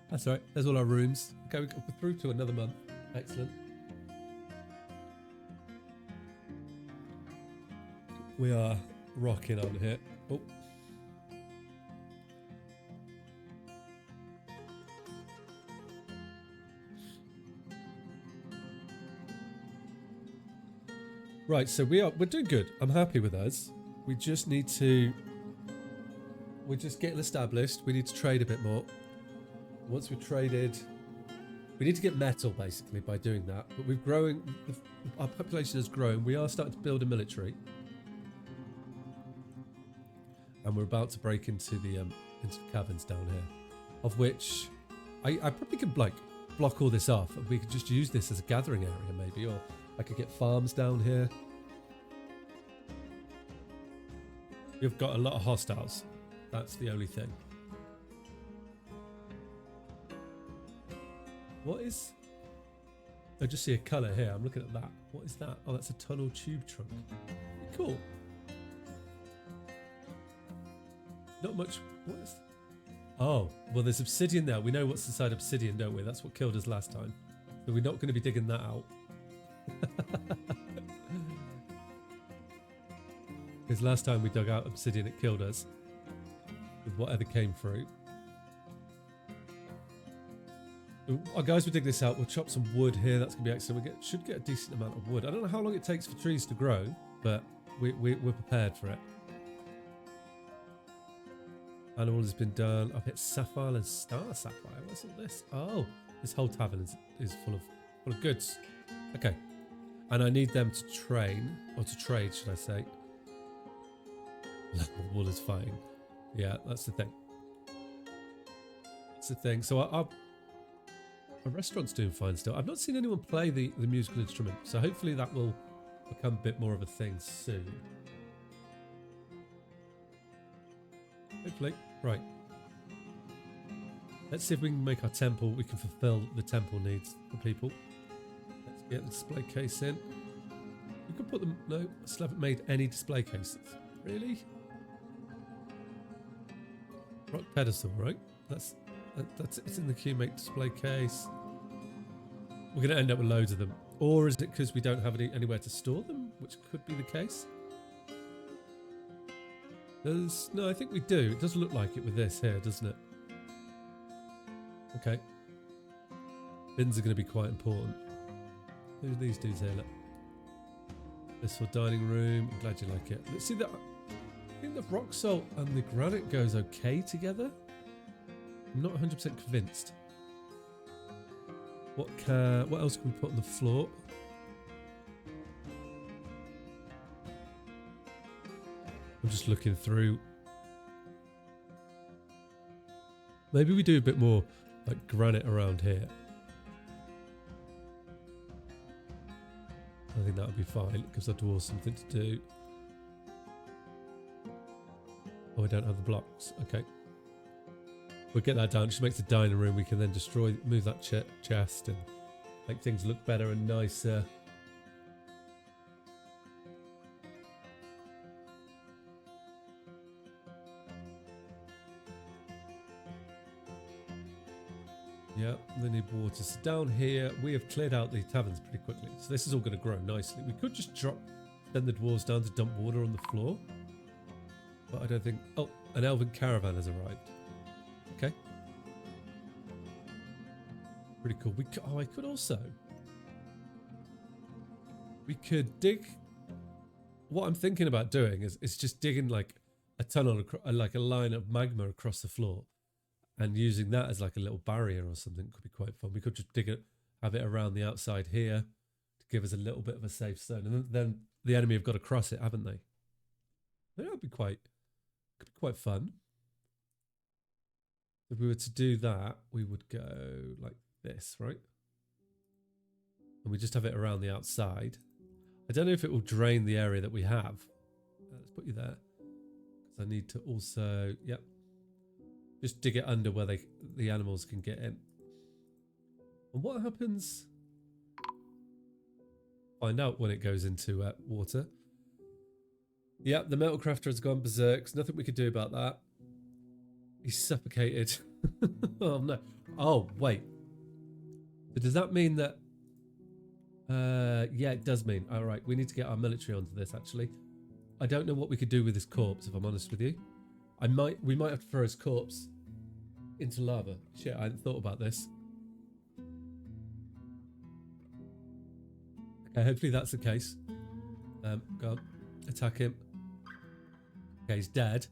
That's all right. There's all our rooms. Okay, we're through to another month. Excellent. We are rocking on here. Oh. Right, so we're doing good. I'm happy with us. We just need to... We're just getting established. We need to trade a bit more. Once we've traded... We need to get metal, basically, by doing that. But we're growing... Our population has grown. We are starting to build a military. And we're about to break into the caverns down here. Of which... I probably could, like, block all this off. And we could just use this as a gathering area, maybe. Or I could get farms down here. We've got a lot of hostiles. That's the only thing. What is... I just see a colour here. I'm looking at that. What is that? Oh, that's a tunnel tube trunk. Cool. Not much... What is... Oh, well, there's obsidian there. We know what's inside obsidian, don't we? That's what killed us last time. So we're not going to be digging that out. Because last time we dug out obsidian, it killed us with whatever came through. Oh, guys, we'll dig this out. We'll chop some wood here. That's going to be excellent. We should get a decent amount of wood. I don't know how long it takes for trees to grow, but we're prepared for it. Animal has been done. I've hit sapphire and star sapphire. What's all this? Oh, this whole tavern is full of goods. Okay. And I need them to train, or to trade, should I say. Wool is fine. Yeah, that's the thing. That's the thing. So our restaurant's doing fine still. I've not seen anyone play the musical instrument, so hopefully that will become a bit more of a thing soon. Hopefully. Right. Let's see if we can make our temple. We can fulfill the temple needs for people. Let's get the display case in. We could put them... No, I still haven't made any display cases. Really? Rock pedestal, right? That's it's in the queue. Make display case. We're going to end up with loads of them. Or is it because we don't have anywhere to store them, which could be the case? No, I think we do. It does look like it with this here, doesn't it? Okay. Bins are going to be quite important. Who are these dudes here? Look. This for dining room. I'm glad you like it. Let's see that. I think the rock salt and the granite goes okay together. I'm not 100% convinced. What else can we put on the floor? I'm just looking through. Maybe we do a bit more like granite around here. I think that would be fine. It gives our dwarves something to do. Oh, I don't have the blocks. Okay. We'll get that down. Just makes the dining room. We can then move that chest and make things look better and nicer. Yeah, they need water. So down here, we have cleared out the taverns pretty quickly. So this is all going to grow nicely. We could just send the dwarves down to dump water on the floor. But I don't think... Oh, an elven caravan has arrived. Okay. Pretty cool. I could also... We could dig... What I'm thinking about doing is just digging like a tunnel, like a line of magma across the floor. And using that as like a little barrier or something could be quite fun. We could just dig it, have it around the outside here to give us a little bit of a safe zone. And then the enemy have got to cross it, haven't they? That would be quite fun. If we were to do that, we would go like this, right? And we just have it around the outside. I don't know if it will drain the area that we have. Let's put you there. Because I need to also, yep. Just dig it under where the animals can get in. And what happens? Find out when it goes into water. Yeah, the metal crafter has gone berserk. There's nothing we could do about that. He's suffocated. Oh no. Oh, wait. But does that mean that... yeah, it does mean. All right, we need to get our military onto this, actually. I don't know what we could do with his corpse, if I'm honest with you. We might have to throw his corpse into lava. Shit, I hadn't thought about this. Okay, hopefully that's the case. Go on. Attack him. Okay, he's dead.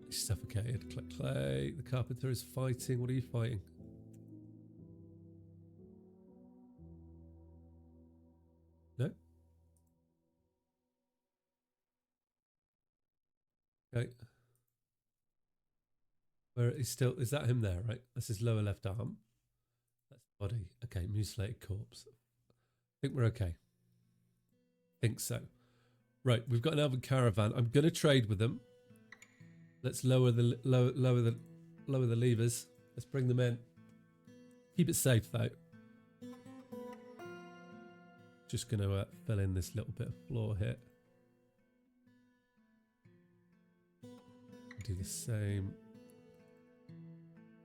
He's suffocated. Clay. The carpenter is fighting. What are you fighting? No? Okay. Where is still? Is that him there? Right. That's his lower left arm. That's the body. Okay. Mutilated corpse. I think we're okay. Think so. Right. We've got an elven caravan. I'm gonna trade with them. Let's lower the levers. Let's bring them in. Keep it safe though. Just gonna fill in this little bit of floor here. Do the same.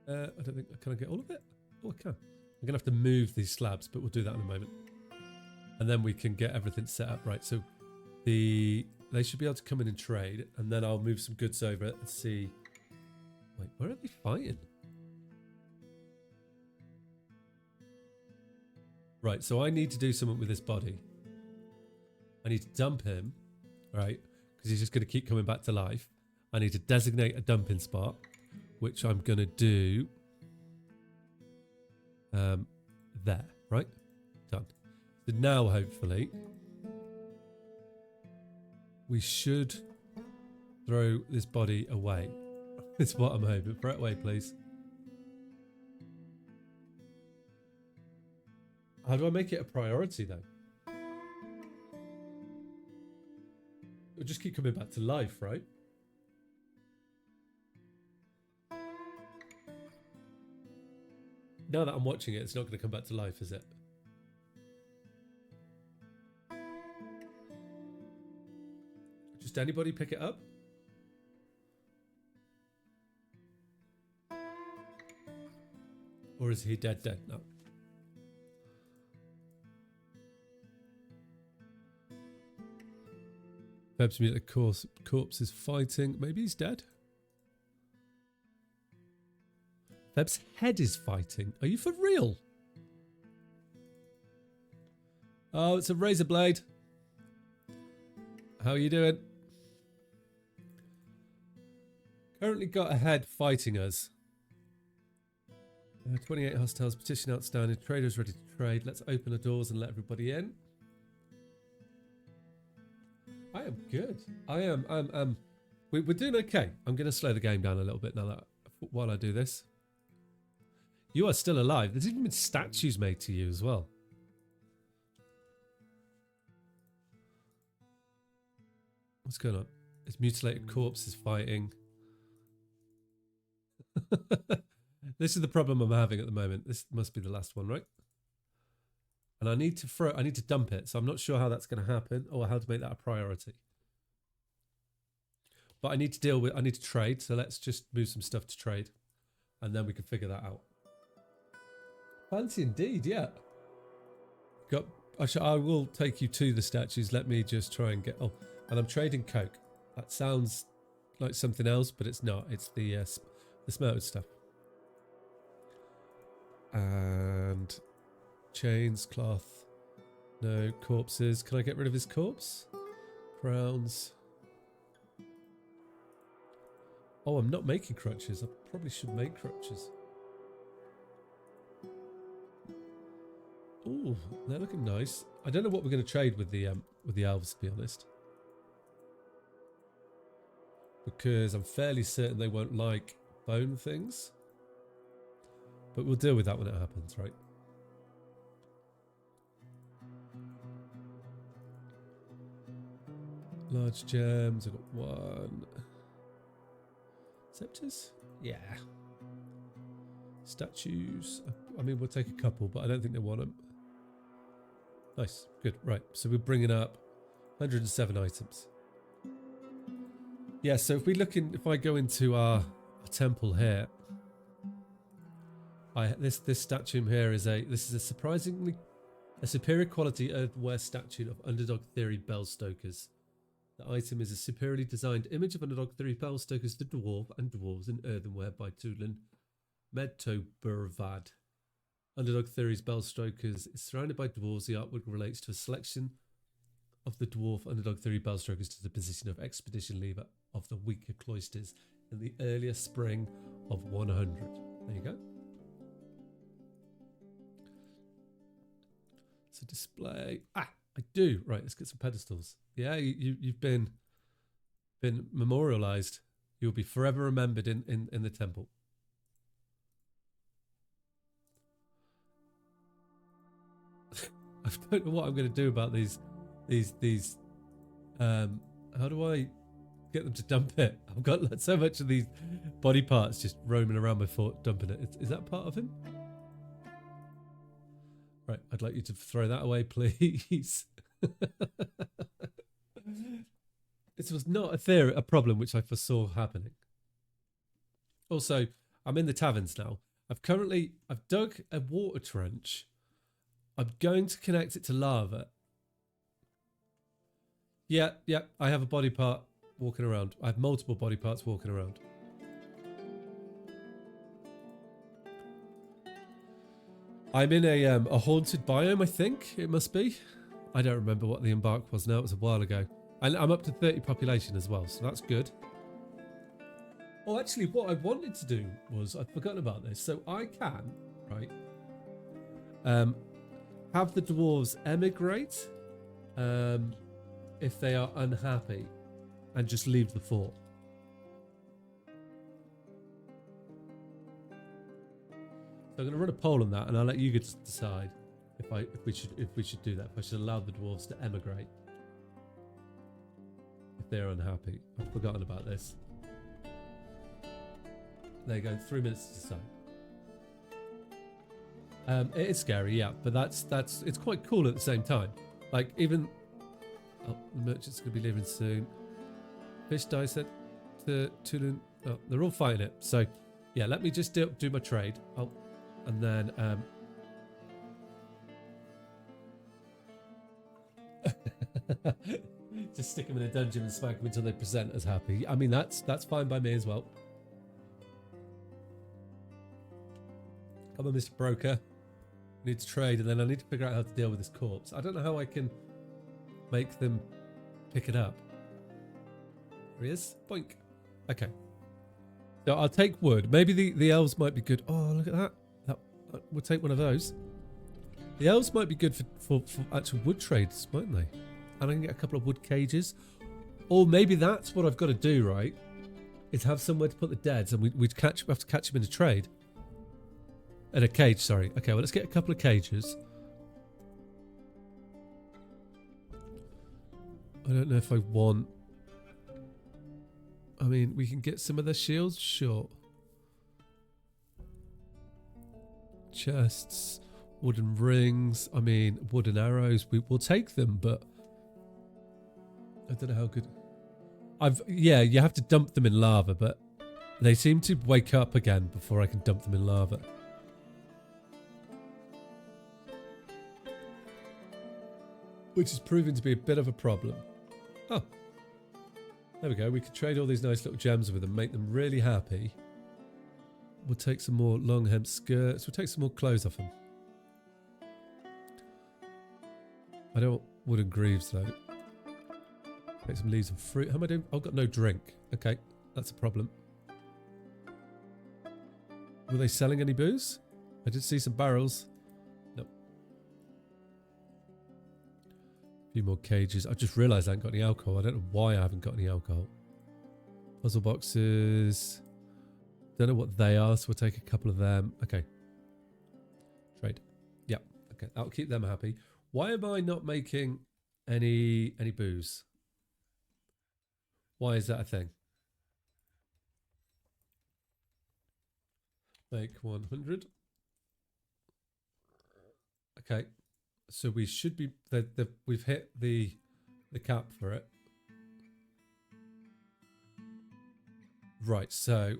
I don't think, can I get all of it? Oh, I can. I'm gonna have to move these slabs, but we'll do that in a moment. And then we can get everything set up right. So they should be able to come in and trade, and then I'll move some goods over and see. Wait, where are they fighting? Right, so I need to do something with this body. I need to dump him, right? Because he's just going to keep coming back to life. I need to designate a dumping spot, which I'm going to do there, right? Done. So now, hopefully, we should throw this body away. That's what I'm hoping. Throw it away, please. How do I make it a priority, though? It'll just keep coming back to life, right? Now that I'm watching it, it's not going to come back to life, is it? Just anybody pick it up? Or is he dead? No. Feb's mute, the corpse is fighting. Maybe he's dead. Feb's head is fighting. Are you for real? Oh, it's a razor blade. How are you doing? Currently got a head fighting us. 28 hostiles, petition outstanding, traders ready to trade. Let's open the doors and let everybody in. I am good. We're doing okay. I'm going to slow the game down a little bit now that while I do this. You are still alive. There's even been statues made to you as well. What's going on? It's mutilated corpses fighting. This is the problem I'm having at the moment. This must be the last one, right? And I need to dump it. So I'm not sure how that's going to happen or how to make that a priority. But I need to trade. So let's just move some stuff to trade. And then we can figure that out. Fancy indeed, yeah. I will take you to the statues. Let me just try and get... Oh, and I'm trading coke. That sounds like something else, but it's not. It's the smelted stuff. And chains, cloth. No, corpses. Can I get rid of his corpse? Crowns. Oh, I'm not making crutches. I probably should make crutches. Ooh, they're looking nice. I don't know what we're going to trade with the elves, to be honest, because I'm fairly certain they won't like bone things. But we'll deal with that when it happens, right? Large gems. I've got one. Scepters? Yeah. Statues. I mean, we'll take a couple, but I don't think they want them. Nice. Good. Right. So we're bringing up 107 items. Yeah. So if I go into our temple here, this statue here is this is a surprisingly superior quality earthenware statue of Underdog Theory Bellstokers. The item is a superiorly designed image of Underdog Theory Bellstokers, the dwarf and dwarves in earthenware by Tulin Medtoburvad. Underdog Theory's Bellstokers is surrounded by dwarves. The artwork relates to a selection of the dwarf Underdog Theory Bellstokers to the position of expedition leader of the weaker cloisters in the earlier spring of 100. There you go. So display. I do. Right, let's get some pedestals. Yeah, you've been memorialized. You'll be forever remembered in the temple. I don't know what I'm going to do about these. How do I get them to dump it? I've got so much of these body parts just roaming around my fort, dumping it. Is that part of him? Right, I'd like you to throw that away, please. This was not a problem which I foresaw happening. Also, I'm in the taverns now. I've dug a water trench. I'm going to connect it to lava. Yeah, I have a body part walking around. I have multiple body parts walking around. I'm in a haunted biome, I think it must be. I don't remember what the embark was now. It was a while ago. And I'm up to 30 population as well, so that's good. Oh, actually, what I wanted to do was, I'd forgotten about this. So I can, right, have the dwarves emigrate if they are unhappy and just leave the fort. So I'm going to run a poll on that, and I'll let you guys decide if we should do that. If I should allow the dwarves to emigrate if they're unhappy. I've forgotten about this. There you go. 3 minutes to decide. It is scary, yeah, but it's quite cool at the same time. Like even the merchant's gonna be leaving soon. Fish dye sent to Tulin. Oh, they're all fighting it. So yeah, let me just do my trade. Oh, and then just stick them in a dungeon and smack them until they present as happy. I mean that's fine by me as well. Come on, Mr. Broker. I need to trade, and then I need to figure out how to deal with this corpse. I don't know how I can make them pick it up. There he is. Boink. Okay. So I'll take wood. Maybe the elves might be good. Oh, look at that. We'll take one of those. The elves might be good for actual wood trades, mightn't they? And I can get a couple of wood cages. Or maybe that's what I've got to do, right? Is have somewhere to put the deads, and we have to catch them in a trade. In a cage, sorry. Okay, well, let's get a couple of cages. I don't know if I want I mean, we can get some of their shields, sure. Chests, wooden rings, I mean, wooden arrows. We'll take them, but I don't know how good. Yeah, you have to dump them in lava, but they seem to wake up again before I can dump them in lava. Which is proving to be a bit of a problem. Oh. There we go. We can trade all these nice little gems with them, make them really happy. We'll take some more long hemp skirts. We'll take some more clothes off them. I don't want wooden greaves though. Take some leaves and fruit. How am I doing? I've got no drink. Okay, that's a problem. Were they selling any booze? I did see some barrels. Nope. A few more cages. I just realised I haven't got any alcohol. I don't know why I haven't got any alcohol. Puzzle boxes. Don't know what they are, so we'll take a couple of them. Okay. Trade. Yep. Okay, that'll keep them happy. Why am I not making any booze? Why is that a thing? Make 100. Okay. So we should be... we've hit the cap for it. Right, so...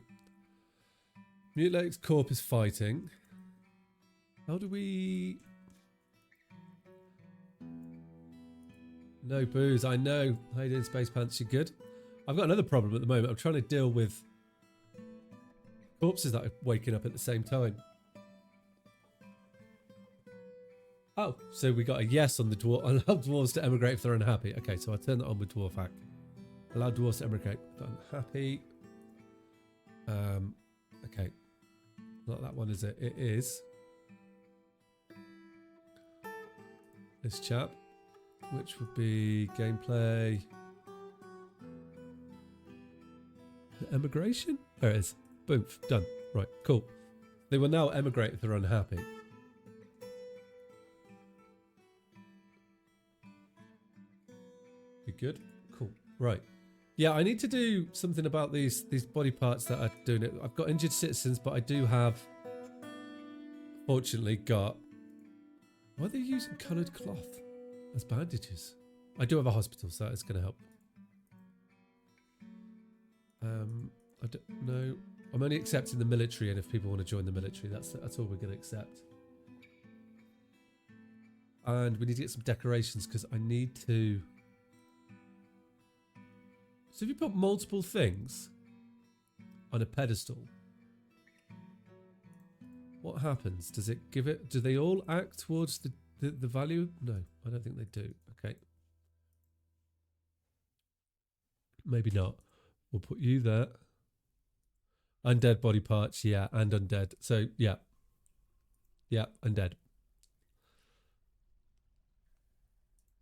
Mutilate's corp is fighting. How do we... No booze, I know. How you doing, Space Pants? You good? I've got another problem at the moment. I'm trying to deal with corpses that are waking up at the same time. Oh, so we got a yes on the dwarf. Allow dwarves to emigrate if they're unhappy. Okay, so I'll turn that on with dwarf hack. Allow dwarves to emigrate if they're unhappy. Okay. Not that one, is it? It is. This chap, which would be gameplay. The emigration? There it is. Boom. Done. Right. Cool. They will now emigrate if they're unhappy. You good? Cool. Right. Yeah, I need to do something about these body parts that are doing it. I've got injured citizens, but I do have, fortunately, got... Why are they using coloured cloth as bandages? I do have a hospital, so that's going to help. I don't know. I'm only accepting the military, and if people want to join the military, that's all we're going to accept. And we need to get some decorations, because I need to... So if you put multiple things on a pedestal, what happens? Does it give it... Do they all act towards the value? No, I don't think they do. Okay. Maybe not. We'll put you there. Undead body parts, yeah, and undead. So, yeah. Yeah, undead.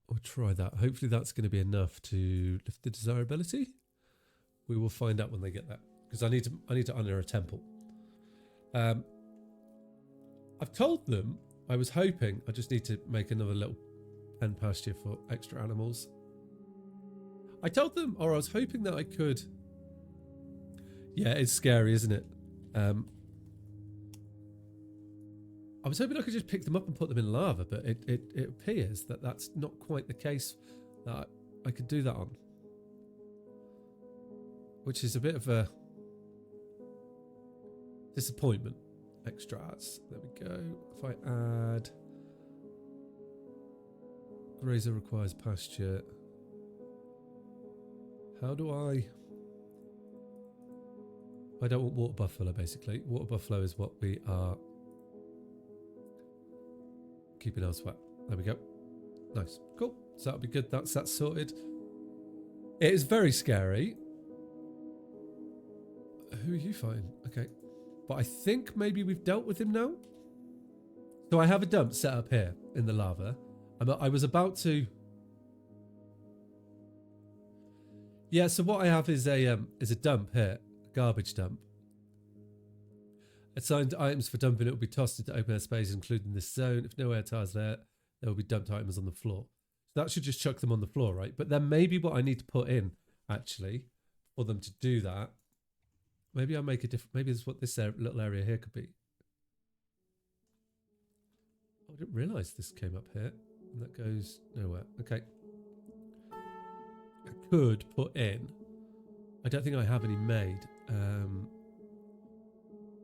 We'll try that. Hopefully that's going to be enough to lift the desirability. We will find out when they get that. Because I need to honor a temple. I've told them, I was hoping, I just need to make another little pen pasture for extra animals. I told them, or I was hoping that I could... Yeah, it's scary, isn't it? I was hoping I could just pick them up and put them in lava, but it appears that that's not quite the case that I could do that on. Which is a bit of a disappointment. Extra arts. There we go. If I add... Grazer requires pasture. How do I don't want water buffalo, basically. Water buffalo is what we are keeping elsewhere. There we go. Nice. Cool. So that'll be good. That's sorted. It is very scary. Who are you fighting? Okay. But I think maybe we've dealt with him now. So I have a dump set up here in the lava. I was about to... Yeah, so what I have is a dump here. A garbage dump. Assigned items for dumping, it will be tossed into open air space, including this zone. If no air tires there will be dumped items on the floor. So that should just chuck them on the floor, right? But then maybe what I need to put in, actually, for them to do that. Maybe I'll make a different, maybe this is what this little area here could be. Oh, I didn't realise this came up here. And that goes nowhere. Okay. I could put in, I don't think I have any made.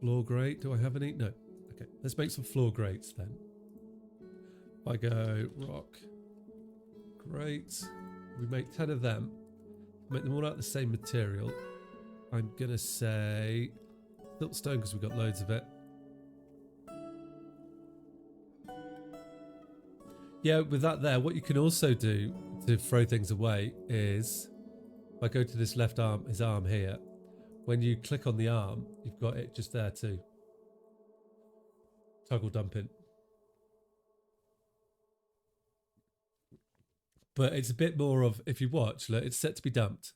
Floor grate, do I have any? No. Okay, let's make some floor grates then. If I go rock, grate, we make 10 of them. Make them all out of the same material. I'm going to say siltstone because we've got loads of it. Yeah, with that there, what you can also do to throw things away is, if I go to this left arm, his arm here, when you click on the arm, you've got it just there too. Toggle dumping. But it's a bit more of, if you watch, look, it's set to be dumped.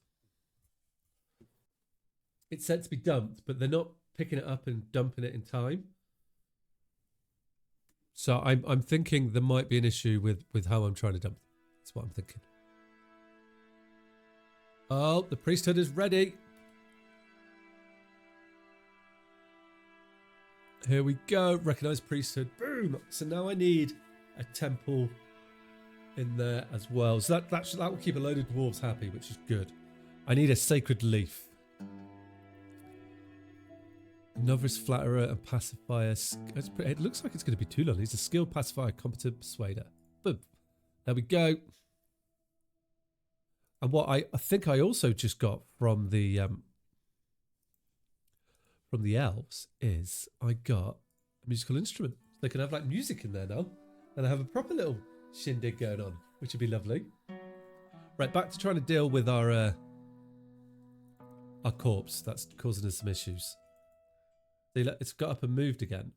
It's set to be dumped, but they're not picking it up and dumping it in time. So I'm thinking there might be an issue with how I'm trying to dump. That's what I'm thinking. Oh, the priesthood is ready. Here we go. Recognize priesthood. Boom. So now I need a temple in there as well. So that will keep a load of dwarves happy, which is good. I need a sacred leaf. Novice flatterer and pacifier. It looks like it's going to be too long. He's a skilled pacifier, competent persuader. Boom. There we go. And what I think I also just got from the elves is I got a musical instrument. They can have like music in there now, and I have a proper little shindig going on, which would be lovely. Right, back to trying to deal with our corpse. That's causing us some issues. See, it's got up and moved again.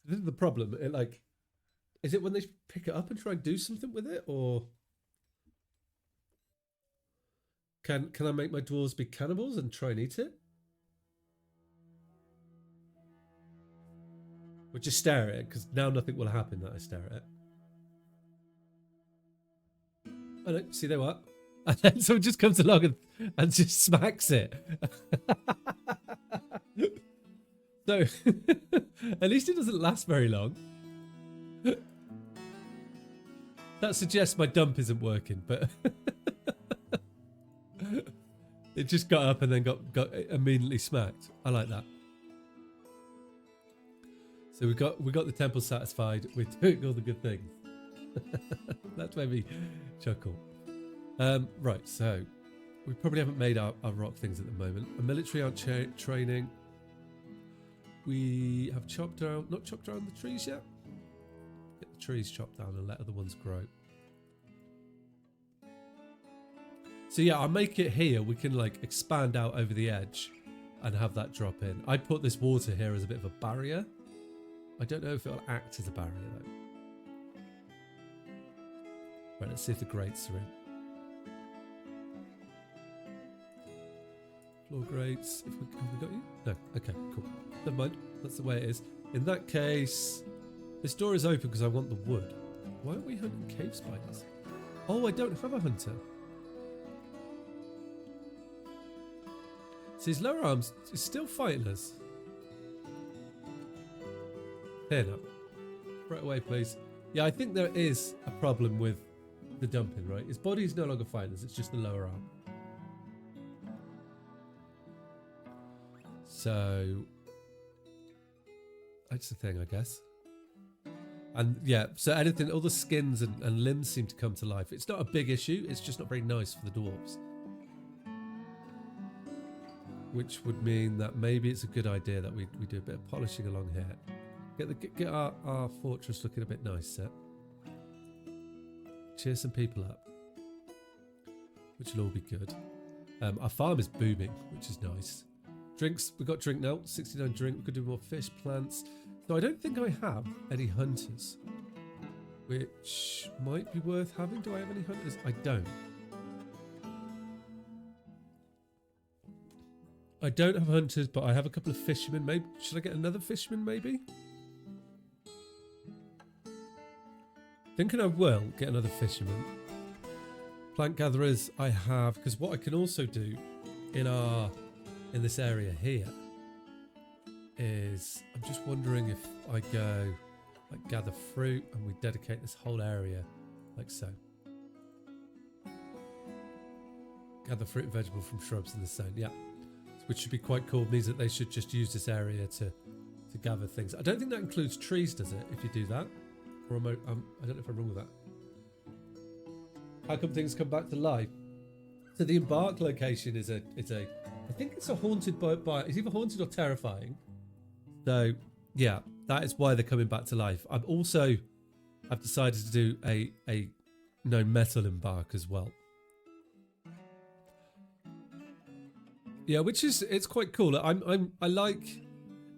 This is the problem. It like, is it when they pick it up and try and do something with it, or can I make my dwarves be cannibals and try and eat it? Or just stare at it, because now nothing will happen that I stare at it. Oh no, see there what? And then someone just comes along and just smacks it. So, at least it doesn't last very long. That suggests my dump isn't working, but it just got up and then got immediately smacked. I like that. So we got the temple satisfied. We're doing all the good things. That made me chuckle. Right, so we probably haven't made our rock things at the moment. A military training. We have not chopped down the trees yet. Get the trees chopped down and let other ones grow. So yeah, I'll make it here. We can like expand out over the edge and have that drop in. I put this water here as a bit of a barrier. I don't know if it'll act as a barrier though. Right, let's see if the grates are in. Floor grates. Have we got you? No. Okay, cool. Never mind. That's the way it is. In that case, this door is open because I want the wood. Why aren't we hunting cave spiders? Oh, I don't have a hunter. So his lower arms is still fighting us. Here now. Right away, please. Yeah, I think there is a problem with the dumping, right? His body is no longer fighting us. It's just the lower arm. So that's the thing, I guess. And yeah, so anything, all the skins and limbs seem to come to life. It's not a big issue. It's just not very nice for the dwarves. Which would mean that maybe it's a good idea that we do a bit of polishing along here. Get our fortress looking a bit nicer. Cheer some people up. Which will all be good. Our farm is booming, which is nice. Drinks, we've got drink now, 69 drink, we could do more fish, plants. So I don't think I have any hunters, which might be worth having. Do I have any hunters? I don't. I don't have hunters, but I have a couple of fishermen. Maybe should I get another fisherman maybe? Thinking I will get another fisherman. Plant gatherers I have, because what I can also do in this area here is, I'm just wondering if I go like gather fruit and we dedicate this whole area like so. Gather fruit and vegetable from shrubs in the zone, yeah. Which should be quite cool. It means that they should just use this area to gather things. I don't think that includes trees, does it, if you do that? Or am I don't know if I'm wrong with that. How come things come back to life? So the embark location is I think it's a haunted by it's either haunted or terrifying. So yeah, that is why they're coming back to life. I've decided to do a no metal embark as well. Yeah, it's quite cool. I like,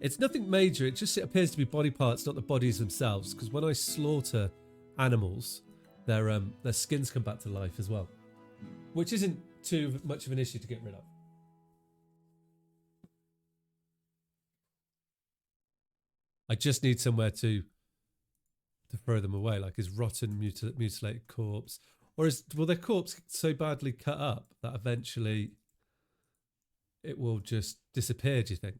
it's nothing major. It just appears to be body parts, not the bodies themselves. Because when I slaughter animals, their skins come back to life as well, which isn't too much of an issue to get rid of. I just need somewhere to throw them away, like his rotten, mutilated corpse, or will their corpse so badly cut up that eventually it will just disappear? Do you think?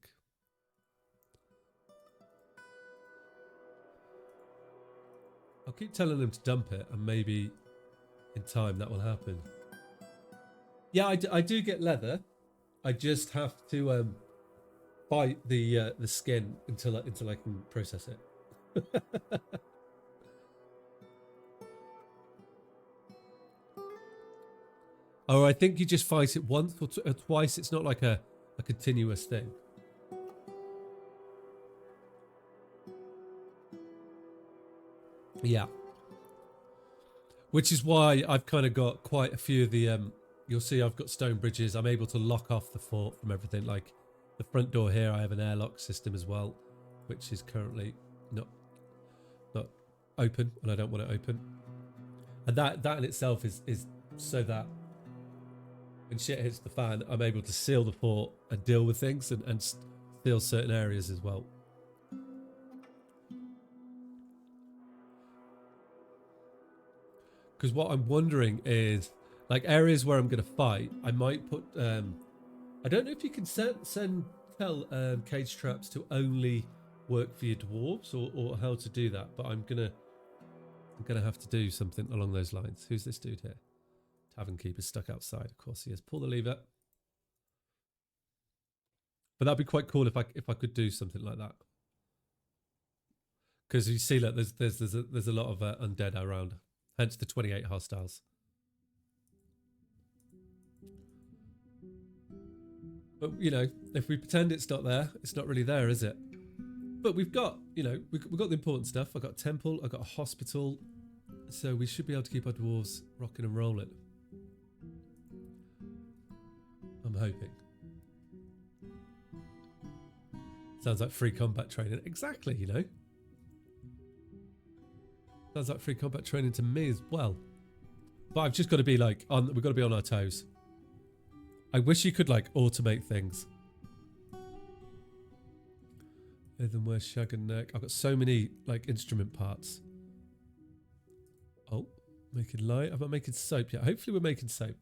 I'll keep telling them to dump it, and maybe in time that will happen. Yeah, I do get leather. I just have to bite the skin until I can process it. Oh, I think you just fight it once or twice. It's not like a continuous thing. Yeah. Which is why I've kind of got quite a few of the... you'll see I've got stone bridges. I'm able to lock off the fort from everything. Like the front door here, I have an airlock system as well, which is currently not open, and I don't want it open. And that in itself is so that when shit hits the fan, I'm able to seal the fort and deal with things and seal certain areas as well. Because what I'm wondering is, like areas where I'm going to fight, I might put... I don't know if you can tell cage traps to only work for your dwarves or how to do that, but I'm gonna have to do something along those lines. Who's this dude here? Tavern keeper stuck outside. Of course he is. Pull the lever. But that'd be quite cool if I could do something like that. Because you see, look, there's a lot of undead around. Hence the 28 hostiles. But you know, if we pretend it's not there, it's not really there, is it? But we've got, you know, we've got the important stuff. I've got a temple. I've got a hospital. So we should be able to keep our dwarves rocking and rolling. I'm hoping. Sounds like free combat training. Exactly, you know. Sounds like free combat training to me as well. But I've just got to be like, we've got to be on our toes. I wish you could like automate things. Earthenware, shag and neck. I've got so many like instrument parts. Oh, making light. I'm not making soap yet. Hopefully we're making soap.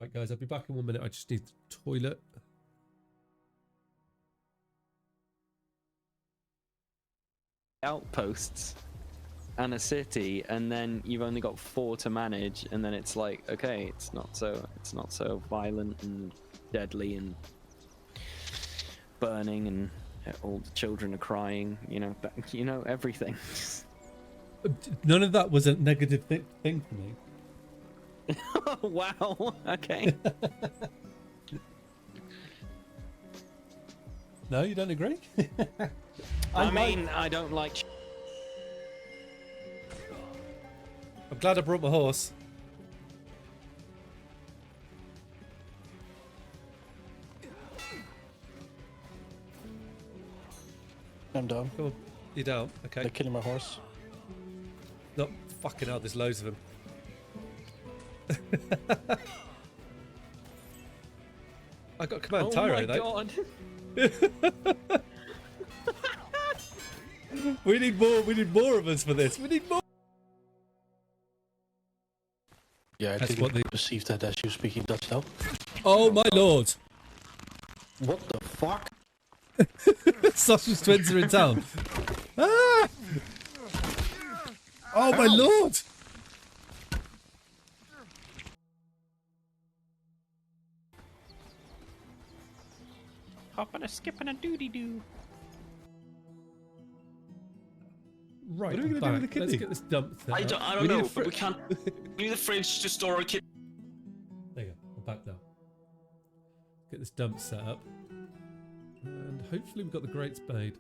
Right guys, I'll be back in 1 minute. I just need the toilet. Outposts and a city, and then you've only got 4 to manage, and then it's like, okay, it's not so violent and deadly and burning, and all the children are crying, you know everything. None of that was a negative thing for me. Wow. Okay. No, you don't agree? I don't like. I'm glad I brought my horse. I'm down. Come on. You're down? Okay. They're killing my horse. No, fucking hell, there's loads of them. I got command Tyro though. Oh my god. We need more of us for this. We need more. Yeah, I That's didn't what they... perceive that as you speaking Dutch now. Oh my lord! What the fuck? Sausage twins are in town. Ah! Oh my lord! Hop and a skip and a doody doo. Right, What are we I'm gonna do with back. the Let's kidney? get this dump thing. I don't We need a know, but we can't. We need a fridge to store a kid. There you go. I'm back now. Get this dump set up. And hopefully we've got the grates made.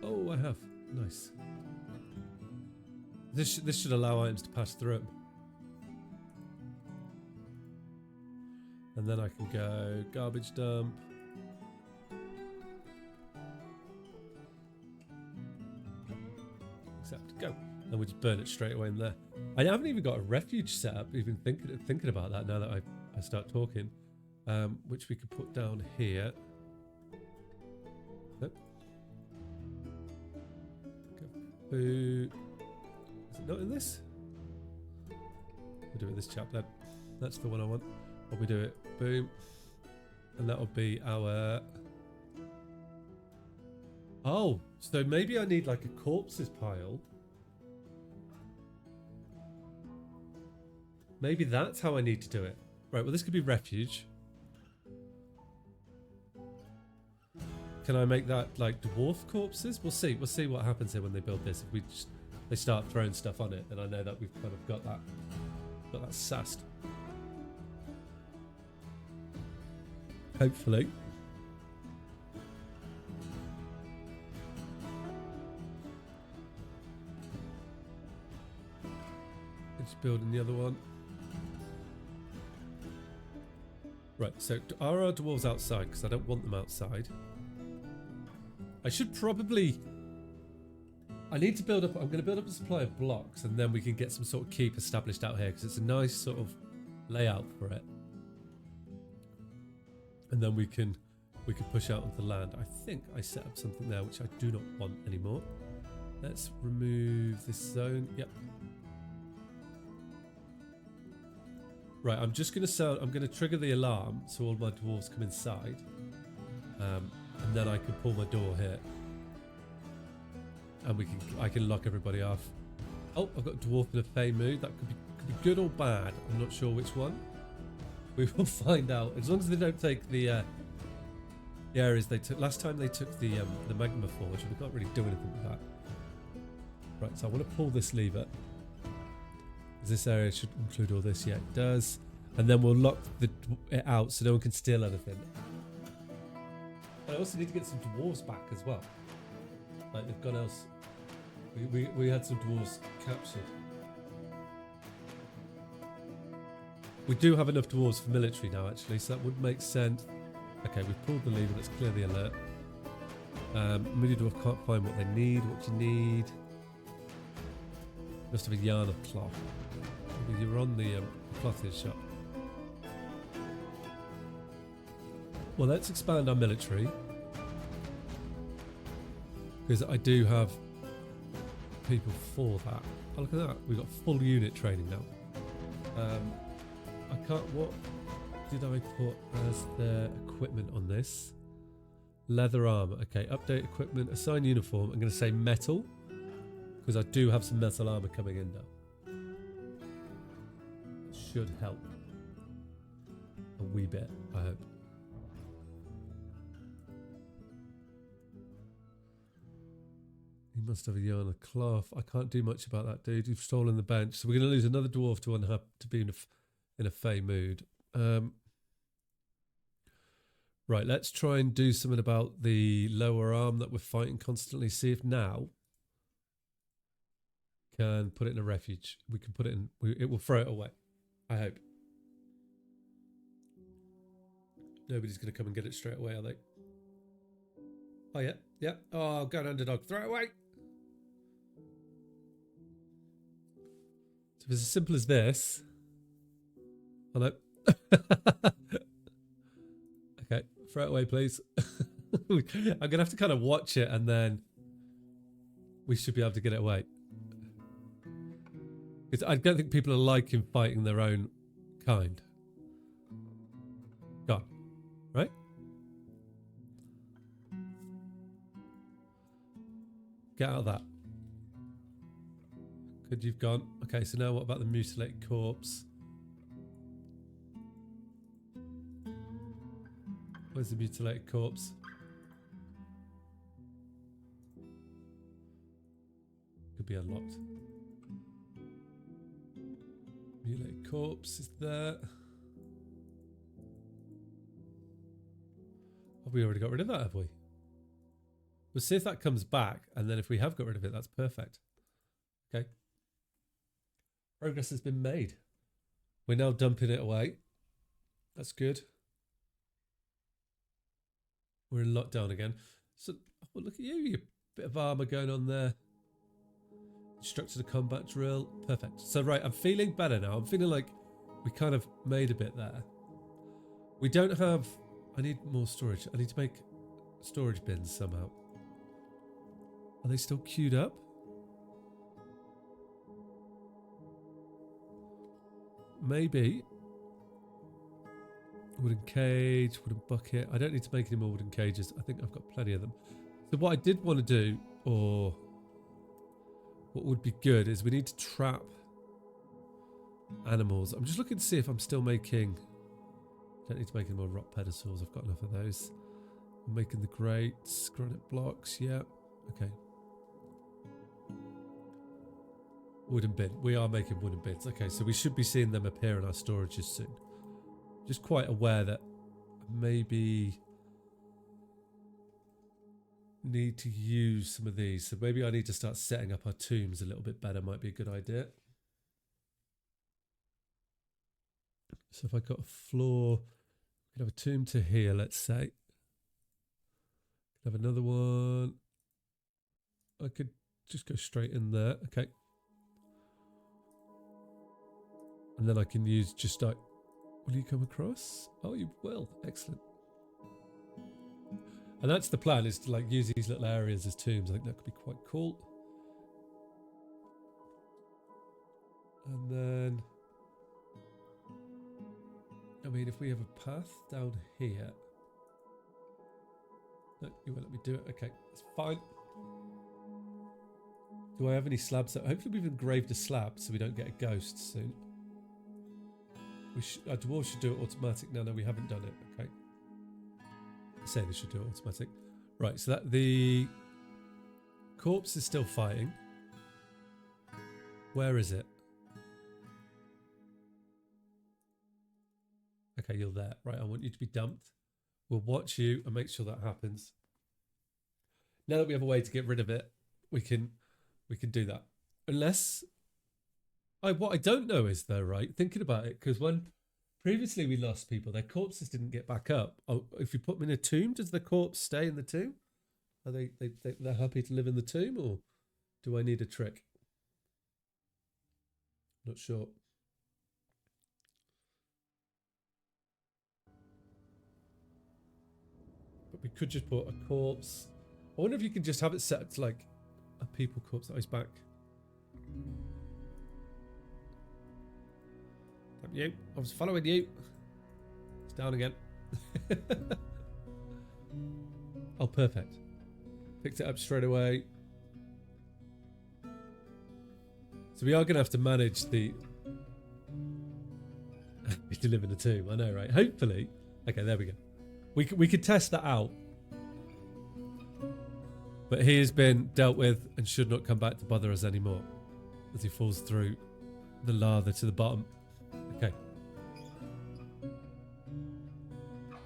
Oh, I have. Nice. This should allow items to pass through them. And then I can go garbage dump. Accept. Go. And we just burn it straight away in there. I haven't even got a refuge set up, even thinking about that now that I start talking. Which we could put down here. Nope. Go. Is it not in this? We'll do it this chap then. That's the one I want. Or we do it. Boom. And that'll be our... Oh, so maybe I need like a corpses pile. Maybe that's how I need to do it. Right, well this could be refuge. Can I make that like dwarf corpses? We'll see. We'll see what happens here when they build this. If they start throwing stuff on it, then I know that we've kind of got that sassed. Hopefully. Just building the other one. Right, so are our dwarves outside? Because I don't want them outside. I should probably... I need to build up... I'm going to build up a supply of blocks and then we can get some sort of keep established out here because it's a nice sort of layout for it. And then we can push out onto the land. I think I set up something there which I do not want anymore. Let's remove this zone. Yep. Right, I'm just going to trigger the alarm so all my dwarves come inside. And then I can pull my door here. And I can lock everybody off. Oh, I've got a dwarf in a fey mood. That could be good or bad. I'm not sure which one. We will find out. As long as they don't take the areas they took. Last time they took the magma forge, and we can't really do anything with that. Right, so I want to pull this lever. This area should include all this. Yeah, it does. And then we'll lock it out so no one can steal anything. I also need to get some dwarves back as well. Like they've gone else. We had some dwarves captured. We do have enough dwarves for military now, actually, so that would make sense. Okay, we've pulled the lever. Let's clear the alert. Mini dwarf can't find what they need. What do you need? Must have a yarn of cloth. Maybe you're on the clothes shop. Well, let's expand our military. Because I do have people for that. Oh, look at that. We've got full unit training now. I can't... What did I put as the equipment on this? Leather armor. Okay, update equipment. Assign uniform. I'm going to say metal. Because I do have some metal armor coming in now. It should help. A wee bit, I hope. He must have a yarn of cloth. I can't do much about that, dude. You've stolen the bench. So we're going to lose another dwarf to be in a fey mood. Right, let's try and do something about the lower arm that we're fighting constantly. See if now can put it in a refuge. We can put it in. It will throw it away. I hope. Nobody's going to come and get it straight away, are they? Oh, yeah. Yeah. Oh, go on, underdog. Throw it away. So if it's as simple as this. Oh, no. Okay. Throw it away, please. I'm going to have to kind of watch it and then we should be able to get it away. Because I don't think people are liking fighting their own kind. Gone. Right? Get out of that. Good, you've gone. Okay, so now what about the mutilated corpse? Where's the mutilated corpse? Could be unlocked. Mutilated corpse is there. Have we already got rid of that, have we? We'll see if that comes back, and then if we have got rid of it, that's perfect. Okay. Progress has been made. We're now dumping it away. That's good. We're in lockdown again. So, oh, look at you. You bit of armor going on there. Instructor to combat drill. Perfect. So, right, I'm feeling better now. I'm feeling like we kind of made a bit there. We don't have... I need more storage. I need to make storage bins somehow. Are they still queued up? Maybe. Wooden cage, wooden bucket. I don't need to make any more wooden cages. I think I've got plenty of them. So what I did want to do, or what would be good, is we need to trap animals. I'm just looking to see if I'm still making... Don't need to make any more rock pedestals. I've got enough of those. I'm making the grates, granite blocks. Yeah. Okay. Wooden bin. We are making wooden bins. Okay, so we should be seeing them appear in our storages soon. Just quite aware that maybe need to use some of these. So maybe I need to start setting up our tombs a little bit better. Might be a good idea. So if I got a floor, we could have a tomb to here, let's say. Could have another one. I could just go straight in there. Okay. And then I can use just like, will you come across? Oh, you will. Excellent. And that's the plan, is to like use these little areas as tombs. I think that could be quite cool. And then, I mean, if we have a path down here. No, you won't let me do it. Okay, that's fine. Do I have any slabs? Hopefully we've engraved a slab so we don't get a ghost soon. Our dwarves should do it automatic. No, we haven't done it. Okay. I say they should do it automatic. Right, so that the corpse is still fighting. Where is it? Okay, you're there. Right, I want you to be dumped. We'll watch you and make sure that happens. Now that we have a way to get rid of it, we can do that. Unless... what I don't know is though, right, thinking about it, because when previously we lost people, their corpses didn't get back up. Oh, if you put them in a tomb, does the corpse stay in the tomb? Are they're happy to live in the tomb, or do I need a trick? Not sure. But we could just put a corpse. I wonder if you can just have it set to like a people corpse. That is back. You. I was following you. It's down again. Oh, perfect. Picked it up straight away. So we are going to have to manage the... to live in a tomb. I know, right? Hopefully. Okay, there we go. We could test that out. But he has been dealt with and should not come back to bother us anymore as he falls through the lava to the bottom. Okay.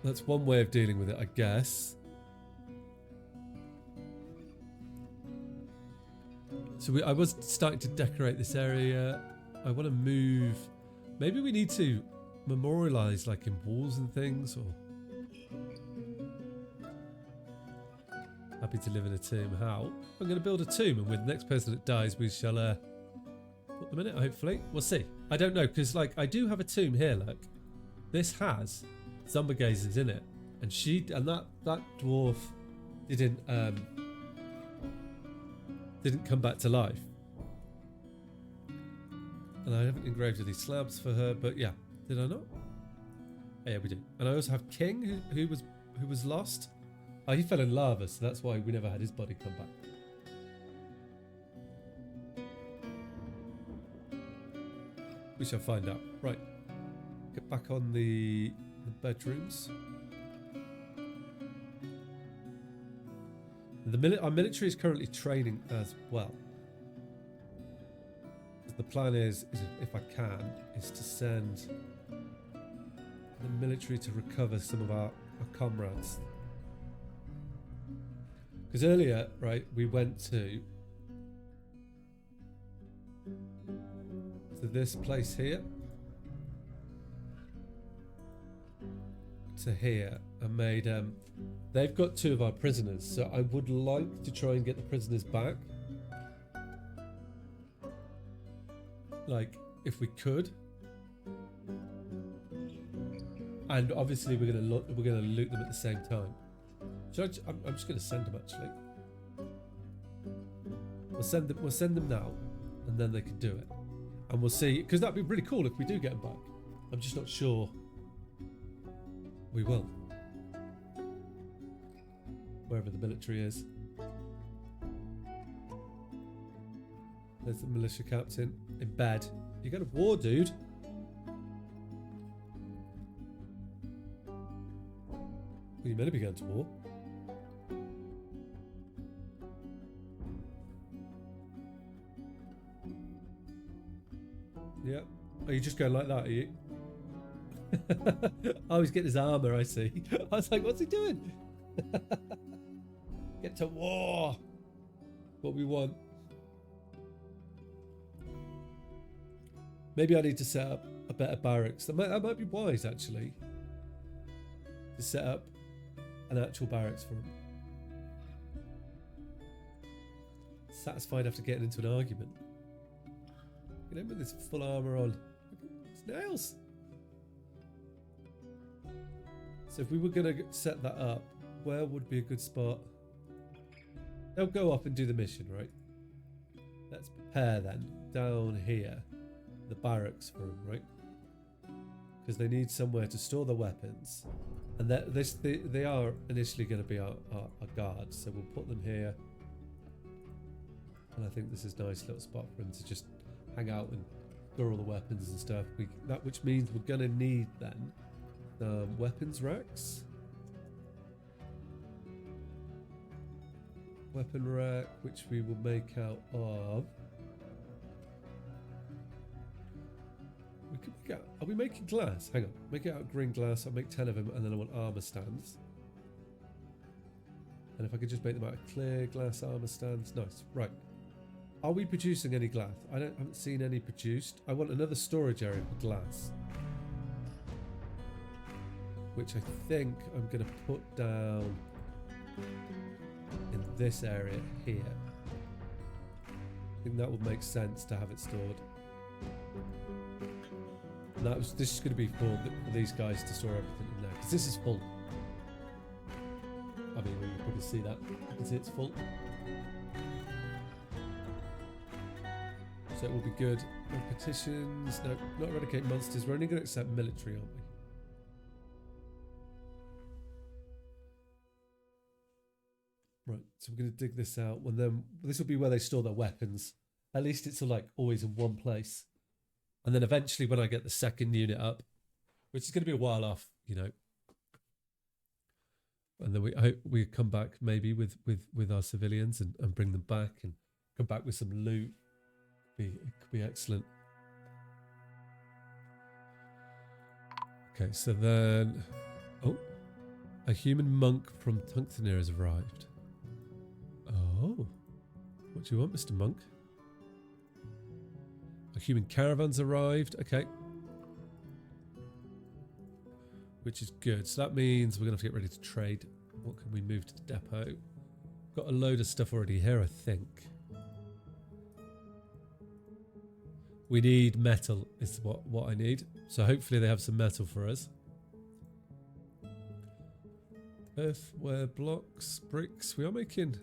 That's one way of dealing with it, I guess. So I was starting to decorate this area. I want to move... Maybe we need to memorialize like in walls and things, or... Happy to live in a tomb. How? I'm going to build a tomb, and with the next person that dies, we shall put them in it, hopefully. We'll see. I don't know, because like I do have a tomb here, look. This has Zomba Gazers in it. And that dwarf didn't come back to life. And I haven't engraved any slabs for her, but yeah. Did I not? Oh, yeah, we do. And I also have King, who was lost. Oh, he fell in lava, so that's why we never had his body come back. We shall find out. Right. Get back on the bedrooms. Our military is currently training as well. The plan is if I can, is to send the military to recover some of our comrades. Because earlier, right, we went to this place here, to here, and made they've got 2 of our prisoners, so I would like to try and get the prisoners back, like if we could. And obviously we're gonna loot them at the same time. I'm just gonna send them actually. We'll send them now, and then they can do it, and we'll see. Because that'd be really cool if we do get them back. I'm just not sure we will. Wherever the military is. There's the militia captain in bed. You go to war, dude. Well, you meant to be going to war. Yeah. Are you just going like that, are you? Oh, he's getting his armor, I see. I was like, what's he doing? Get to war. What we want. Maybe I need to set up a better barracks. That might be wise, actually. To set up an actual barracks for him. Satisfied after getting into an argument. You know, with this full armor on. His nails. So if we were going to set that up, where would be a good spot? They'll go up and do the mission, right? Let's prepare then. Down here. The barracks for them, right? Because they need somewhere to store their weapons. And they are initially going to be our guards. So we'll put them here. And I think this is a nice little spot for them to just hang out and store all the weapons and stuff. Which means we're going to need then weapons racks. Weapon rack, which we will make out of. Are we making glass? Hang on. Make it out of green glass. I'll make 10 of them, and then I want armor stands. And if I could just make them out of clear glass armor stands. Nice. Right. Are we producing any glass? I haven't seen any produced. I want another storage area for glass. Which I think I'm going to put down in this area here. I think that would make sense to have it stored. And this is going to be for these guys to store everything in there. Because this is full. I mean, you can probably see that. You can see it's full. So it will be good. No petitions. No, not eradicate monsters. We're only going to accept military, aren't we? Right, so we're going to dig this out. And then this will be where they store their weapons. At least it's like always in one place. And then eventually when I get the second unit up, which is going to be a while off, you know. And then I hope we come back maybe with our civilians and bring them back and come back with some loot. It could be excellent. Okay, so then... Oh, a human monk from Tunktonir has arrived. Oh, what do you want, Mr. Monk? A human caravan's arrived. Okay. Which is good. So that means we're going to have to get ready to trade. What can we move to the depot? Got a load of stuff already here, I think. We need metal is what I need. So hopefully they have some metal for us. Earthware blocks, bricks. We are making...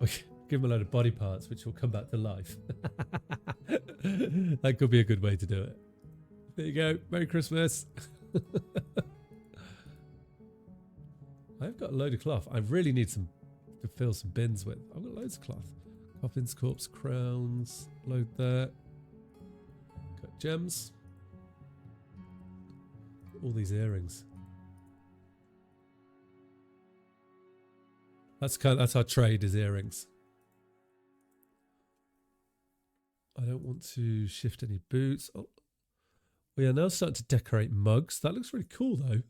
Okay, give them a load of body parts, which will come back to life. That could be a good way to do it. There you go. Merry Christmas. I've got a load of cloth. I really need some to fill some bins with. I've got loads of cloth. Coffins, corpse, crowns. Load there. Got gems. All these earrings. That's our trade, is earrings. I don't want to shift any boots. Oh, we are now starting to decorate mugs. That looks really cool, though.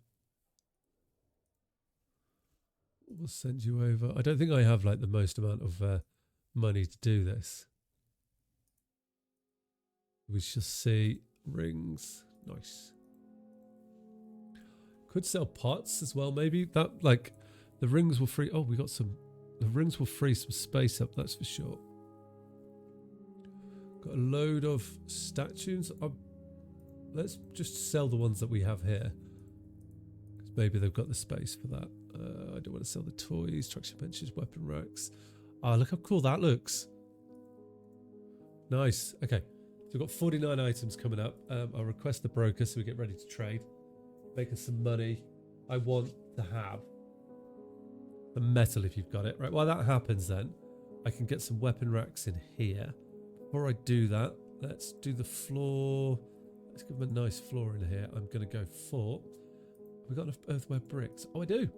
We'll send you over. I don't think I have like the most amount of money to do this. We shall see. Rings. Nice. Could sell pots as well, maybe. That, like, the rings will free... Oh, we got some... The rings will free some space up, that's for sure. Got a load of statues. Let's just sell the ones that we have here. Because maybe they've got the space for that. I don't want to sell the toys, structure benches, weapon racks. Ah, look how cool that looks. Nice. Okay. So we've got 49 items coming up. I'll request the broker so we get ready to trade. Make us some money. I want to have the metal if you've got it. Right, while that happens then, I can get some weapon racks in here. Before I do that, let's do the floor. Let's give them a nice floor in here. I'm going to go for... We've got enough earthenware bricks. Oh, I do.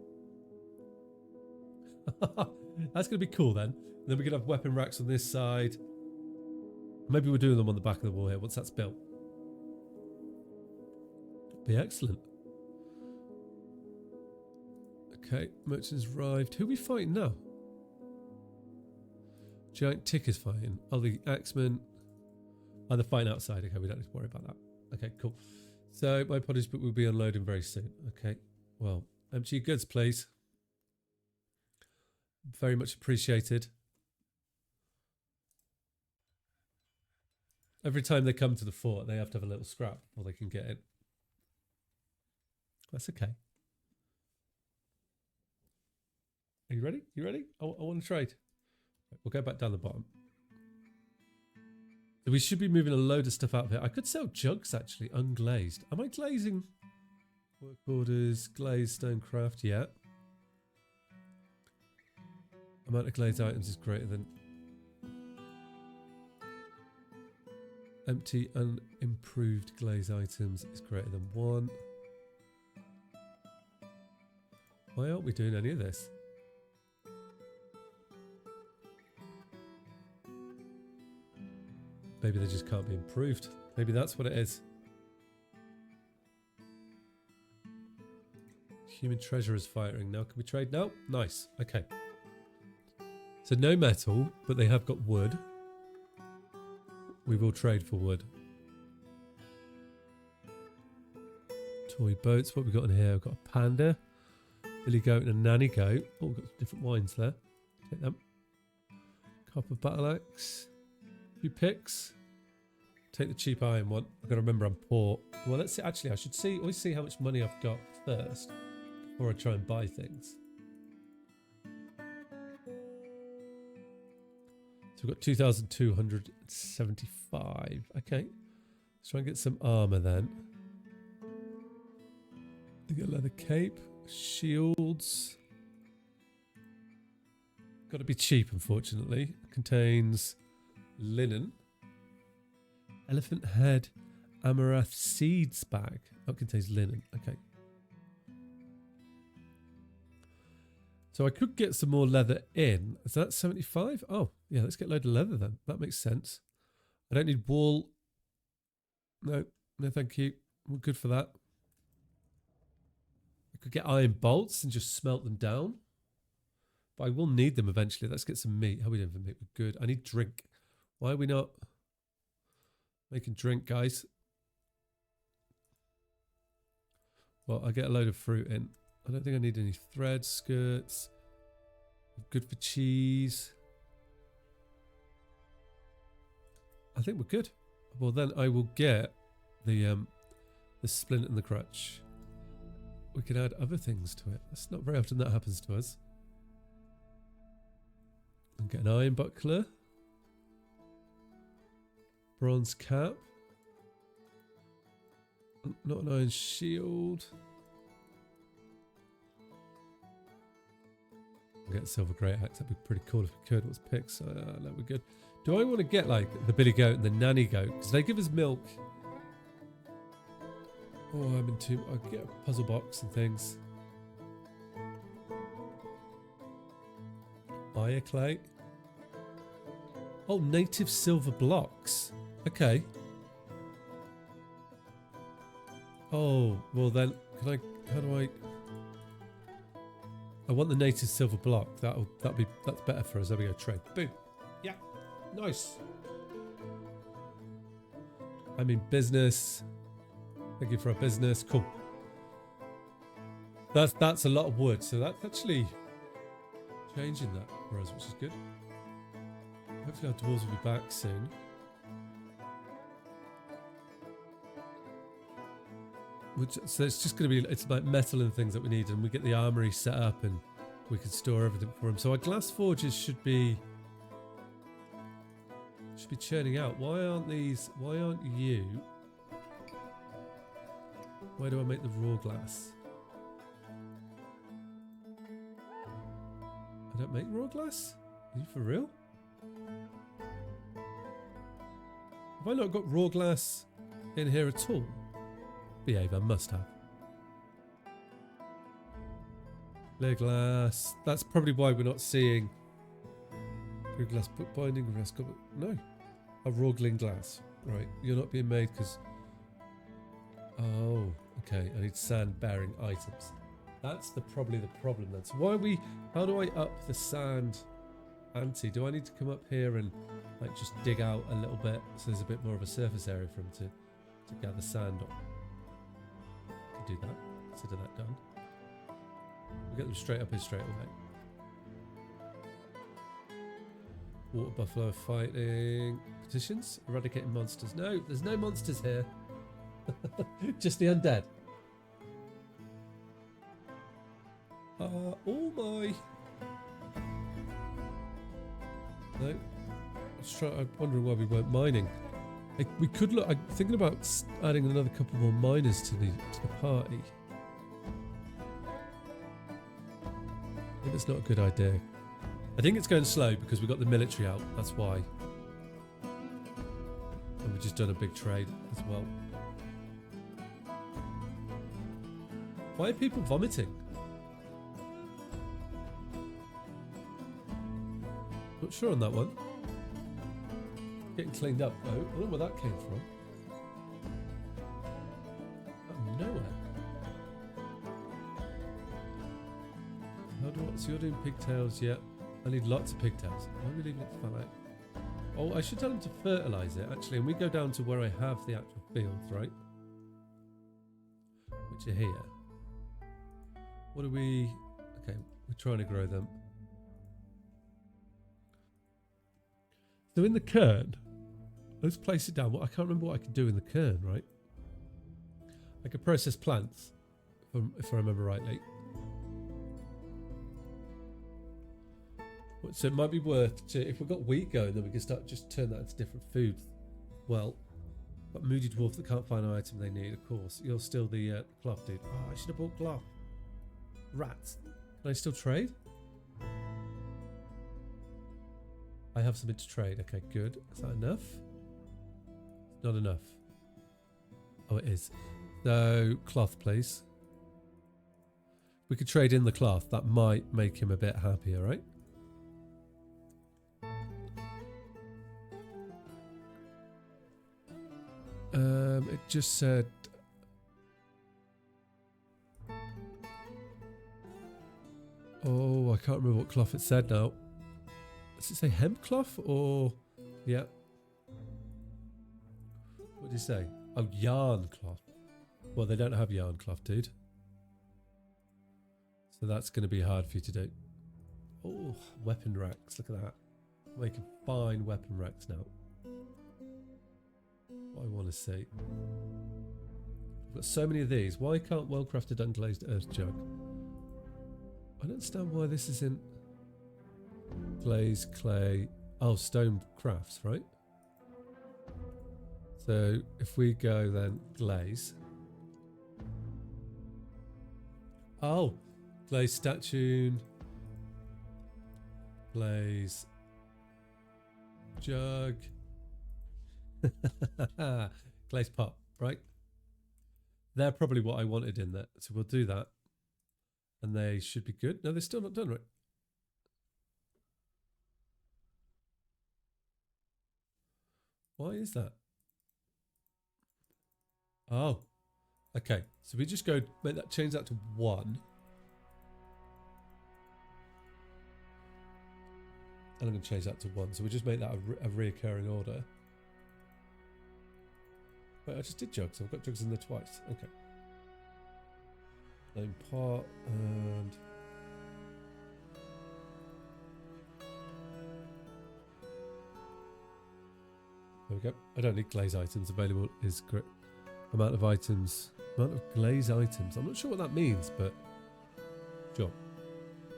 That's going to be cool then. And then we can have weapon racks on this side. Maybe we're doing them on the back of the wall here once that's built. Be excellent. Okay, merchants arrived. Who are we fighting now? Giant Tick is fighting. Oh, the axemen. Oh, they're fighting outside. Okay, we don't need to worry about that. Okay, cool. So my pottage book will be unloading very soon. Okay, well, empty your goods, please. Very much appreciated. Every time they come to the fort, they have to have a little scrap before they can get in. That's okay. Are you ready? You ready? I want to trade. We'll go back down the bottom. So we should be moving a load of stuff out of here. I could sell jugs, actually, unglazed. Am I glazing? Work orders, glazed stonecraft, yeah. Amount of glazed items is greater than... Empty unimproved glazed items is greater than 1. Why aren't we doing any of this? Maybe they just can't be improved. Maybe that's what it is. Human treasure is firing. Now can we trade now? Nice. Okay. So no metal, but they have got wood. We will trade for wood. Toy boats. What have we got in here? We've got a panda, billy goat and a nanny goat. Oh, we've got different wines there. Take them. Copper battle axe. A few picks. Take the cheap iron one. I've got to remember I'm poor. Well, let's see. Actually, I should always see how much money I've got first before I try and buy things. So we've got 2,275. Okay. Let's try and get some armor then. We get a leather cape, shields. Got to be cheap, unfortunately. Contains linen. Elephant head, amaranth seeds bag. Oh, it contains linen. Okay. So I could get some more leather in. Is that 75? Oh, yeah, let's get a load of leather then. That makes sense. I don't need wool. No, no thank you. We're good for that. I could get iron bolts and just smelt them down. But I will need them eventually. Let's get some meat. How are we doing for meat? We're good. I need drink. Why are we not making drink, guys? Well, I get a load of fruit in. I don't think I need any thread, skirts. Good for cheese. I think we're good. Well, then I will get the splint and the crutch. We can add other things to it. It's not very often that happens to us. And get an iron buckler. Bronze cap. Not an iron shield. Get a silver great axe. That'd be pretty cool if we could. What's picks? That would be good. Do I want to get like the billy goat and the nanny goat? Because they give us milk. Oh, I'm into. I'll get a puzzle box and things. Fire clay. Oh, native silver blocks. Okay. Oh, well then, can I? How do I? I want the native silver block. That's better for us. There we go. Trade. Boom. Yeah. Nice. I'm in business. Thank you for our business. Cool. That's a lot of wood. So that's actually changing that for us, which is good. Hopefully our dwarves will be back soon. So it's just going to be, it's like metal and things that we need, and we get the armory set up and we can store everything for them. So our glass forges should be churning out. Why aren't you? Where do I make the raw glass? I don't make raw glass? Are you for real? Have I not got raw glass in here at all? Behave, I must have. Clear glass. That's probably why we're not seeing clear glass bookbinding. No. A Rogling glass. Right. You're not being made because... Oh, okay. I need sand bearing items. That's probably the problem then. So why are we... How do I up the sand ante? Do I need to come up here and like just dig out a little bit so there's a bit more of a surface area for him to gather sand on? Do that. Consider that done. We'll get them straight up here straight away. Water buffalo fighting. Petitions? Eradicating monsters. No, there's no monsters here. Just the undead. Oh my. No. I'm wondering why we weren't mining. We could look. I'm thinking about adding another couple more miners to the party. I think it's not a good idea. I think it's going slow because we got the military out. That's why. And we've just done a big trade as well. Why are people vomiting? Not sure on that one. Getting cleaned up though. I don't know where that came from. Out of nowhere. So you're doing pigtails, yeah. I need lots of pigtails. Why are we leaving it fallow? Oh, I should tell him to fertilise it actually, and we go down to where I have the actual fields, right? Which are here. What are we... Okay, we're trying to grow them. So in the kern, let's place it down. Well, I can't remember what I could do in the kern, right? I could process plants, if I remember rightly. So it might be worth, if we've got wheat going, then we can start just turn that into different food. Well, but moody dwarf that can't find an item they need, of course. You're still the cloth dude. Oh, I should have bought cloth. Rats. Can I still trade? I have something to trade. Okay, good. Is that enough? Not enough. Oh, it is. So, cloth, please. We could trade in the cloth. That might make him a bit happier, right? It just said... Oh, I can't remember what cloth it said now. Does it say hemp cloth or... Yeah. What did you say? Oh, yarn cloth. Well, they don't have yarn cloth, dude. So that's going to be hard for you to do. Oh, weapon racks. Look at that. Making fine weapon racks now. What I want to see. I've got so many of these. Why can't well-crafted unglazed earth jug? I don't understand why this isn't... Glaze, clay. Oh, stone crafts, right? So if we go then glaze. Oh, glaze statue. Glaze jug. Glaze pot, right? They're probably what I wanted in that. So we'll do that. And they should be good. No, they're still not done, right? Why is that? Oh, okay. So we just go make that, change that to 1. And I'm going to change that to 1. So we just make that a reoccurring order. Wait, I just did jugs. I've got jugs in there twice. Okay. Name pot and there we go. I don't need glaze items. Available is correct. Amount of items. Amount of glaze items. I'm not sure what that means, but sure.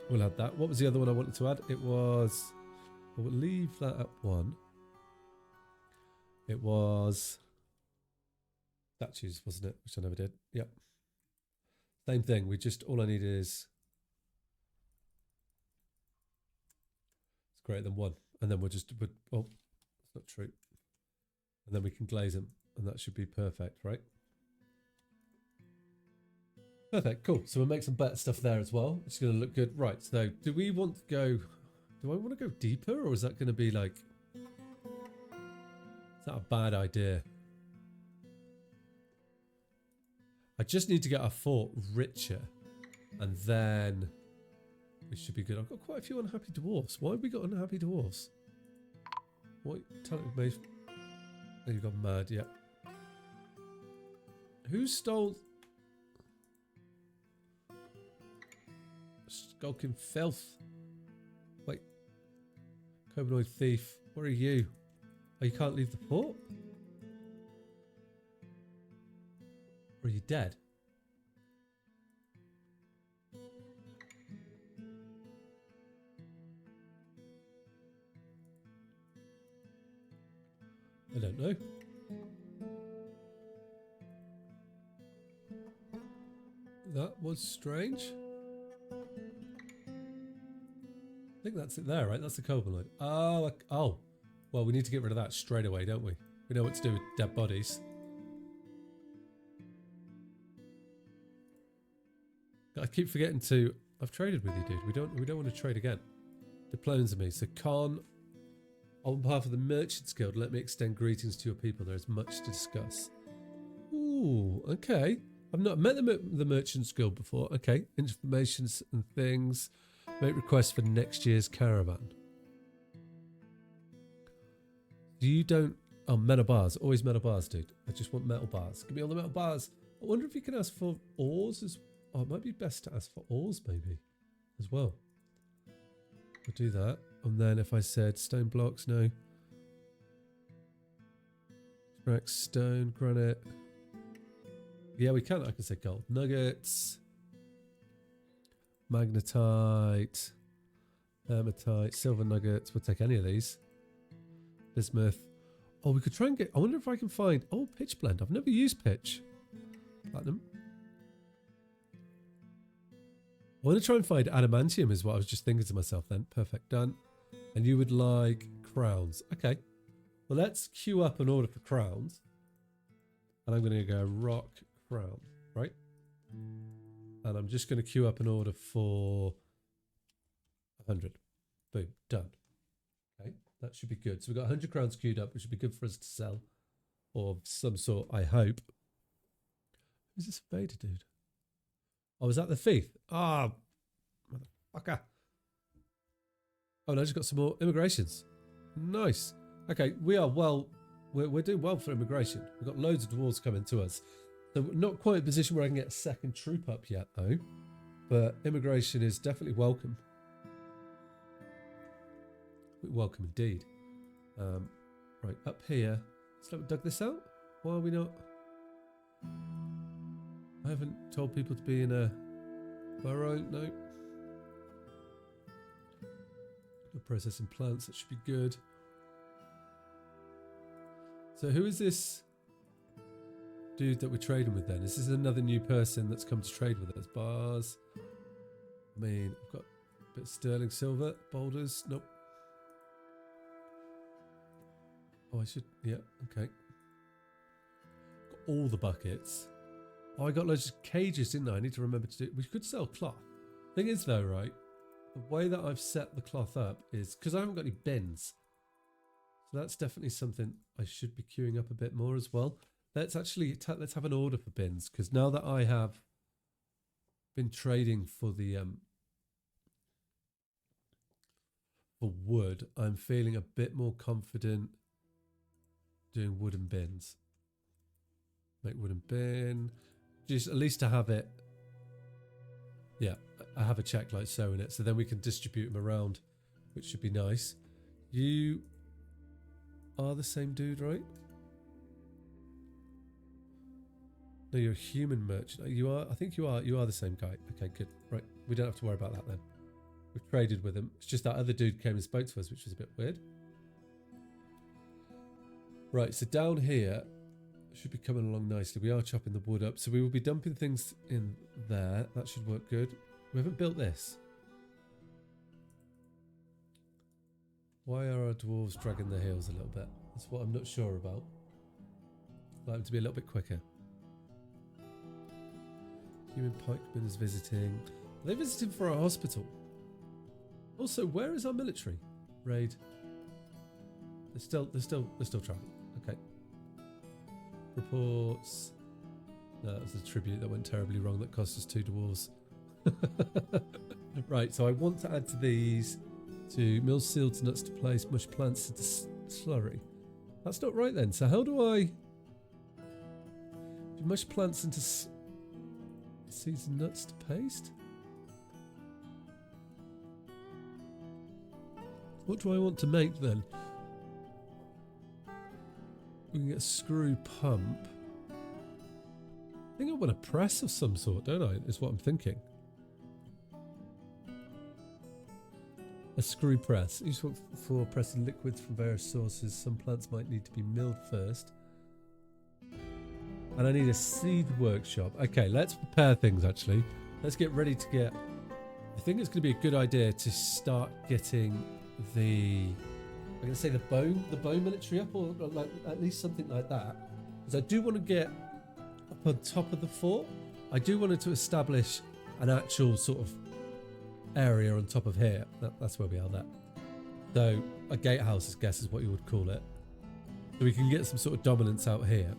We'll add that. What was the other one I wanted to add? It was... We'll leave that at 1. It was... statues, wasn't it? Which I never did. Yep. Same thing. We just... All I need is... It's greater than 1. And then we'll just... Oh, that's not true. And then we can glaze them. And that should be perfect, right? Perfect, cool. So we'll make some better stuff there as well. It's going to look good. Right, so do we want to go... Do I want to go deeper, or is that going to be like... Is that a bad idea? I just need to get our fort richer. And then... We should be good. I've got quite a few unhappy dwarves. Why have we got unhappy dwarves? What talented mage... Oh, you got mad, yeah. Who stole... Skulking filth. Wait. Cobanoid thief. Where are you? Oh, you can't leave the port? Or are you dead? I don't know. That was strange. I think that's it there, right? That's the cobalt. Oh, oh. Well, we need to get rid of that straight away, don't we? We know what to do with dead bodies. I keep forgetting to... I've traded with you, dude. We don't want to trade again. Diplomacy. So Khan, on behalf of the Merchants Guild, let me extend greetings to your people. There is much to discuss. Ooh, okay. I've not met the Merchants Guild before. Okay, informations and things. Make requests for next year's caravan. You don't... Oh, metal bars. Always metal bars, dude. I just want metal bars. Give me all the metal bars. I wonder if you can ask for ores as... Oh, it might be best to ask for ores, maybe, as well. We'll do that. And then if I said stone blocks, no. Crack, stone, granite. Yeah, we can. I can say gold nuggets. Magnetite. Hematite. Silver nuggets. We'll take any of these. Bismuth. Oh, we could try and get... I wonder if I can find... Oh, pitch blend. I've never used pitch. Platinum. I want to try and find adamantium is what I was just thinking to myself then. Perfect. Done. And you would like crowns. Okay. Well, let's queue up an order for crowns. And I'm going to go rock crown. Right? And I'm just going to queue up an order for 100. Boom. Done. Okay. That should be good. So we've got 100 crowns queued up, which should be good for us to sell. Or of some sort, I hope. Who's this Vader dude? Oh, is that the thief? Ah, motherfucker. Oh, no, I just got some more immigrations. Nice. Okay, we are well... We're doing well for immigration. We've got loads of dwarves coming to us. So we're not quite in a position where I can get a second troop up yet, though. But immigration is definitely welcome. Welcome indeed. Right, up here. Let's dug this out. Why are we not... I haven't told people to be in a burrow. No. The processing plants, that should be good. So who is this dude that we're trading with then? Is this another new person that's come to trade with us? Bars. I mean, I've got a bit of sterling silver. Boulders. Nope. Oh, I should... Yeah, okay. Got all the buckets. Oh, I got loads of cages, didn't I? I need to remember to do... We could sell cloth. Thing is, though, right? The way that I've set the cloth up is... Because I haven't got any bins. So that's definitely something I should be queuing up a bit more as well. Let's actually... let's have an order for bins. Because now that I have been trading for the... for wood, I'm feeling a bit more confident doing wooden bins. Make wooden bin. Just at least to have it. Yeah, I have a check like so in it. So then we can distribute them around, which should be nice. You are the same dude, right? No, you're a human merchant. You are, I think you are the same guy. Okay, good. Right, we don't have to worry about that then. We've traded with him. It's just that other dude came and spoke to us, which was a bit weird. Right, so down here should be coming along nicely. We are chopping the wood up, so we will be dumping things in there. That should work good. We haven't built this. Why are our dwarves dragging their heels a little bit? That's what I'm not sure about. I'd like them to be a little bit quicker. Human pikeman is visiting. Are they visiting for our hospital? Also, where is our military? Raid. They're still traveling. Okay. Reports. No, that was a tribute that went terribly wrong. That cost us 2 dwarves. Right, so I want to add to these to mill seeds, nuts to place, mush plants into slurry. That's not right then. So how do I do mush plants into seeds and nuts to paste? What do I want to make then? We can get a screw pump. I think I want a press of some sort, don't I? Is what I'm thinking. A screw press. Useful for pressing liquids from various sources. Some plants might need to be milled first. And I need a seed workshop. Okay, let's prepare things actually. Let's get ready to get... I think it's going to be a good idea to start getting the... I'm going to say the bone military up, or like at least something like that. Because I do want to get up on top of the fort. I do want to establish an actual sort of area on top of here. That's where we are there. So a gatehouse, I guess, is what you would call it. So we can get some sort of dominance out here.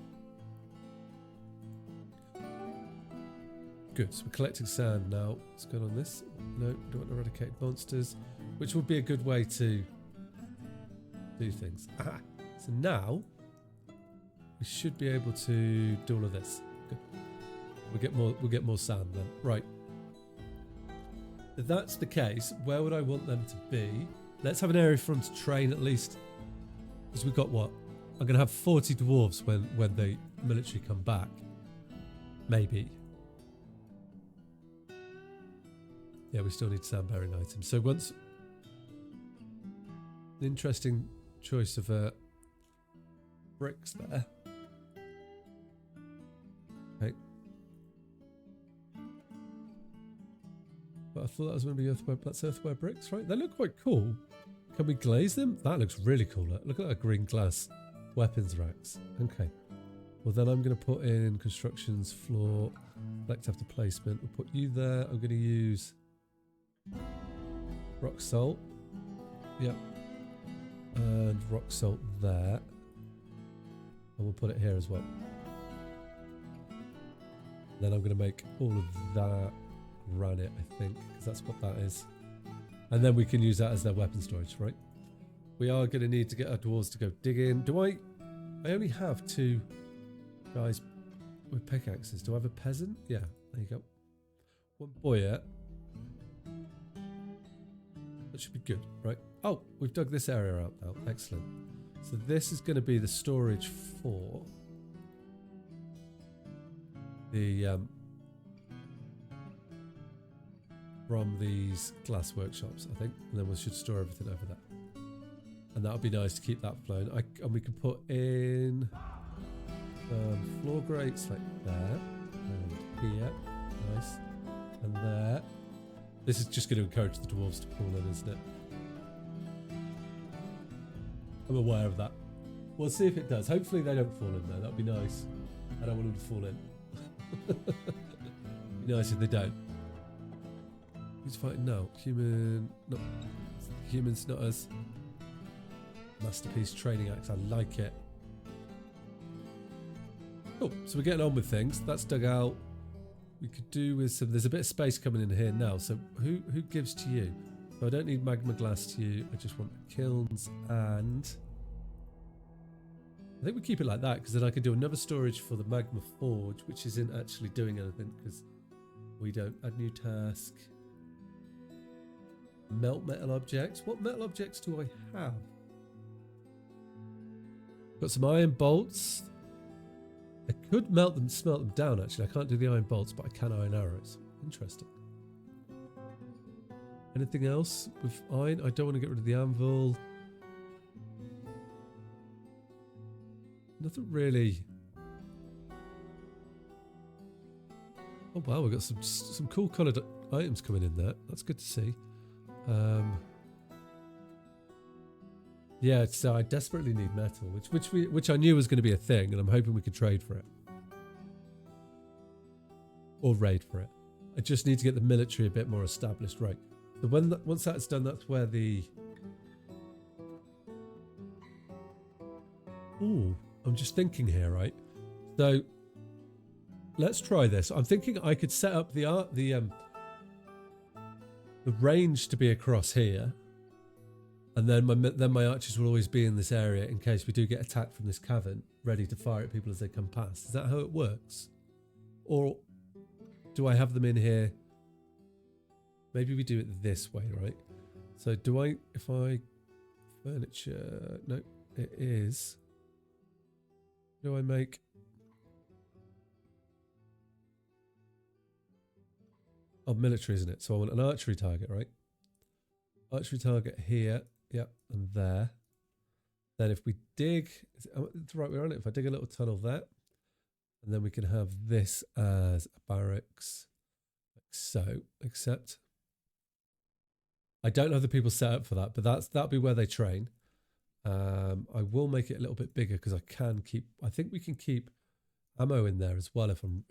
Good, so we're collecting sand now. What's going on this? No, we don't want to eradicate monsters, which would be a good way to do things. Aha. So now we should be able to do all of this. Good. We'll get more sand then. Right. If that's the case, where would I want them to be? Let's have an area for them to train at least. Because we've got what? I'm going to have 40 dwarves when the military come back. Maybe. Yeah, we still need sand-bearing items. So once... An interesting choice of bricks there. Okay. But I thought that was going to be earthware bricks, right? They look quite cool. Can we glaze them? That looks really cool. Look at that green glass weapons racks. Okay. Well, then I'm going to put in constructions, floor, select after placement. We'll put you there. I'm going to use rock salt. Yep. And rock salt there. And we'll put it here as well. Then I'm going to make all of that granite, I think, because that's what that is. And then we can use that as their weapon storage, right? We are going to need to get our dwarves to go dig in. Do I only have 2 guys with pickaxes. Do I have a peasant? Yeah, there you go. 1 boyer. That should be good, right? Oh, we've dug this area out now. Excellent. So this is going to be the storage for the from these glass workshops, I think, and then we should store everything over there. And that would be nice to keep that flowing. And we can put in floor grates like there, and here, nice, and there. This is just going to encourage the dwarves to fall in, isn't it? I'm aware of that. We'll see if it does. Hopefully they don't fall in there. That'd be nice. I don't want them to fall in. Be nice if they don't. Who's fighting now? Human. No. Humans, not us. Masterpiece training axe. I like it. Cool. So we're getting on with things. That's dug out. We could do with some. There's a bit of space coming in here now. So who gives to you? So I don't need magma glass to you. I just want the kilns, and I think we keep it like that because then I can do another storage for the magma forge, which isn't actually doing anything because we don't add new task. Melt metal objects. What metal objects do I have? Got some iron bolts. I could melt them, smelt them down actually. I can't do the iron bolts, but I can iron arrows. Interesting. Anything else with iron? I don't want to get rid of the anvil. Nothing really. Oh wow, we've got some cool coloured items coming in there. That's good to see. Yeah, so I desperately need metal, which I knew was going to be a thing, and I'm hoping we could trade for it. Or raid for it. I just need to get the military a bit more established, right? So once that's done, that's where the... Ooh, I'm just thinking here, right? So let's try this. I'm thinking I could set up the range to be across here, and then my archers will always be in this area in case we do get attacked from this cavern, ready to fire at people as they come past. Is that how it works? Or do I have them in here? Maybe we do it this way, right? So if I furniture, no, it is. Do I make? Oh, military, isn't it? So I want an archery target, right? Archery target here, yep, and there. Then if we dig, it's the right way around it. If I dig a little tunnel there, and then we can have this as a barracks, like so, except I don't have the people set up for that, but that'll be where they train. I will make it a little bit bigger because I think we can keep ammo in there as well if I'm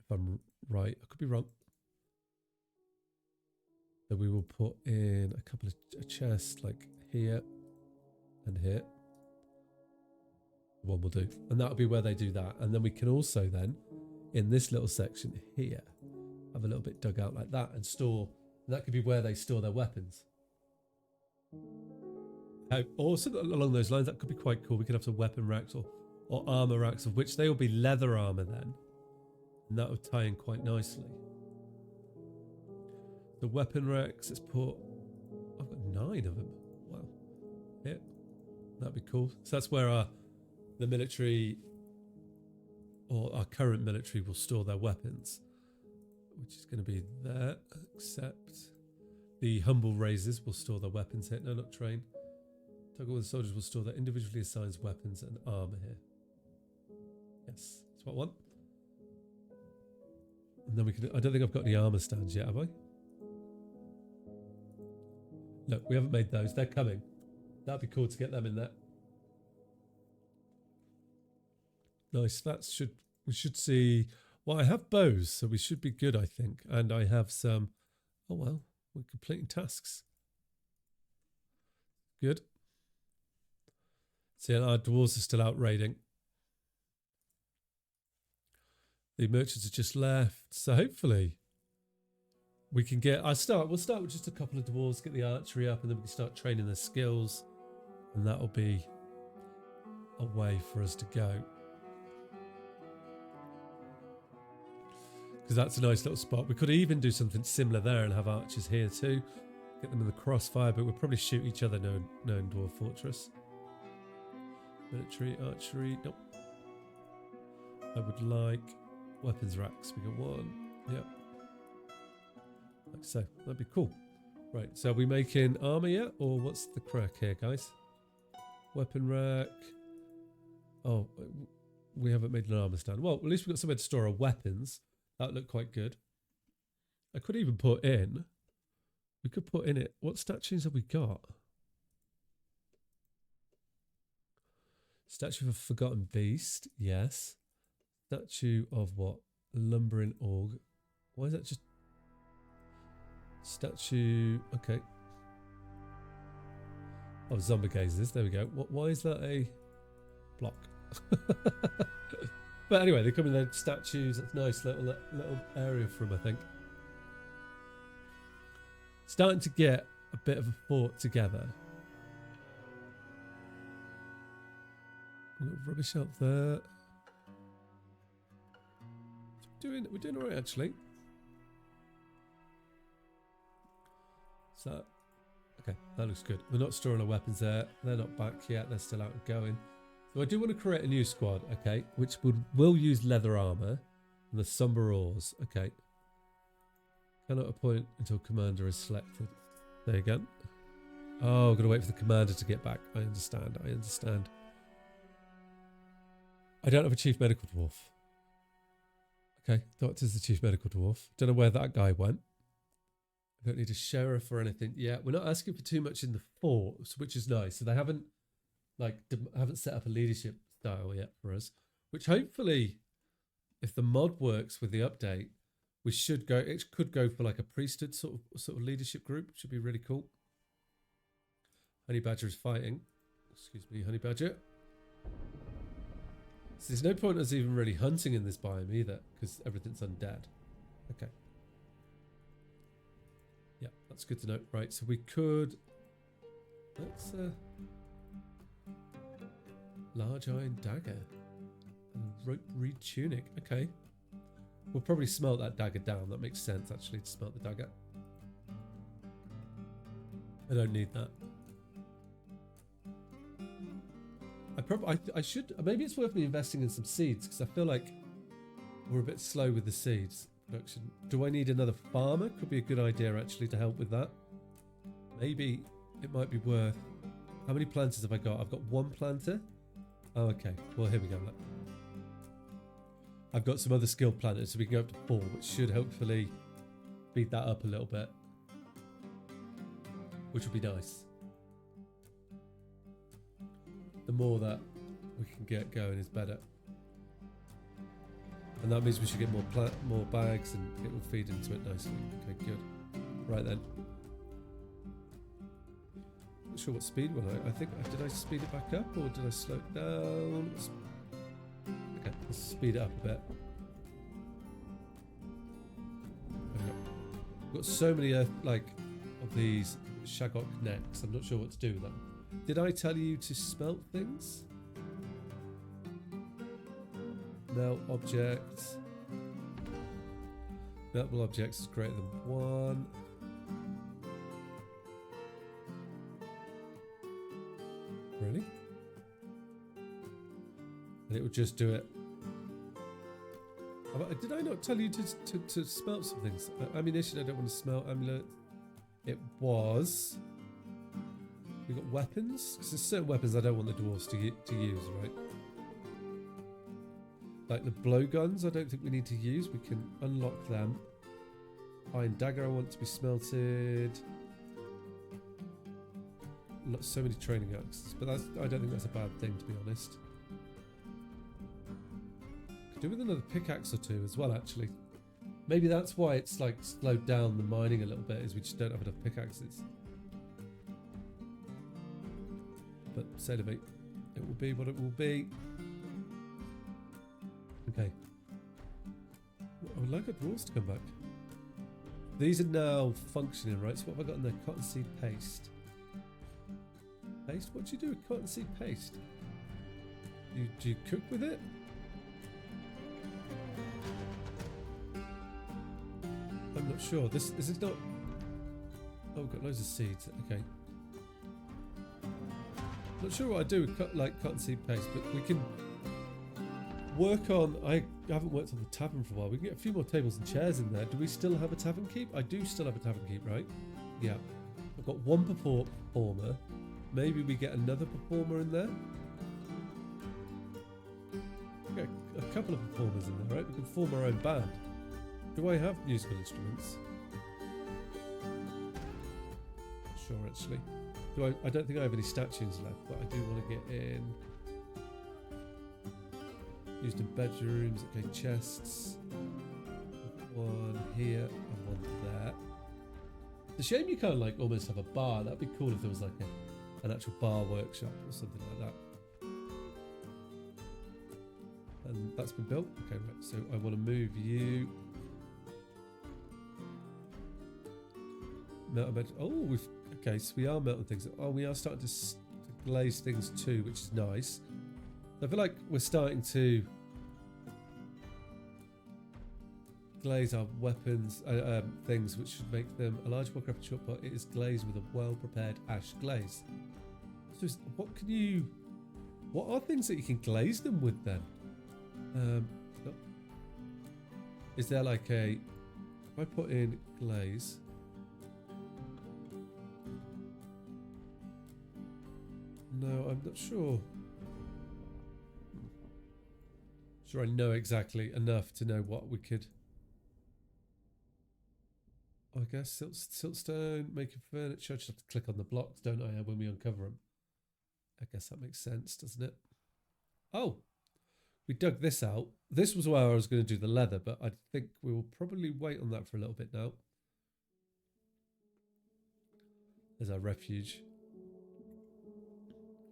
right. I could be wrong. So we will put in a couple of chests like here and here. One will do. And that'll be where they do that. And then we can also then, in this little section here, have a little bit dug out like that and store. And that could be where they store their weapons. Also along those lines, that could be quite cool. We could have some weapon racks or armor racks, of which they will be leather armor then. And that would tie in quite nicely. The weapon racks, let's put... I've got 9 of them. Wow. Yeah. That'd be cool. So that's where the military, or our current military, will store their weapons. Which is going to be there, except the humble raisers will store their weapons here. No, not train. Tuggle with the soldiers will store their individually assigned weapons and armor here. Yes, that's what I want. And then we can... I don't think I've got any armor stands yet, have I? Look, we haven't made those. They're coming. That'd be cool to get them in there. Nice. We should see. Well, I have bows, so we should be good, I think. And I have some. Oh well, we're completing tasks. Good. See, our dwarves are still out raiding. The merchants have just left, so hopefully we can get. We'll start with just a couple of dwarves, get the archery up, and then we can start training their skills, and that'll be a way for us to go. Because that's a nice little spot. We could even do something similar there and have archers here too. Get them in the crossfire, but we'll probably shoot each other knowing Dwarf Fortress. Military, archery, nope. I would like weapons racks. We got 1, yep. Like so, that'd be cool. Right, so are we making armor yet? Or what's the crack here, guys? Weapon rack. Oh, we haven't made an armor stand. Well, at least we've got somewhere to store our weapons. That looked quite good. I could even put in... We could put in it... What statues have we got? Statue of a forgotten beast. Yes. Statue of what? Lumbering org. Why is that just... Statue... Okay. Oh, zombie gazers. There we go. Why is that a block? But anyway, they come in their statues. It's nice little area for them, I think. Starting to get a bit of a fort together. Rubbish out there. We're doing alright actually. So, okay, that looks good. We're not storing our weapons there. They're not back yet. They're still out and going. So I do want to create a new squad, okay, which will use leather armor and the somber ores, okay. Cannot appoint until commander is selected. There you go. Oh, I've got to wait for the commander to get back. I understand. I understand. I don't have a chief medical dwarf. Okay, Doctor's the chief medical dwarf. Don't know where that guy went. I don't need a sheriff or anything. Yeah, we're not asking for too much in the fort, which is nice. So they haven't set up a leadership style yet for us, which hopefully, if the mod works with the update, we should go. It could go for like a priesthood sort of leadership group. Should be really cool. Honey Badger is fighting. Excuse me, Honey Badger. So there's no point us even really hunting in this biome either, because everything's undead. Okay. Yeah, that's good to know. Right, so we could... Let's... Large iron dagger. And rope reed tunic. Okay. We'll probably smelt that dagger down. That makes sense, actually, to smelt the dagger. I don't need that. I should... Maybe it's worth me investing in some seeds, because I feel like we're a bit slow with the seeds production. Do I need another farmer? Could be a good idea, actually, to help with that. Maybe it might be worth... How many planters have I got? I've got one planter. Oh, okay. Well, here we go. Look. I've got some other skilled planters, so we can go up to 4, which should hopefully speed that up a little bit. Which would be nice. The more that we can get going is better. And that means we should get more bags and it will feed into it nicely. Okay, good. Right then. Not sure what speed was I think, did I speed it back up or did I slow it down? Okay, let's speed it up a bit. Okay. We've got so many of these Shagok necks, I'm not sure what to do with them. Did I tell you to smelt things? Melt objects. Meltable objects is greater than 1. Really? And it would just do it. Did I not tell you to smelt some things? Ammunition, I don't want to smelt. Amulet. It was... We got weapons, because there's certain weapons I don't want the dwarves to use, right? Like the blowguns, I don't think we need to use. We can unlock them. Iron dagger, I want to be smelted. Not so many training axes, but I don't think that's a bad thing, to be honest. Could do with another pickaxe or 2 as well, actually. Maybe that's why it's like slowed down the mining a little bit, is we just don't have enough pickaxes. But say to me, it will be what it will be. Okay. I would like our dwarves to come back. These are now functioning, right? So what have I got in there? Cottonseed paste. Paste? What do you do with cottonseed paste? Do you cook with it? I'm not sure. This is not... Oh, we've got loads of seeds. Okay. Not sure what I do with cottonseed paste, but we can work on... I haven't worked on the tavern for a while. We can get a few more tables and chairs in there. Do we still have a tavern keep? I do still have a tavern keep, right? Yeah. I've got one performer. Maybe we get another performer in there. Get a couple of performers in there, right? We can form our own band. Do I have musical instruments? Not sure, actually. I don't think I have any statues left, but I do want to get in. Used in bedrooms. Okay, chests. One here and one there. It's a shame you can't like almost have a bar. That'd be cool if there was like an actual bar workshop or something like that. And that's been built. Okay, right. So I want to move you. Oh, okay. So we are melting things. Oh, we are starting to glaze things too, which is nice. I feel like we're starting to glaze our weapons, things, which should make them a large Warcraft shop, but it is glazed with a well-prepared ash glaze. So what are things that you can glaze them with then? Is there like if I put in glaze, no, I'm not sure. Sure, I know exactly enough to know what we could. I guess siltstone, making furniture. I just have to click on the blocks, don't I, when we uncover them? I guess that makes sense, doesn't it? Oh, we dug this out. This was where I was going to do the leather, but I think we will probably wait on that for a little bit now. There's our refuge.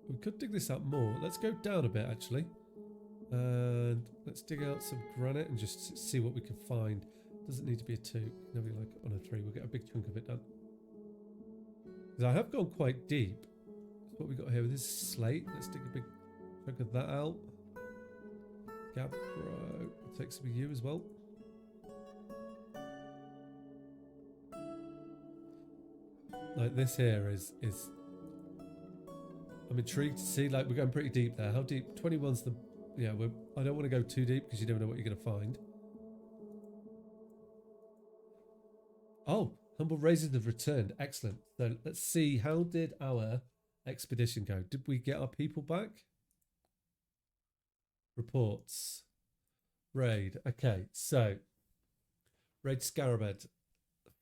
We could dig this out more. Let's go down a bit, actually. And let's dig out some granite and just see what we can find. Doesn't need to be a 2. No, we like on a 3. We'll get a big chunk of it done. Because I have gone quite deep. So what we got here with this slate. Let's dig a big chunk of that out. Gabbro. We'll take some of you as well. Like this here is I'm intrigued to see. Like we're going pretty deep there. How deep? 21's the. Yeah, I don't want to go too deep because you never know what you're going to find. Oh, humble raisers have returned. Excellent. So let's see. How did our expedition go? Did we get our people back? Reports. Raid. Okay, so raid Scarabed.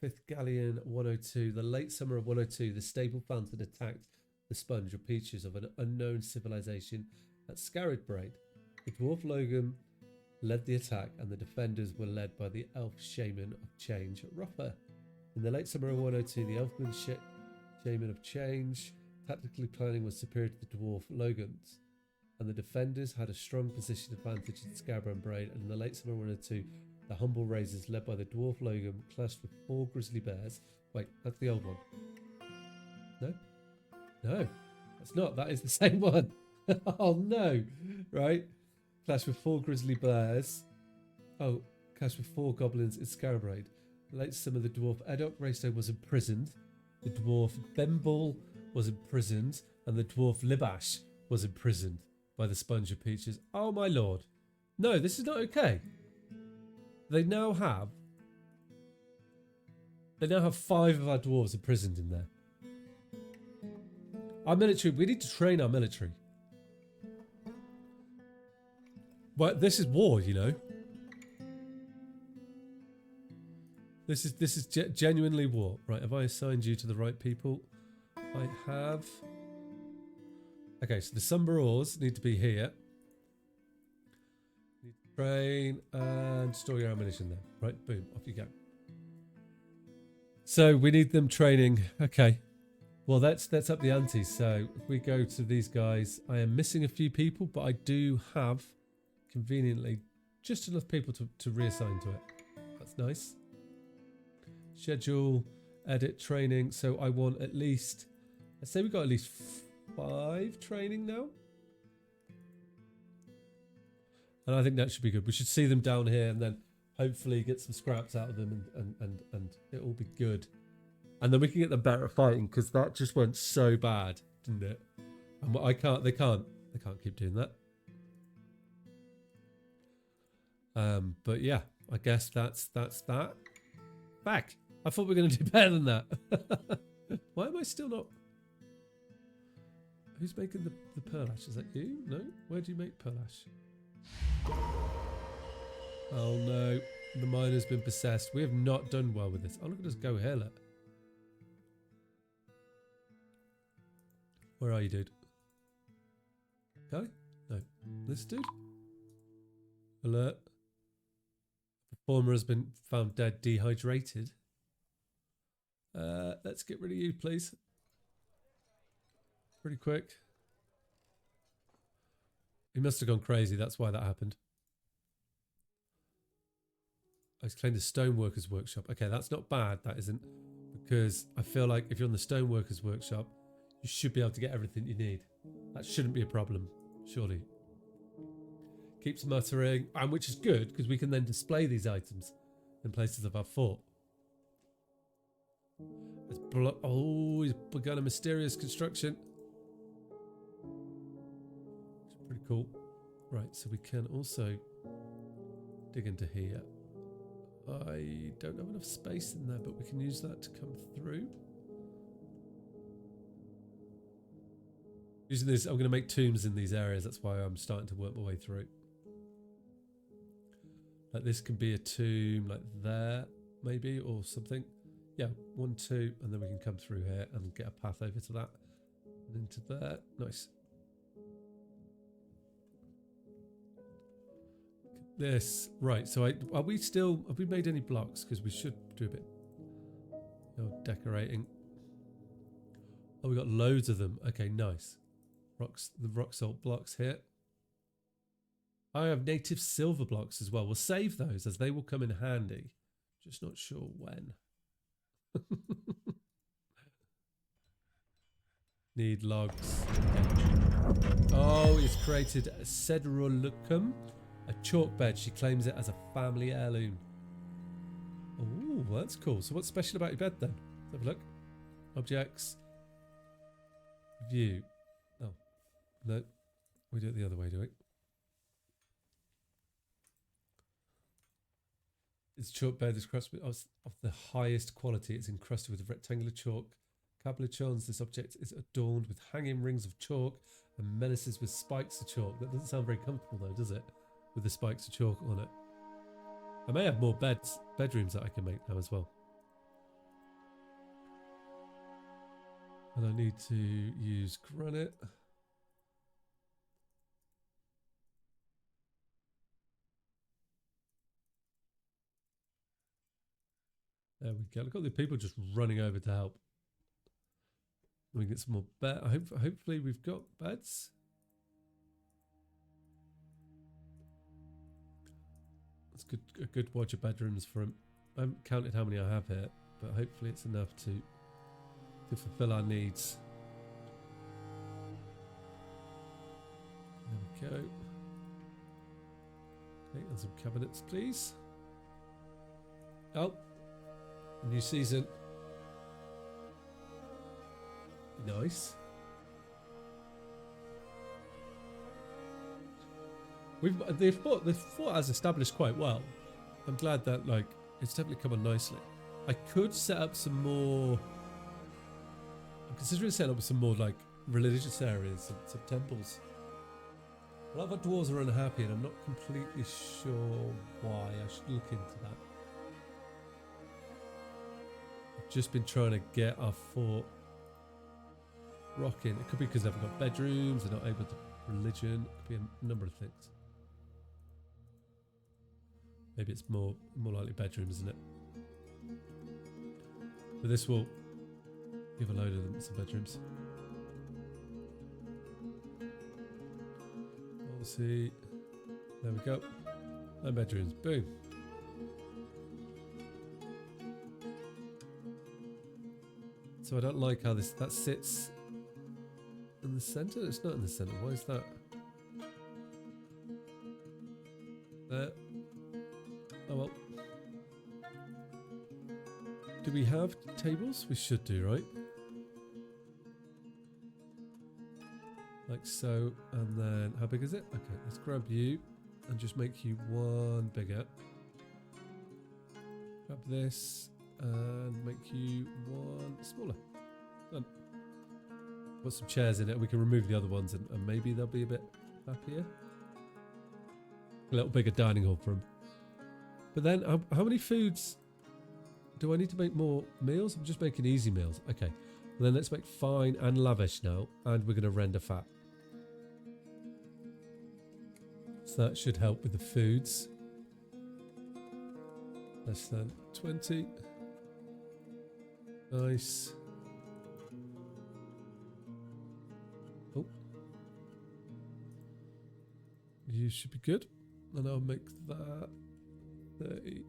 5th Galleon 102. The late summer of 102, the stable fountain attacked the sponge or peaches of an unknown civilization at Scarabed. The dwarf Logan led the attack, and the defenders were led by the elf shaman of change, Ruffer. In the late summer of 102, the elfman shaman of change tactically planning was superior to the dwarf Logans, and the defenders had a strong position advantage in Scarabed. And in the late summer of 102, the humble raisers led by the dwarf Logan clashed with 4 grizzly bears. Wait, that's the old one. No, that's not. That is the same one. Oh no, right? Clash with 4 grizzly bears. Oh, clash with 4 goblins in Scarabed. Late summer, the dwarf Edok Raystone was imprisoned. The dwarf Bemble was imprisoned, and the dwarf Libash was imprisoned by the sponge of peaches. Oh my lord! No, this is not okay. They now have 5 of our dwarves imprisoned in there. Our military. We need to train our military. But this is war, you know. This is genuinely war. Right, have I assigned you to the right people? I have. Okay, so the Sumberors need to be here. Need to train and store your ammunition there. Right, boom, off you go. So we need them training. Okay. Well, that's up the ante. So if we go to these guys, I am missing a few people, but I do have conveniently just enough people to reassign to it. That's nice. Schedule, edit, training. So I want at least, let's say we've got at least 5 training now. And I think that should be good. We should see them down here and then hopefully get some scraps out of them and it'll be good. And then we can get them better at fighting, because that just went so bad, didn't it? And they can't keep doing that. But yeah, I guess that's that. Back. I thought we were going to do better than that. Why am I still not... Who's making the pearl ash? Is that you? No? Where do you make pearl ash? Oh no. The mine has been possessed. We have not done well with this. Oh, look at us go here, look. Where are you, dude? Guy? No. This dude? Alert. Performer has been found dead, dehydrated. Let's get rid of you, please. Pretty quick. He must have gone crazy. That's why that happened. I claimed the stoneworkers workshop. Okay, that's not bad. That isn't, because I feel like if you're on the stoneworkers workshop, you should be able to get everything you need. That shouldn't be a problem, surely. Keeps muttering, and which is good because we can then display these items in places of our fort. Oh, he's begun a mysterious construction. It's pretty cool. Right, so we can also dig into here. I don't have enough space in there, but we can use that to come through. Using this, I'm going to make tombs in these areas. That's why I'm starting to work my way through. Like this can be a tomb like there, maybe, or something. Yeah, 1, 2, and then we can come through here and get a path over to that. And into there. Nice. This. Right, so have we made any blocks? Because we should do a bit decorating. Oh, we got loads of them. Okay, nice. The rock salt blocks here. I have native silver blocks as well. We'll save those as they will come in handy. Just not sure when. Need logs. Oh, it's created a cedrolucum, a chalk bed. She claims it as a family heirloom. Oh, well, that's cool. So what's special about your bed then? Let's have a look. Objects. View. Oh, no. We do it the other way, do we? Its chalk bed is crusted of the highest quality. It's encrusted with rectangular chalk cabochons. This object is adorned with hanging rings of chalk and menaces with spikes of chalk. That doesn't sound very comfortable though, does it? With the spikes of chalk on it. I may have more bedrooms that I can make now as well. And I need to use granite. There we go. Look at the people just running over to help. We can get some more bed. Hopefully we've got beds. That's good. A good watch of bedrooms for him. I haven't counted how many I have here, but hopefully it's enough to fulfill our needs. There we go. Okay, and some cabinets, please. Oh. New season. Nice. The fort has established quite well. I'm glad that it's definitely come on nicely. I could set up some more. I'm considering setting up some more religious areas and some temples. A lot of our dwarves are unhappy, and I'm not completely sure why. I should look into that. Just been trying to get our fort rocking. It could be because they haven't got bedrooms, they're not able to religion. It could be a number of things. Maybe it's more likely bedrooms, isn't it? But this will give a load of them some bedrooms. We'll see. There we go. No bedrooms. Boom. So I don't like how that sits in the center. It's not in the center. Why is that? There. Oh well. Do we have tables? We should do, right? Like so. And then how big is it? Okay, let's grab you and just make you one bigger. Grab this. and make you one smaller. Done. Put some chairs in it. We can remove the other ones and maybe they'll be a bit happier. A little bigger dining hall for them. But then, how many foods do I need to make more meals? I'm just making easy meals. Okay. And then let's make fine and lavish now. And we're going to render fat. So that should help with the foods. Less than 20. Nice. Oh. You should be good. And I'll make that 30.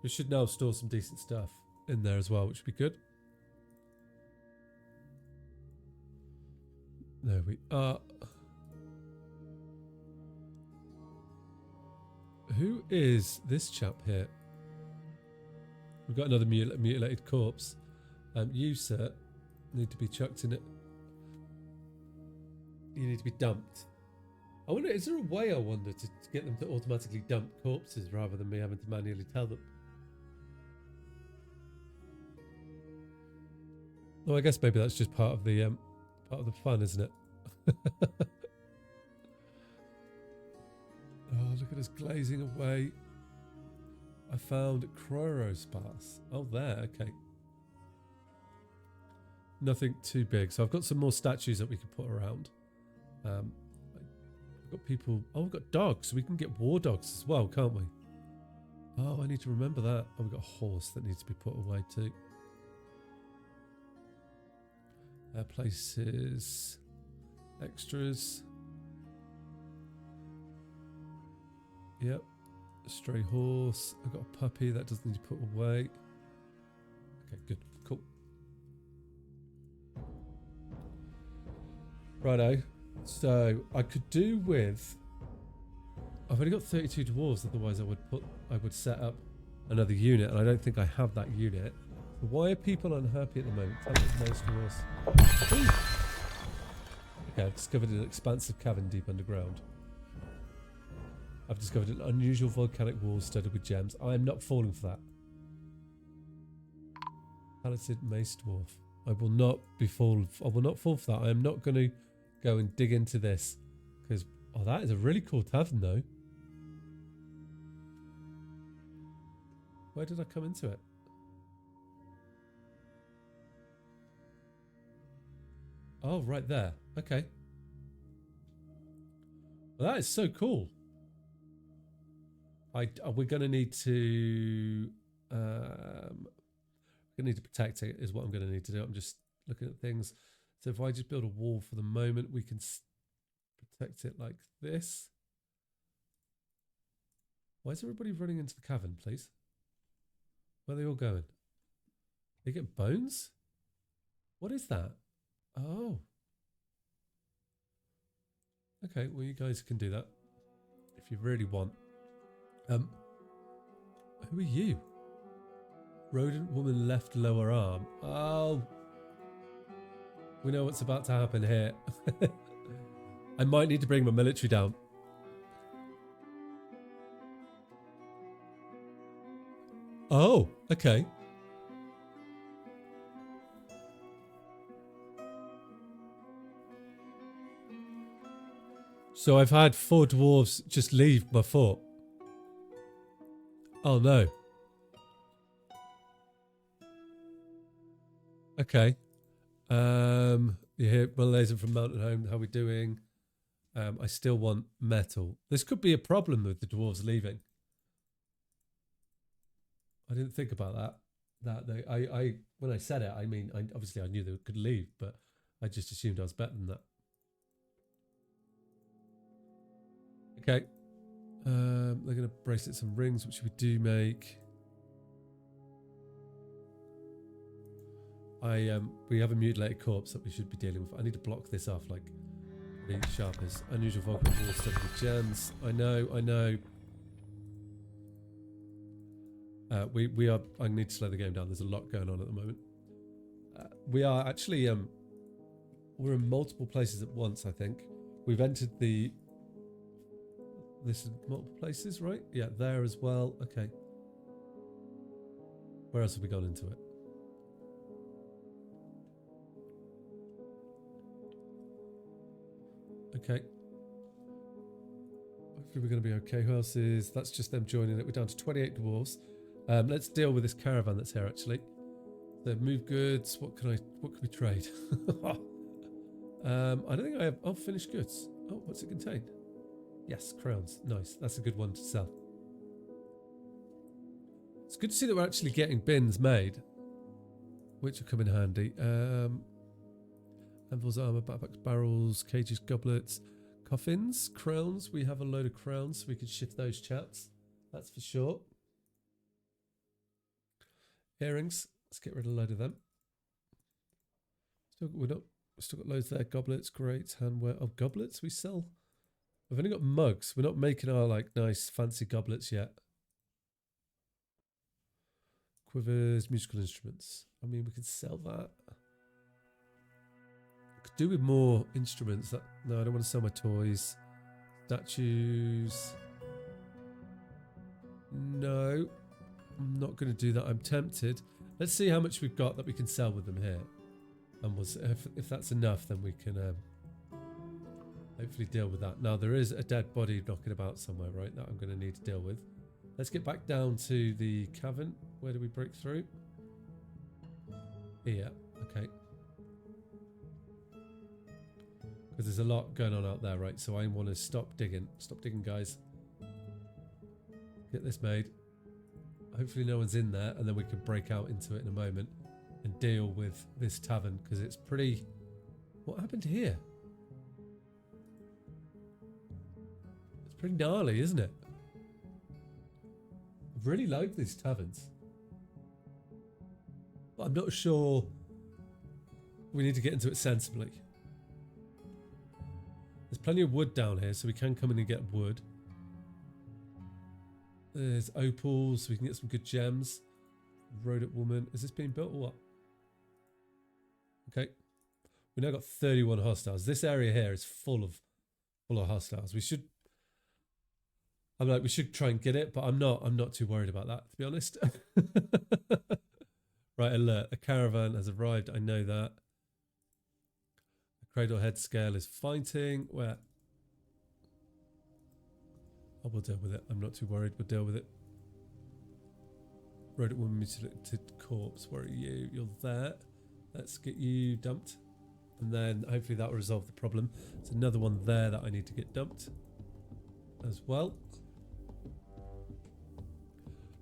We should now store some decent stuff in there as well, which would be good. There we are. Who is this chap here? We've got another mutilated corpse. You, sir, need to be chucked in it. You need to be dumped. I wonder, is there a way, I wonder, to get them to automatically dump corpses rather than me having to manually tell them? Oh, I guess maybe that's just part of the fun, isn't it? Oh, look at us glazing away. I found Cryorospas. Oh, there, okay. Nothing too big. So I've got some more statues that we can put around. I've got people... Oh, we've got dogs. We can get war dogs as well, can't we? Oh, I need to remember that. Oh, we've got a horse that needs to be put away too. Places... Extras. Yep. A stray horse. I've got a puppy that doesn't need to put away. Okay, good. Cool. Righto. So I could do with... I've only got 32 dwarves, otherwise I would set up another unit, and I don't think I have that unit. So why are people unhappy at the moment? Tell me most dwarves. Okay, I've discovered an expansive cavern deep underground. I've discovered an unusual volcanic wall studded with gems. I am not falling for that. Talented mace dwarf. I will not fall for that. I am not going to go and dig into this. Because, oh, that is a really cool tavern though. Where did I come into it? Oh, right there. Okay. Well, that is so cool. We're going to need to... we're going to need to protect it is what I'm going to need to do. I'm just looking at things. So if I just build a wall for the moment, we can protect it like this. Why is everybody running into the cavern, please? Where are they all going? They get bones? What is that? Oh. Okay, well you guys can do that if you really want. Who are you? Rodent woman left lower arm. Oh. We know what's about to happen here. I might need to bring my military down. Oh, okay. So I've had 4 dwarves just leave my fort. Oh no. Okay. You hear Malaysian from Mountain Home. How we doing? I still want metal. This could be a problem with the dwarves leaving. I didn't think about that. When I said it, I mean, obviously I knew they could leave, but I just assumed I was better than that. Okay. They're going to bracelet some rings, which we do make. We have a mutilated corpse that we should be dealing with. I need to block this off like the sharpest. Unusual volcanic wall studded with gems. I know. I need to slow the game down. There's a lot going on at the moment. We are actually we're in multiple places at once. I think we've entered this is multiple places, right? Yeah, there as well. Okay. Where else have we gone into it? Okay. Hopefully we're going to be okay. Who else is... That's just them joining it. We're down to 28 dwarves. Let's deal with this caravan that's here, actually. So move goods. What can we trade? I don't think I have... Oh, finished goods. Oh, what's it contain? Yes, crowns. Nice. That's a good one to sell. It's good to see that we're actually getting bins made, which will come in handy. Anvils, armor, backpacks, barrels, cages, goblets, coffins, crowns. We have a load of crowns, so we can shift those chaps. That's for sure. Earrings. Let's get rid of a load of them. We've still got loads there. Goblets, great. Handware. Oh, goblets we sell. We've only got mugs. We're not making our like nice fancy goblets yet. Quivers, musical instruments. I mean, we could sell that. Could do with more instruments. No, I don't want to sell my toys. Statues. No, I'm not going to do that. I'm tempted. Let's see how much we've got that we can sell with them here. And we'll see if that's enough, then we can hopefully deal with that. Now, there is a dead body knocking about somewhere, right? That I'm going to need to deal with. Let's get back down to the cavern. Where do we break through? Here. Okay. Because there's a lot going on out there, right? So I want to stop digging. Stop digging, guys. Get this made. Hopefully no one's in there, and then we can break out into it in a moment and deal with this tavern, because it's pretty... What happened here? It's pretty gnarly, isn't it? I really like these taverns. But I'm not sure we need to get into it sensibly. There's plenty of wood down here, so we can come in and get wood. There's opals, so we can get some good gems. Rodent woman. Is this being built or what? Okay. We now got 31 hostiles. This area here is full of hostiles. We should... we should try and get it, but I'm not too worried about that, to be honest. Right, alert. A caravan has arrived. I know that. The cradle head scale is fighting. Where? Oh, we'll deal with it. I'm not too worried. We'll deal with it. Rodent woman mutilated corpse. Where are you? You're there. Let's get you dumped. And then hopefully that will resolve the problem. There's another one there that I need to get dumped as well.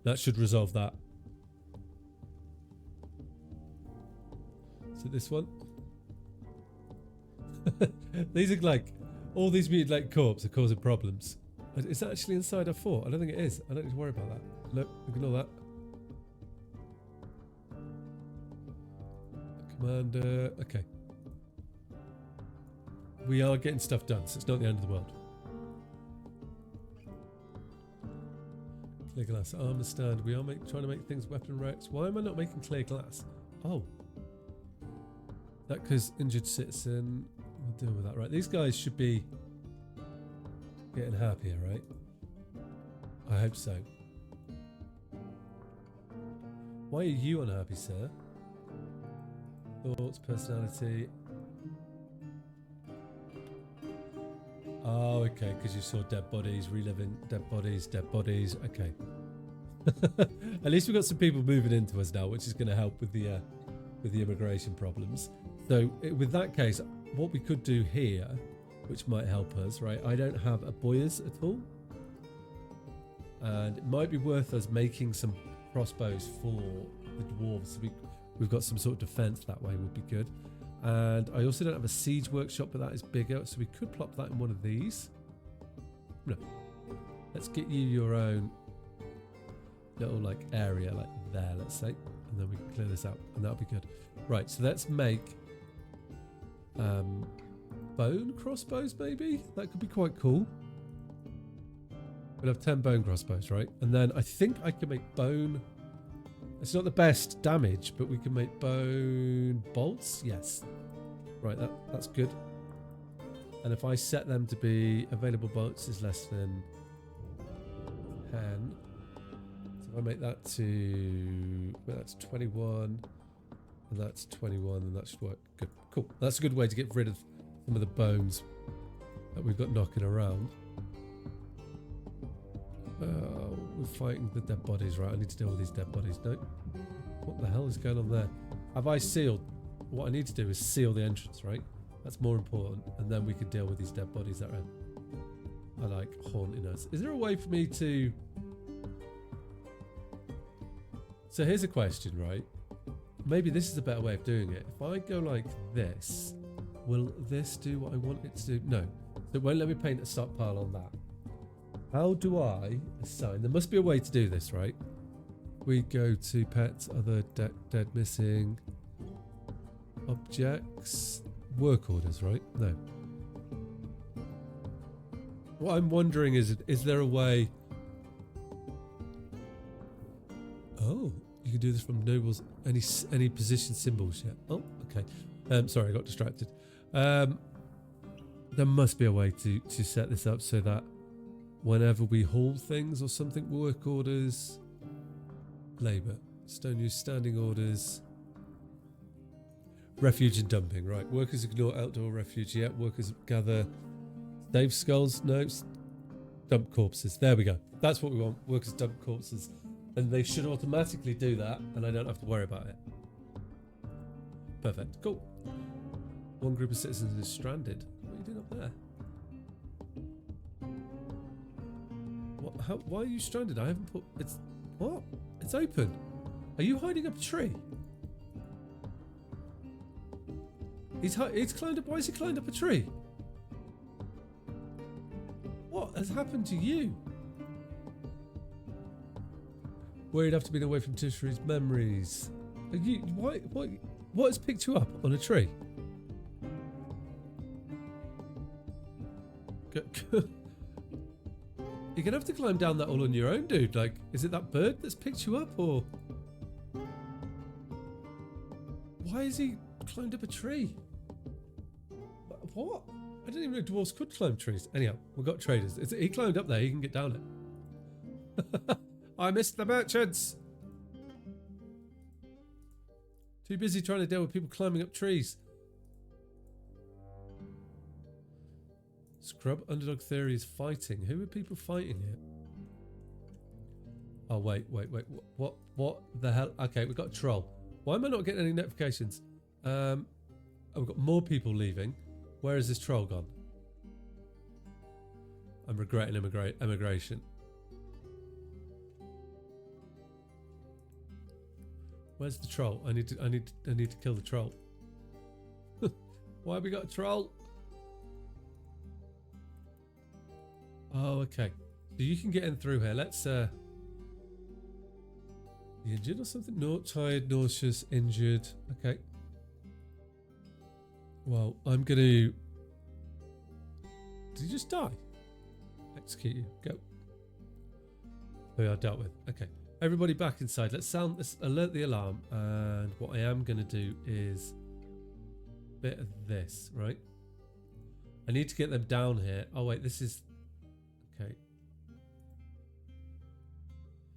That should resolve that. So this one. These are like, all these mutilated corpses are causing problems. Is that actually inside our fort? I don't think it is. I don't need to worry about that. Nope, ignore that. Commander, okay. We are getting stuff done, so it's not the end of the world. Clear glass armor stand. We are trying to make things weapon racks. Why am I not making clear glass? Oh. That because injured citizen. We'll deal with that, right? These guys should be getting happier, right? I hope so. Why are you unhappy, sir? Thoughts, personality. Oh, okay, because you saw dead bodies, reliving dead bodies, okay. At least we've got some people moving into us now, which is going to help with the immigration problems. So with that case, what we could do here, which might help us, right? I don't have a boyers at all. And it might be worth us making some crossbows for the dwarves. We've got some sort of defense that way would be good. And I also don't have a siege workshop, but that is bigger. So we could plop that in one of these. No. Let's get you your own little like area like there, let's say. And then we can clear this out and that'll be good. Right, so let's make bone crossbows maybe? That could be quite cool. We'll have 10 bone crossbows, right? And then I think I can make bone... It's not the best damage, but we can make bone bolts. Yes. Right, that's good. And if I set them to be available bolts is less than 10. So I make that to... Well, that's 21. And that's 21, and that should work. Good. Cool. That's a good way to get rid of some of the bones that we've got knocking around. We're fighting the dead bodies, right? I need to deal with these dead bodies. No. What the hell is going on there? Have I sealed? What I need to do is seal the entrance, right? That's more important. And then we can deal with these dead bodies that are like haunting us. Is there a way for me to... So here's a question, right? Maybe this is a better way of doing it. If I go like this, will this do what I want it to do? No. It won't let me paint a stockpile on that. How do I assign? There must be a way to do this, right? We go to pets, other dead missing, objects, work orders, right? No. What I'm wondering is there a way... Oh, you can do this from nobles, any position symbols yet. Oh, okay. Sorry, I got distracted. There must be a way to set this up so that whenever we haul things or something, work orders, labour, stone use, standing orders, refuge and dumping, right? Workers ignore outdoor refuge, yeah. Workers gather, save skulls, no, dump corpses. There we go. That's what we want. Workers dump corpses. And they should automatically do that, and I don't have to worry about it. Perfect. Cool. One group of citizens is stranded. What are you doing up there? What? How? Why are you stranded? I haven't put... It's... What? It's open. Are you hiding up a tree? He's climbed up... Why has he climbed up a tree? What has happened to you? Worried after being away from Tishri's memories. Are you... What has picked you up on a tree? You're gonna have to climb down that all on your own, dude. Like, is it that bird that's picked you up, or... Why has he climbed up a tree? What? I didn't even know dwarves could climb trees. Anyhow, we've got traders. He climbed up there, he can get down it. I missed the merchants. Too busy trying to deal with people climbing up trees. Scrub underdog theory is fighting. Who are people fighting here? Oh, wait. What the hell? Okay, we've got a troll. Why am I not getting any notifications? Oh, we've got more people leaving. Where is this troll gone? I'm regretting immigration. Where's the troll? I need to kill the troll. Why have we got a troll? Oh, okay. So you can get in through here. Let's you injured or something? No, tired, nauseous, injured. Okay. Well, I'm gonna... Did you just die? Execute you. Go. We are dealt with. Okay. Everybody back inside. Let's alert the alarm. And what I am going to do is a bit of this, right? I need to get them down here. Oh, wait, this is... Okay.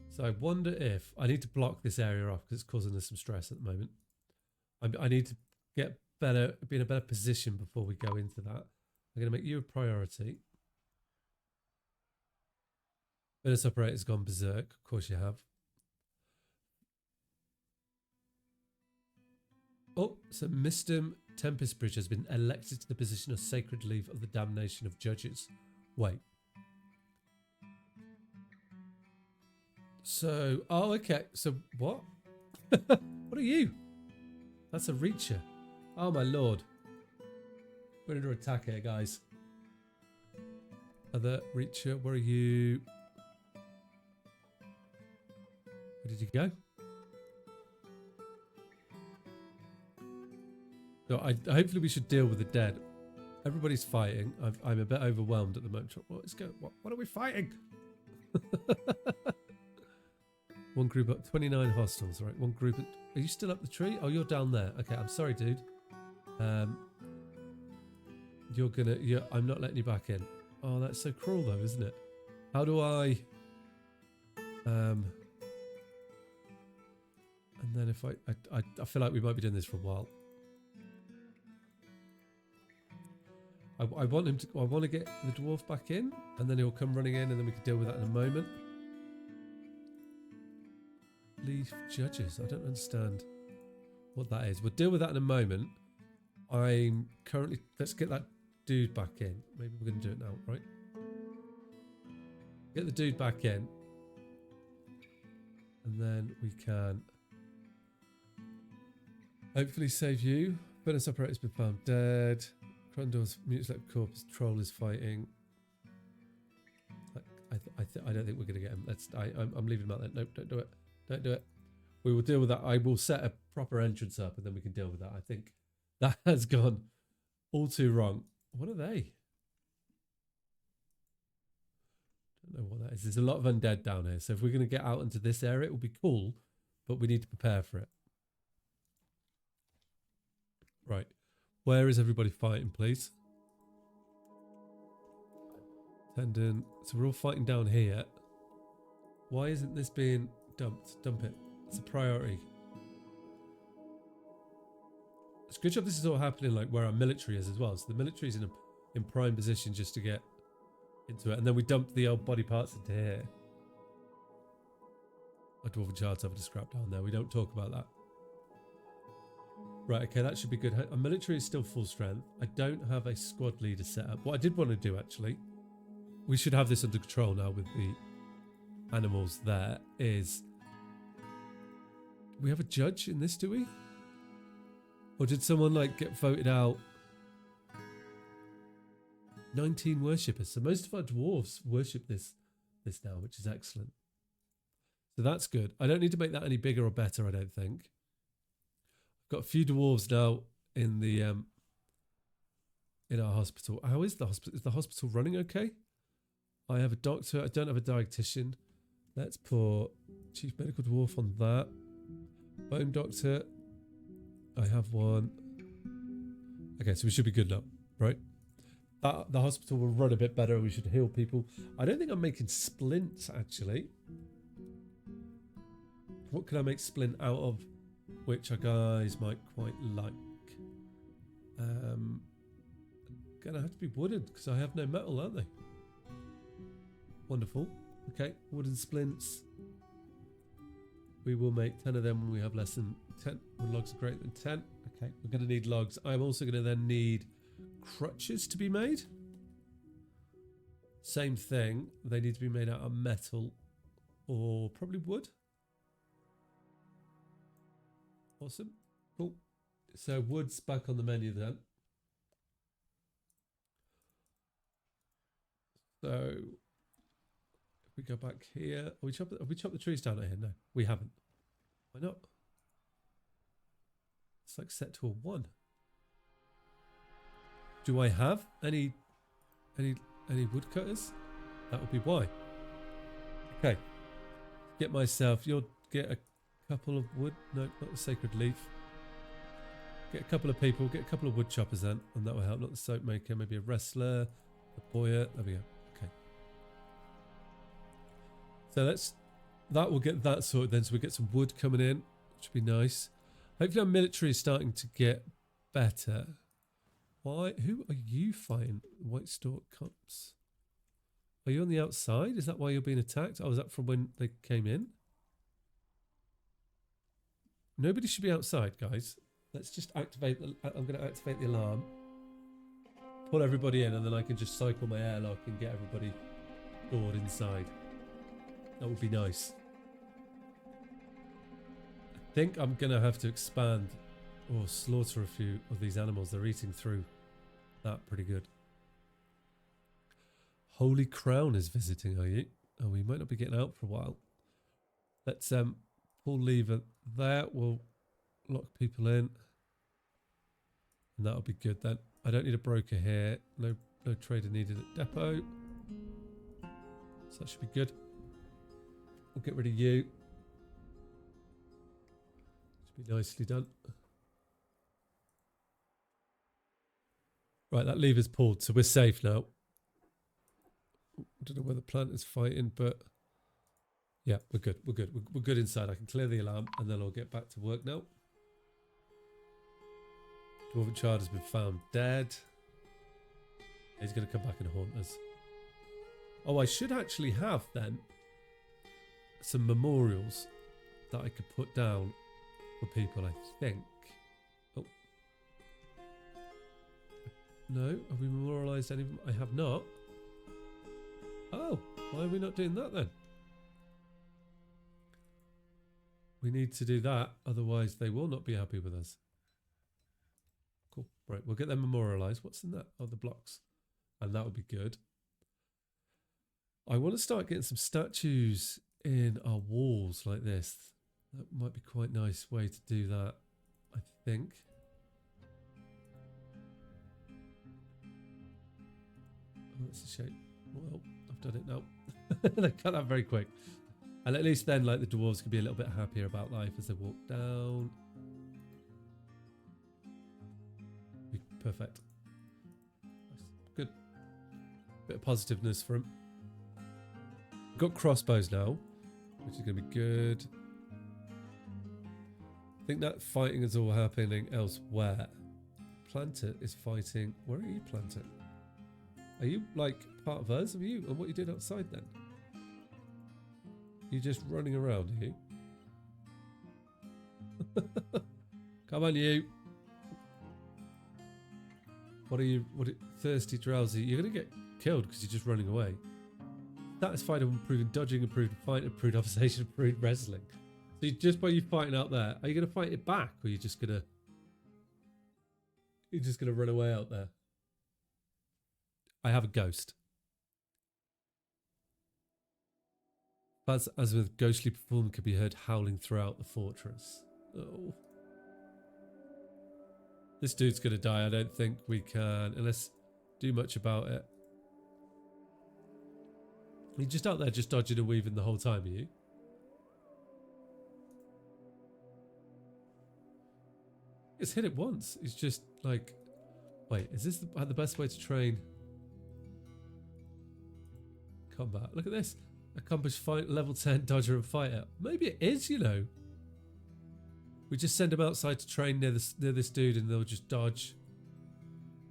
So I wonder if... I need to block this area off because it's causing us some stress at the moment. I need to be in a better position before we go into that. I'm going to make you a priority. Venice operator's gone berserk. Of course you have. Oh, so Mr. Tempest Bridge has been elected to the position of Sacred Leaf of the Damnation of Judges. Wait. So, oh, okay. So, what? What are you? That's a Reacher. Oh, my lord. We're under attack here, guys. Other Reacher, where are you? Where did you go? No, hopefully we should deal with the dead. Everybody's fighting. I'm a bit overwhelmed at the moment. What are we fighting? One group up, 29 hostiles, right? One group. Are you still up the tree? Oh, you're down there. Okay, I'm sorry, dude. I'm not letting you back in. Oh, that's so cruel though, isn't it? How do I And then if I feel like we might be doing this for a while. I want him to. I want to get the dwarf back in, and then he'll come running in, and then we can deal with that in a moment. Leave judges. I don't understand what that is. We'll deal with that in a moment. I'm currently. Let's get that dude back in. Maybe we're going to do it now, right? Get the dude back in, and then we can hopefully save you. Furnace operator's been found dead. Crundle's mutilated corpse troll is fighting. I don't think we're going to get him. I'm leaving him out there. Nope, don't do it. Don't do it. We will deal with that. I will set a proper entrance up and then we can deal with that. I think that has gone all too wrong. What are they? Don't know what that is. There's a lot of undead down here. So if we're going to get out into this area, it will be cool, but we need to prepare for it. Right. Where is everybody fighting, please? Tendon. So we're all fighting down here. Why isn't this being dumped? Dump it. It's a priority. It's a good job this is all happening like where our military is as well. So the military is in prime position just to get into it. And then we dump the old body parts into here. Our dwarven charts have a scrap down there. We don't talk about that. Right, okay, that should be good. Our military is still full strength. I don't have a squad leader set up. What I did want to do, actually, we should have this under control now with the animals there, is... we have a judge in this, do we? Or did someone, like, get voted out? 19 worshippers. So most of our dwarves worship this now, which is excellent. So that's good. I don't need to make that any bigger or better, I don't think. Got a few dwarves now in the in our hospital. How is the hospital? Is the hospital running okay? I have a doctor. I don't have a dietitian. Let's put chief medical dwarf on that. Bone doctor. I have one. Okay, so we should be good now, right? The hospital will run a bit better. We should heal people. I don't think I'm making splints actually. What can I make splint out of? Which our guys might quite like. Gonna have to be wooden because I have no metal, aren't they? Wonderful. Okay, wooden splints. We will make 10 of them when we have less than 10. When logs are greater than 10. Okay, we're going to need logs. I'm also going to then need crutches to be made. Same thing. They need to be made out of metal or probably wood. Awesome. Cool. So wood's back on the menu then. So if we go back here, have we chopped the trees down out here? No, we haven't. Why not? It's like set to a 1. Do I have any woodcutters? That would be why. Okay. Get myself. You'll get a couple of wood. No, not the sacred leaf. Get a couple of people. Get a couple of wood choppers then, and that will help. Not the soap maker. Maybe a wrestler, a boyer. There we go. Okay. So that will get that sorted then. So we get some wood coming in, which would be nice. Hopefully our military is starting to get better. Why? Who are you fighting? White Stork Cups. Are you on the outside? Is that why you're being attacked? Oh, is that from when they came in? Nobody should be outside, guys. Let's just activate I'm going to activate the alarm. Pull everybody in, and then I can just cycle my airlock and get everybody stored inside. That would be nice. I think I'm going to have to expand or slaughter a few of these animals. They're eating through that pretty good. Holy Crown is visiting, are you? Oh, we might not be getting out for a while. Let's pull lever there. We'll lock people in. And that'll be good then. I don't need a broker here. No trader needed at depot. So that should be good. We'll get rid of you. Should be nicely done. Right, that lever's pulled, so we're safe now. I don't know where the plant is fighting, but Yeah, we're good. We're good. We're good inside. I can clear the alarm and then I'll get back to work now. Dwarven child has been found dead. He's going to come back and haunt us. Oh, I should actually have then some memorials that I could put down for people, I think. Oh. No, have we memorialized any of them? I have not. Oh, why are we not doing that then? We need to do that, otherwise they will not be happy with us. Cool. Right, we'll get them memorialized. What's in that? Oh, the blocks. And that would be good. I want to start getting some statues in our walls like this. That might be quite a nice way to do that, I think. Oh, that's a shame. Well, I've done it now. They cut that very quick. And at least then, like, the dwarves can be a little bit happier about life as they walk down. Perfect. Good. Bit of positiveness for him. Got crossbows now, which is going to be good. I think that fighting is all happening elsewhere. Planter is fighting. Where are you, Planter? Are you, like, part of us? Are you? And what are you doing outside then? You're just running around, are you? Come on, you. What are you? Thirsty, drowsy? You're going to get killed because you're just running away. Satisfied of improving dodging, improved fight, improved observation, improved wrestling. So just by you fighting out there, are you going to fight it back, or are you just going to? You're just going to run away out there. I have a ghost. As with ghostly performance can be heard howling throughout the fortress. Oh. This dude's going to die. I don't think we can, unless do much about it. You're just out there just dodging and weaving the whole time, are you? It's hit it once. It's just like... Wait, is this the best way to train combat? Look at this. Accomplish fight level 10 dodger and fighter. Maybe it is, you know. We just send them outside to train near this dude and they'll just dodge.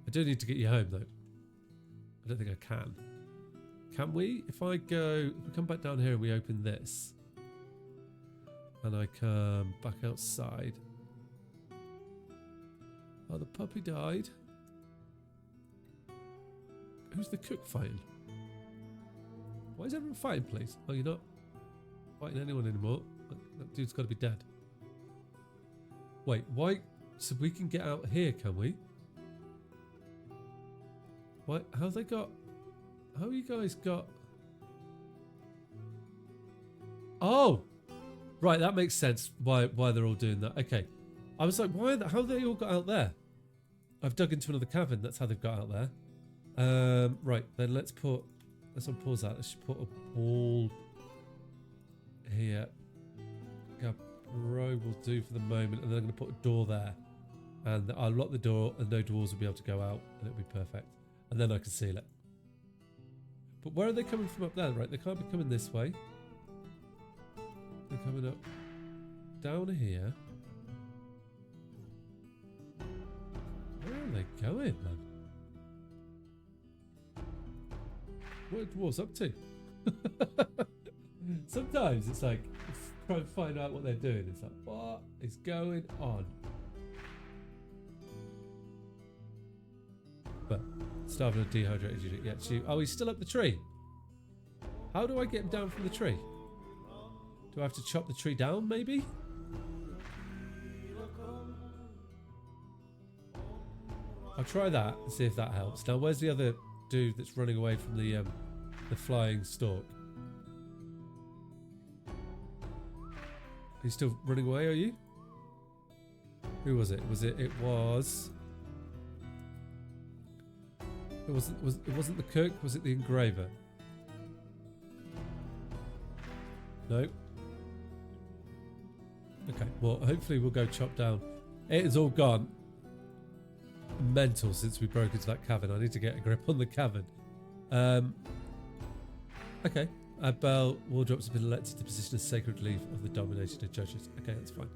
I do need to get you home though. I don't think I can. Can we? If we come back down here and we open this. And I come back outside. Oh, the puppy died. Who's the cook fighting? Why is everyone fighting, please? Oh, you're not fighting anyone anymore. That dude's got to be dead. Wait, why? So we can get out here, can we? What? How have they got? How you guys got? Oh, right. That makes sense. Why they're all doing that? Okay. I was like, why? How have they all got out there? I've dug into another cavern. That's how they've got out there. Right. Then let's unpause that. Let's put a wall here. Row will do for the moment, and then I'm going to put a door there, and I'll lock the door, and no dwarves will be able to go out, and it'll be perfect. And then I can seal it. But where are they coming from up there? Right, they can't be coming this way. They're coming up down here. Where are they going, man? What are dwarves up to? Sometimes it's like, try and find out what they're doing. It's like, what is going on? But starving and dehydrated unit. Yeah, oh, he's still up the tree. How do I get him down from the tree? Do I have to chop the tree down, maybe? I'll try that and see if that helps. Now, where's the other dude that's running away from the flying stork? Are you still running away, are you? Who was it? It wasn't the cook, was it the engraver? No. Okay, well hopefully we'll go chop down. It is all gone. Mental since we broke into that cavern. I need to get a grip on the cavern. Okay, Add bell. Wardropes have been elected to the position of sacred leaf of the dominated of judges. Okay, that's fine.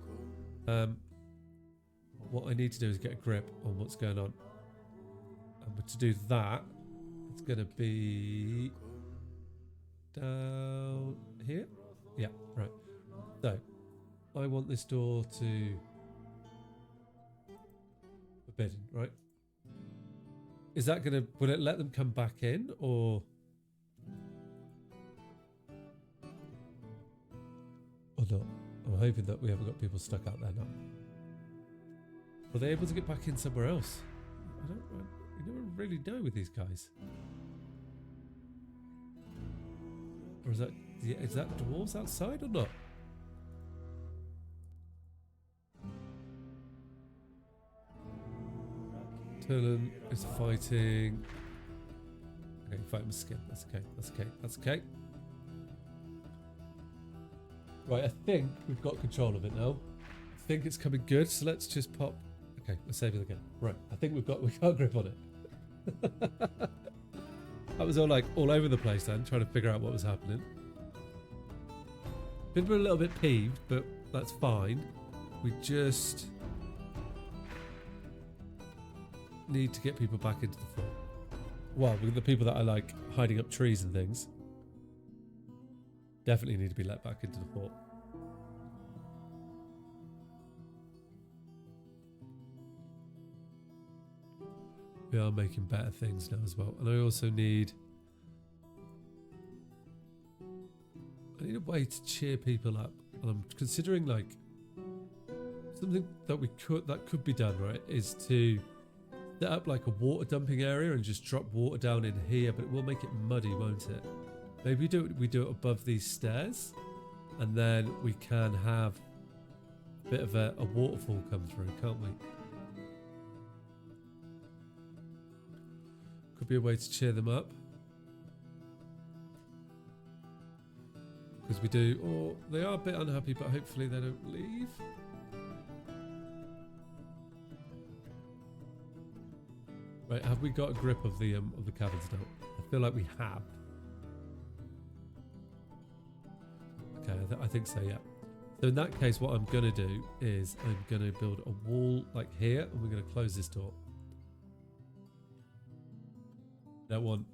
What I need to do is get a grip on what's going on. But to do that, it's going to be down here. Yeah, right. So, I want this door to forbidden, right? Is that going to, will it let them come back in or not? I'm hoping that we haven't got people stuck out there now. Were they able to get back in somewhere else? You never really know with these guys. Or is that dwarves outside or not? Turlan is fighting. Okay, fighting with skin. That's okay. That's okay. That's okay. Right, I think we've got control of it now. I think it's coming good, so let's just pop. Okay, we're saving again. Right, I think we got grip on it. That was all over the place then, trying to figure out what was happening. Been a little bit peeved, but that's fine. We just need to get people back into the fort. Well, the people that are like hiding up trees and things definitely need to be let back into the fort. We are making better things now as well. And I also need a way to cheer people up. And I'm considering like something that could be done, right, is to set up like a water dumping area and just drop water down in here, but it will make it muddy, won't it? Maybe we do it above these stairs, and then we can have a bit of a waterfall come through, can't we? Could be a way to cheer them up. Because we do, or they are a bit unhappy, but hopefully they don't leave. Right, have we got a grip of the caverns now? I feel like we have. Okay, I think so, yeah. So in that case, what I'm going to do is I'm going to build a wall like here, and we're going to close this door. Don't want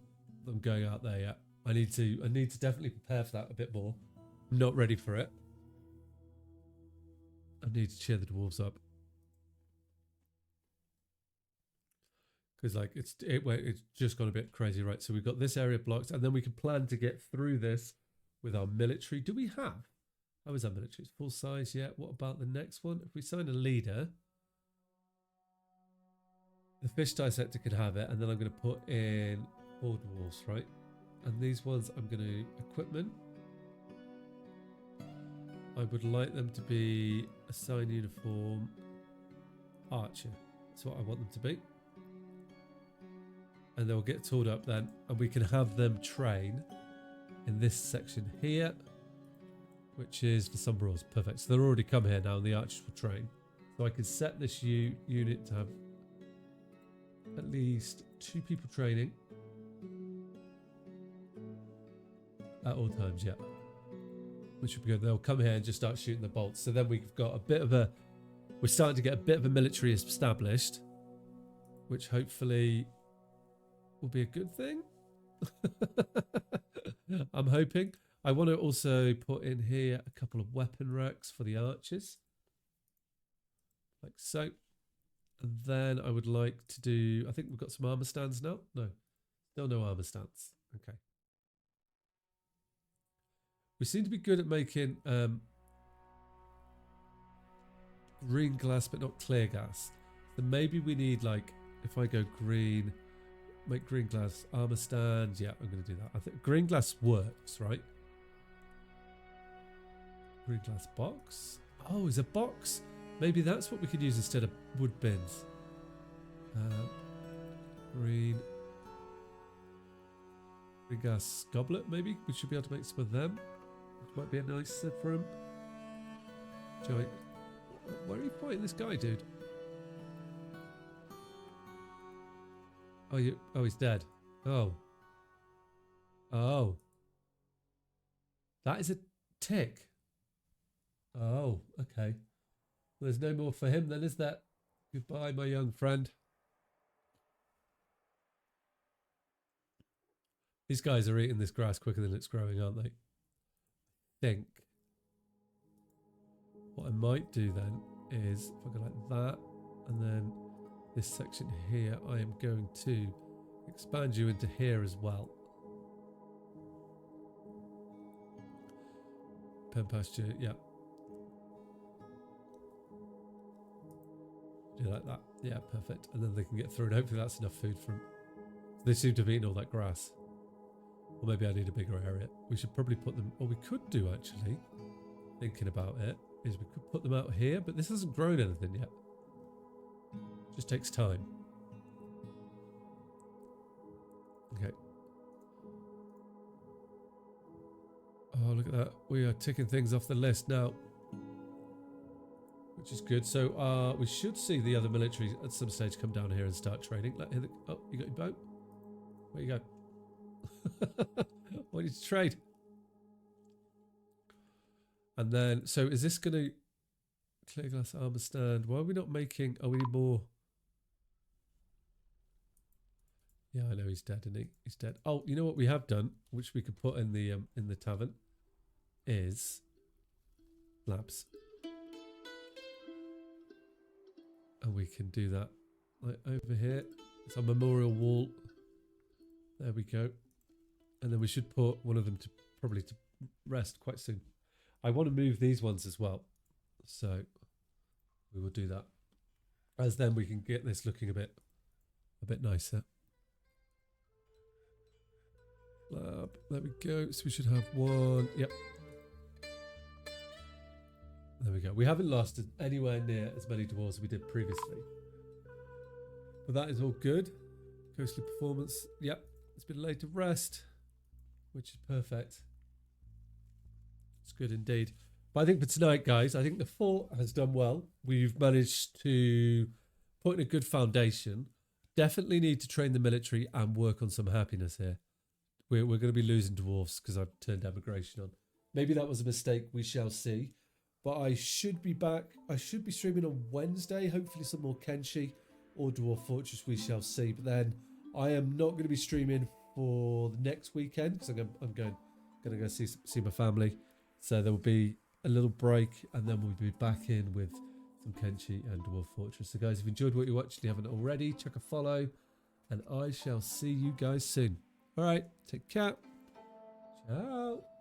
them going out there yet. I need to definitely prepare for that a bit more. I'm not ready for it. I need to cheer the dwarves up. Because like it's just gone a bit crazy, right? So we've got this area blocked, and then we can plan to get through this with our military. Do we have? How is our military? It's full size yet. What about the next one? If we sign a leader, the fish dissector can have it, and then I'm going to put in 4 dwarves, right? And these ones I'm going to equipment. I would like them to be assigned uniform archer. That's what I want them to be. And they'll get tooled up then, and we can have them train in this section here, which is the Sombrals. Perfect. So they're already come here now, and the archers will train. So I can set this unit to have at least 2 people training at all times, yeah. Which would be good. They'll come here and just start shooting the bolts. So then we've got a bit of a, we're starting to get a bit of a military established, which hopefully will be a good thing. I'm hoping. I want to also put in here a couple of weapon racks for the archers, like so. And then I would like to do, I think we've got some armor stands now. No, still no armor stands. Okay. We seem to be good at making green glass, but not clear glass. So maybe we need, like, if I go green, make green glass armor stand. Yeah, I'm going to do that. I think green glass works, right? Green glass box. Oh, is a box? Maybe that's what we could use instead of wood bins. Green glass goblet, maybe? We should be able to make some of them. Which might be a nice for him. Joey, where are you fighting this guy, dude? Oh, he's dead. Oh. Oh. That is a tick. Oh, okay. There's no more for him then, is there? Goodbye, my young friend. These guys are eating this grass quicker than it's growing, aren't they? I think what I might do then is, if I go like that, and then this section here, I am going to expand you into here as well. Pen pasture, yeah. Do like that. Yeah, perfect. And then they can get through, and hopefully that's enough food for them. They seem to have eaten all that grass. Or maybe I need a bigger area. We should probably put them, or we could do actually, thinking about it, is we could put them out here, but this hasn't grown anything yet. Just takes time. Okay. Oh, look at that. We are ticking things off the list now, which is good. So we should see the other military at some stage come down here and start trading. Oh, you got your boat? Where you go? Why need to trade? And then, so is this going to clear glass armor stand? Why are we not making? Oh, we need more. Yeah, I know he's dead, isn't he? He's dead. Oh, you know what we have done, which we could put in the tavern, is labs, and we can do that like over here. It's a memorial wall. There we go. And then we should put one of them to probably to rest quite soon. I want to move these ones as well, so we will do that. As then we can get this looking a bit nicer. Lab, there we go. So we should have one. Yep. There we go. We haven't lost anywhere near as many dwarves as we did previously, but that is all good. Coastly performance. Yep. It's been laid to rest, which is perfect. It's good indeed. But I think for tonight, guys, I think the fort has done well. We've managed to put in a good foundation. Definitely need to train the military and work on some happiness here. We're going to be losing dwarves because I've turned emigration on. Maybe that was a mistake. We shall see. But I should be back. I should be streaming on Wednesday. Hopefully some more Kenshi or Dwarf Fortress. We shall see. But then I am not going to be streaming for the next weekend because I'm going to go see my family. So there will be a little break, and then we'll be back in with some Kenshi and Dwarf Fortress. So guys, if you enjoyed what you watched and you haven't already, chuck a follow, and I shall see you guys soon. All right, take care. Ciao.